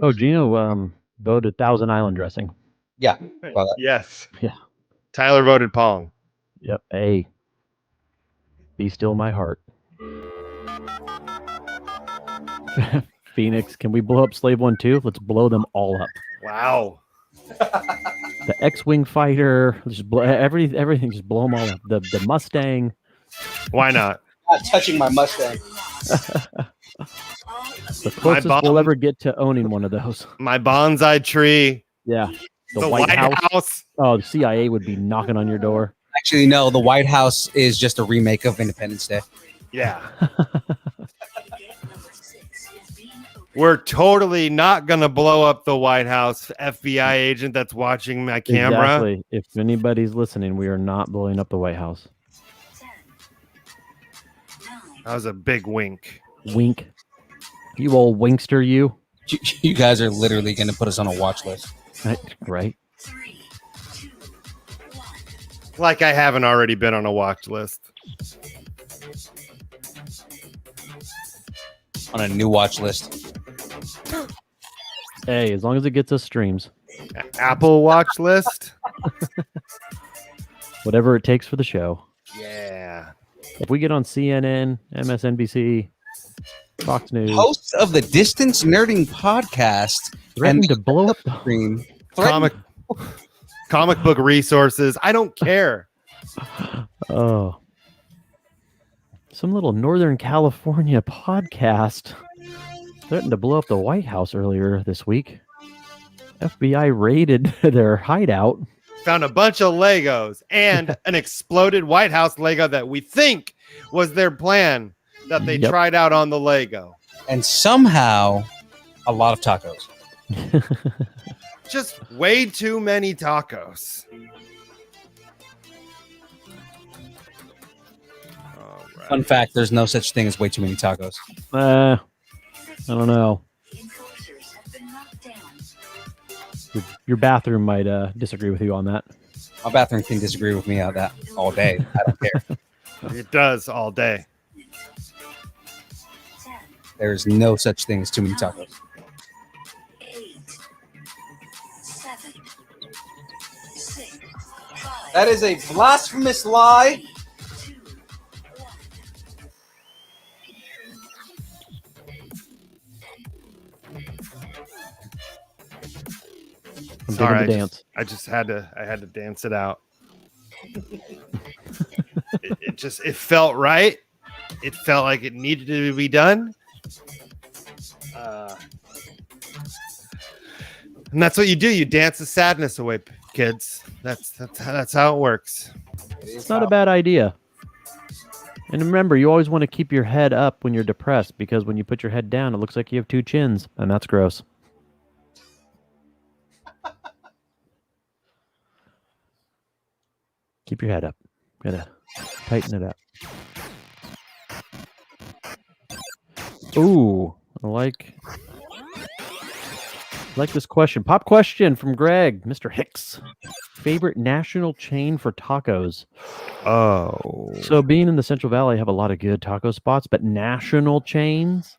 Oh, Gino voted Thousand Island dressing. Yeah. Yes. Yeah. Tyler voted Pong. Yep. Hey. Be still my heart. Phoenix, can we blow up Slave One too? Let's blow them all up. Wow. The X-wing fighter, just blow everything. Just blow them all up. The Mustang. Why not? Not touching my Mustang. The closest we'll ever get to owning one of those. My bonsai tree. Yeah. The White House. Oh, the CIA would be knocking on your door. Actually, no. The White House is just a remake of Independence Day. Yeah. We're totally not going to blow up the White House FBI agent that's watching my camera. Exactly. If anybody's listening, we are not blowing up the White House. That was a big wink. Wink. You old winkster, you. You guys are literally going to put us on a watch list. Right. Like I haven't already been on a watch list. On a new watch list. Hey, as long as it gets us streams. Apple watch list. Whatever it takes for the show. Yeah. If we get on CNN, MSNBC, Fox News. Hosts of the Distance Nerding podcast Threatening to blow up the screen. Comic book resources. I don't care. Oh. Some little Northern California podcast threatened to blow up the White House earlier this week. FBI raided their hideout. Found a bunch of Legos and an exploded White House Lego that we think was their plan that they tried out on the Lego. And somehow, a lot of tacos. Just way too many tacos. Right. Fun fact, there's no such thing as way too many tacos. I don't know. Your bathroom might disagree with you on that. My bathroom can disagree with me on that all day. I don't care. It does all day. There's no such thing as too many tacos. 8, 7, 6, 5, That is a blasphemous lie. 2, 1. I'm Sorry, digging the dance. I had to dance it out. it felt right. It felt like it needed to be done. And that's what you do. You dance the sadness away, kids. That's how it works. It's not a bad idea. And remember, you always want to keep your head up when you're depressed, because when you put your head down, it looks like you have two chins, and that's gross. Keep your head up. Gotta tighten it up. Ooh, I like this question. Pop question from Greg, Mr. Hicks. Favorite national chain for tacos? Oh. So being in the Central Valley, I have a lot of good taco spots, but national chains?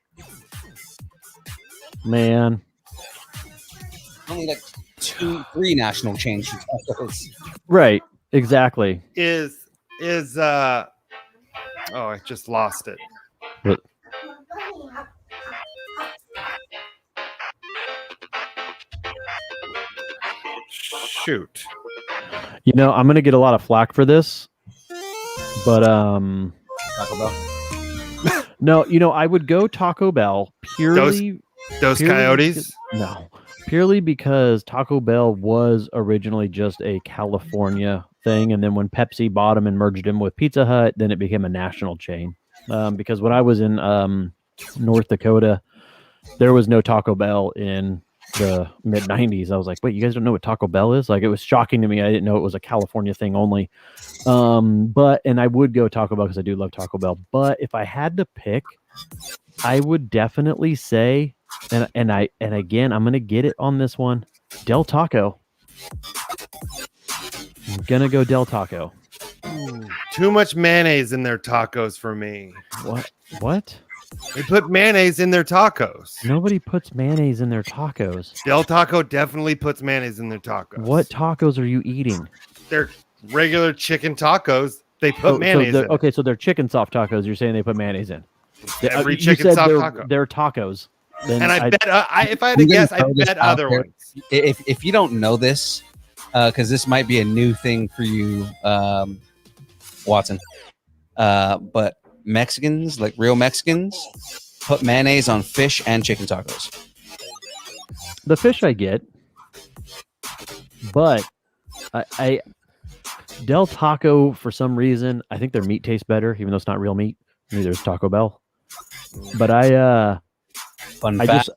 Man. Only like 2-3 national chains. Right. Exactly. is oh, I just lost it. But Shoot. you know, I'm gonna get a lot of flack for this, but Taco Bell. no, you know, I would go Taco Bell purely Those purely coyotes. no, purely because Taco Bell was originally just a California thing, and then when Pepsi bought them and merged them with Pizza Hut, then it became a national chain. Because when I was in North Dakota, there was no Taco Bell in the mid 90s. I was like, wait, you guys don't know what Taco Bell is? Like, it was shocking to me. I didn't know it was a California thing only. And I would go Taco Bell because I do love Taco Bell. But if I had to pick, I would definitely say, and again, I'm gonna get it on this one, Del Taco. I'm gonna go Del Taco. Too much mayonnaise in their tacos for me. What? They put mayonnaise in their tacos. Nobody puts mayonnaise in their tacos. Del Taco definitely puts mayonnaise in their tacos. What tacos are you eating? They're regular chicken tacos. They put mayonnaise in. Okay, so they're chicken soft tacos. You're saying they put mayonnaise in. Every You chicken said soft they're, taco. They're tacos. Then And I bet, if I had to I'm gonna guess, I throw this bet out other there. ones. If you don't know this, because this might be a new thing for you, Watson, but Mexicans, like real Mexicans, put mayonnaise on fish and chicken tacos. the fish I get, but I Del Taco, for some reason, I think their meat tastes better, even though it's not real meat. Neither is Taco Bell. But Fun I fact.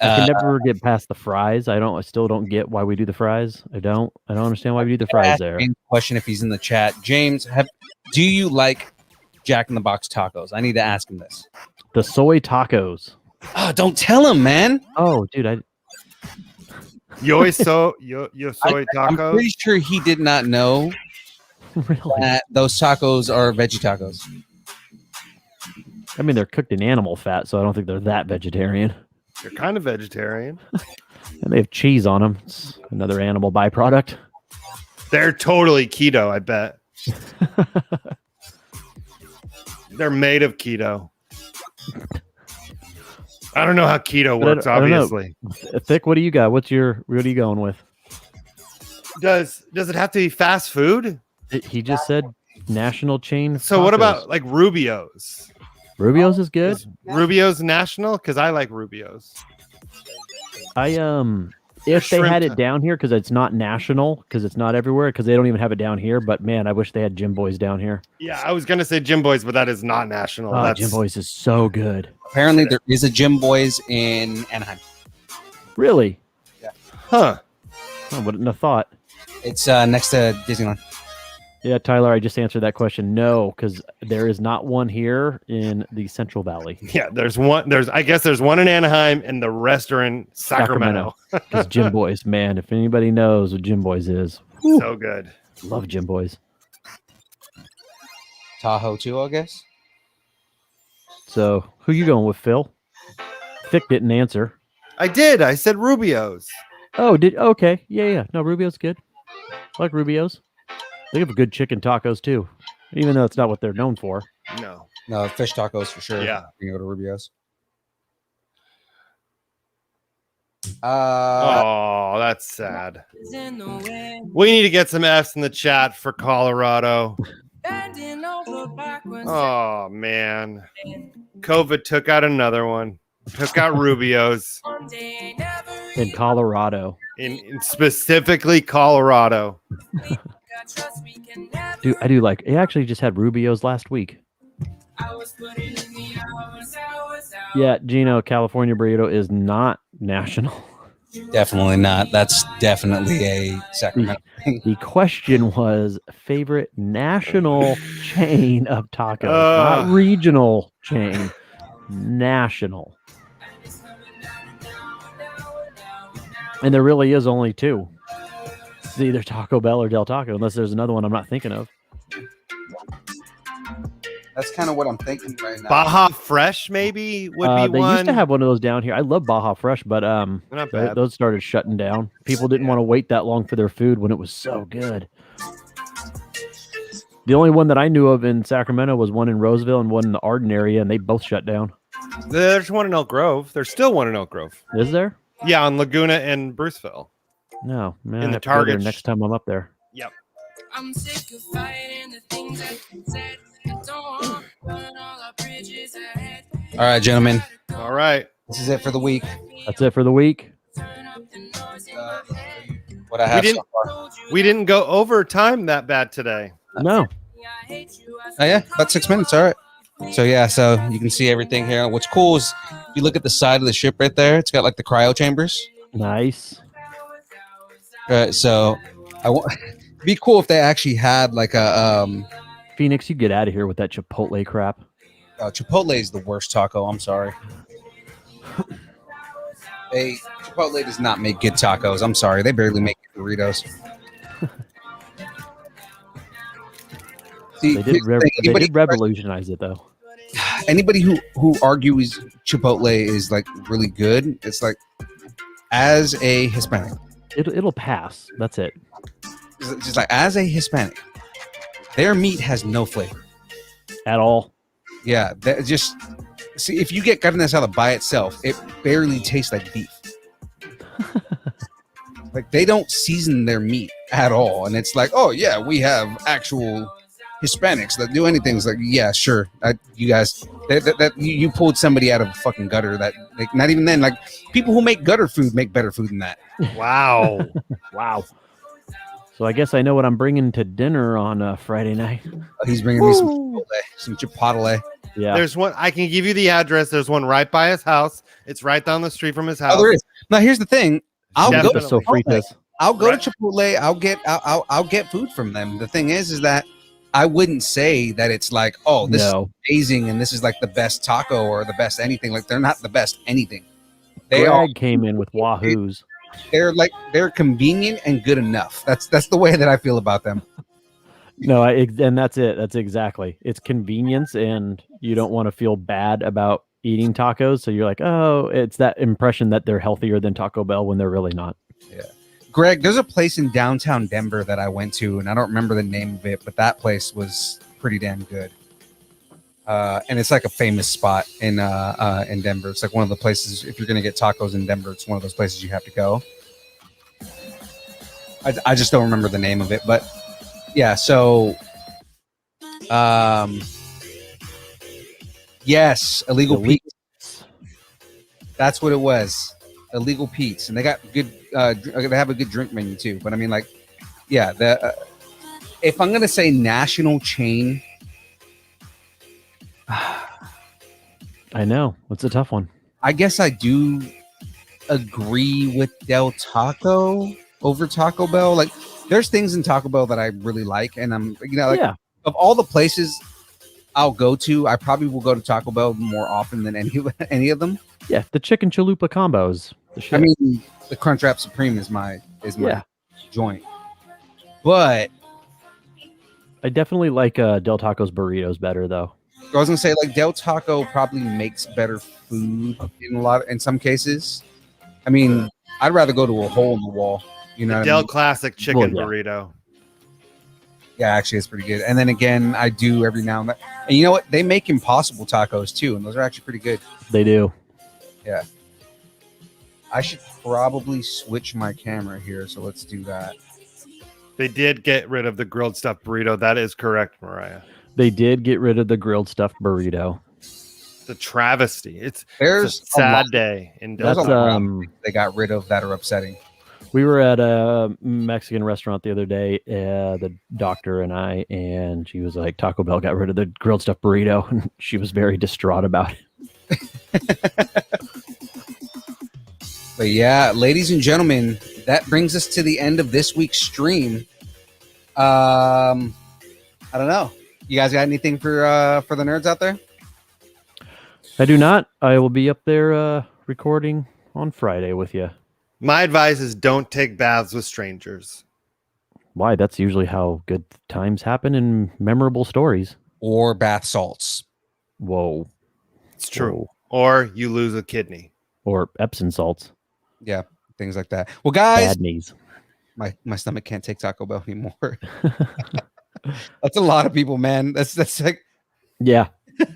I can never get past the fries. I still don't get why we do the fries. I don't understand why we do the fries Ask there. James a question if he's in the chat. James, do you like Jack in the Box tacos? I need to ask him this. The soy tacos. Oh, don't tell him, man. Oh, dude, Yo soy I'm tacos. pretty sure he did not know really? that those tacos are veggie tacos. I mean, they're cooked in animal fat, so I don't think they're that vegetarian. They're kind of vegetarian. And they have cheese on them. It's another animal byproduct. They're totally keto, I bet. They're made of keto. I don't know how keto But I works, don't know. obviously. Thick, what do you got? What are you going with? Does it have to be fast food? He just said national chain. So what tacos. about like Rubio's? Rubio's is good. Is Rubio's national? Because I like Rubio's. If they had Shrimp. it down here, because it's not national, because it's not everywhere, because they don't even have it down here. But man, I wish they had Jim Boy's down here. Yeah, I was gonna say Jim Boy's, but that is not national. Oh, That's Jim Boy's is so good. Apparently, there is a Jim Boy's in Anaheim. Really? huh. I wouldn't have thought. It's next to Disneyland. Yeah, Tyler, I just answered that question. No, because there is not one here in the Central Valley. Yeah, there's one. I guess there's one in Anaheim, and the rest are in Sacramento. Because Jim Boy's, man, if anybody knows what Jim Boy's is, So good. love Jim Boy's. Tahoe too, I guess. So who you going with, Phil? Thick didn't answer. I did. I said Rubio's. Oh, okay. Yeah. No, Rubio's good. I like Rubio's. They have good chicken tacos too, even though it's not what they're known for. No. No, fish tacos for sure. Yeah. You can go to Rubio's. Oh, that's sad. We need to get some F's in the chat for Colorado. Oh man, COVID took out another one. Took out Rubio's In Colorado. in specifically Colorado. Dude, I do like. It actually just had Rubio's last week. Yeah, Gino, California burrito is not national. Definitely not. That's definitely a Sacramento thing. The question was favorite national chain of tacos, not regional chain, national. And there really is only two. It's either Taco Bell or Del Taco, unless there's another one I'm not thinking of. That's kind of what I'm thinking right now. Baja Fresh maybe would be They one. used to have one of those down here. I love Baja Fresh, but Not bad. those started shutting down. People didn't want to wait that long for their food when it was so good. The only one that I knew of in Sacramento was one in Roseville and one in the Arden area, and they both shut down. There's one in Elk Grove. There's still one in Elk Grove. Is there? Yeah, on Laguna and Bruceville. No, man. In I the have to go there Target next time I'm up there. Yep. I'm sick of fighting the things that said. I don't want to burn all our bridges ahead. All right, gentlemen. All right. This is it for the week. That's it for the week. Turn up the noise in my head. What I have didn't- so far. We didn't go overtime that bad today. No. I hate you. Oh yeah, about 6 minutes. All right. So yeah, so you can see everything here. What's cool is if you look at the side of the ship right there, it's got like the cryo chambers. Nice. So I want it'd be cool if they actually had like a Phoenix, you get out of here with that Chipotle crap. Chipotle is the worst taco. I'm sorry. Chipotle does not make good tacos. I'm sorry. They barely make burritos. See, They here's did, the thing. Anybody- revolutionize it though. Anybody who argues Chipotle is like really good, it's like as a Hispanic, It'll pass. That's it. it's just like as a Hispanic, their meat has no flavor. At all. Yeah, that just see if you get carne asada by itself, it barely tastes like beef. Like they don't season their meat at all, and it's like, oh yeah, we have actual Hispanics that do anything. It's like, yeah, sure, you guys, you pulled somebody out of a fucking gutter. That like, not even then. Like people who make gutter food make better food than that. Wow. Wow. So I guess I know what I'm bringing to dinner on Friday night. He's bringing me some Chipotle. Yeah. There's one. I can give you the address. There's one right by his house. It's right down the street from his house. Oh, there is. Now here's the thing. I'll go. Definitely. So fritas. I'll go Right. to Chipotle. I'll get food from them. The thing is that I wouldn't say that it's like, oh, this is amazing and this is like the best taco or the best anything. Like they're not the best anything. They are. Greg came in with Wahoos. They're convenient and good enough. That's the way that I feel about them. No, and that's it. That's exactly. It's convenience, and you don't want to feel bad about eating tacos. So you're like, oh, it's that impression that they're healthier than Taco Bell when they're really not. Greg, there's a place in downtown Denver that I went to, and I don't remember the name of it, but that place was pretty damn good. And it's like a famous spot in Denver. It's like one of the places, if you're going to get tacos in Denver, it's one of those places you have to go. I just don't remember the name of it, but yeah, so yes, Illegal Pete. That's what it was. Illegal Pete's, and they got good. They have a good drink menu too. But I mean, like, yeah, if I'm gonna say national chain, I know it's a tough one. I guess I do agree with Del Taco over Taco Bell. Like, there's things in Taco Bell that I really like, and I'm, like, of all the places I'll go to, I probably will go to Taco Bell more often than any of them. Yeah, the chicken chalupa combos. The shit. I mean, the Crunchwrap Supreme is my joint, but I definitely like Del Taco's burritos better though. I was gonna say, like, Del Taco probably makes better food in some cases. I mean, I'd rather go to a hole in the wall. You know, Del Classic chicken Well, burrito. Yeah, actually, it's pretty good. And then again, I do every now and then. And you know what? They make Impossible tacos too, and those are actually pretty good. They do. Yeah. I should probably switch my camera here, so let's do that. They did get rid of the grilled stuffed burrito. That is correct, Mariah. They did get rid of the grilled stuffed burrito. The travesty. It's There's a sad day in There's Del a lot That's they got rid of that are upsetting. We were at a Mexican restaurant the other day, the doctor and I, and she was like, Taco Bell got rid of the grilled stuffed burrito. And she was very distraught about it. But yeah, ladies and gentlemen, that brings us to the end of this week's stream. I don't know. You guys got anything for the nerds out there? I do not. I will be up there recording on Friday with you. My advice is don't take baths with strangers. Why? That's usually how good times happen and memorable stories. Or bath salts. Whoa. It's true. Whoa. Or you lose a kidney. Or Epsom salts. Yeah, things like that. Well, guys, Bad knees. my stomach can't take Taco Bell anymore. That's a lot of people, man. That's like, Yeah. A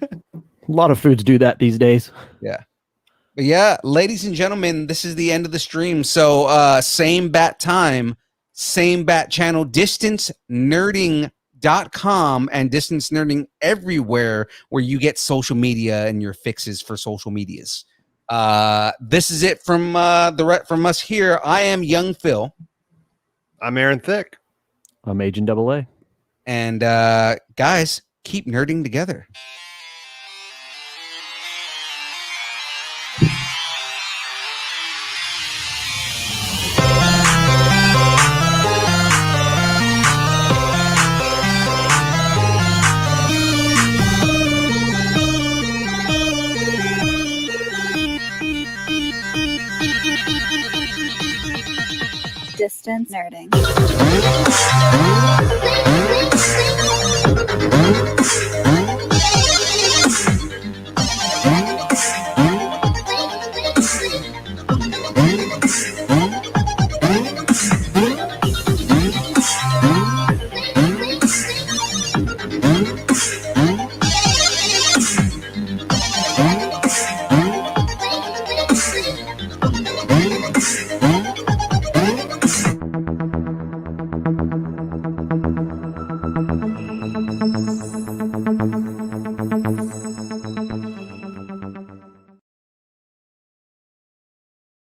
lot of foods do that these days. yeah. But yeah, ladies and gentlemen, this is the end of the stream. So same bat time, same bat channel, distancenerding.com and distance nerding everywhere where you get social media and your fixes for social medias. This is it from from us here. I am Young Phil. I'm Aaron Thick. I'm Agent AA. And guys, keep nerding together. Distance nerding.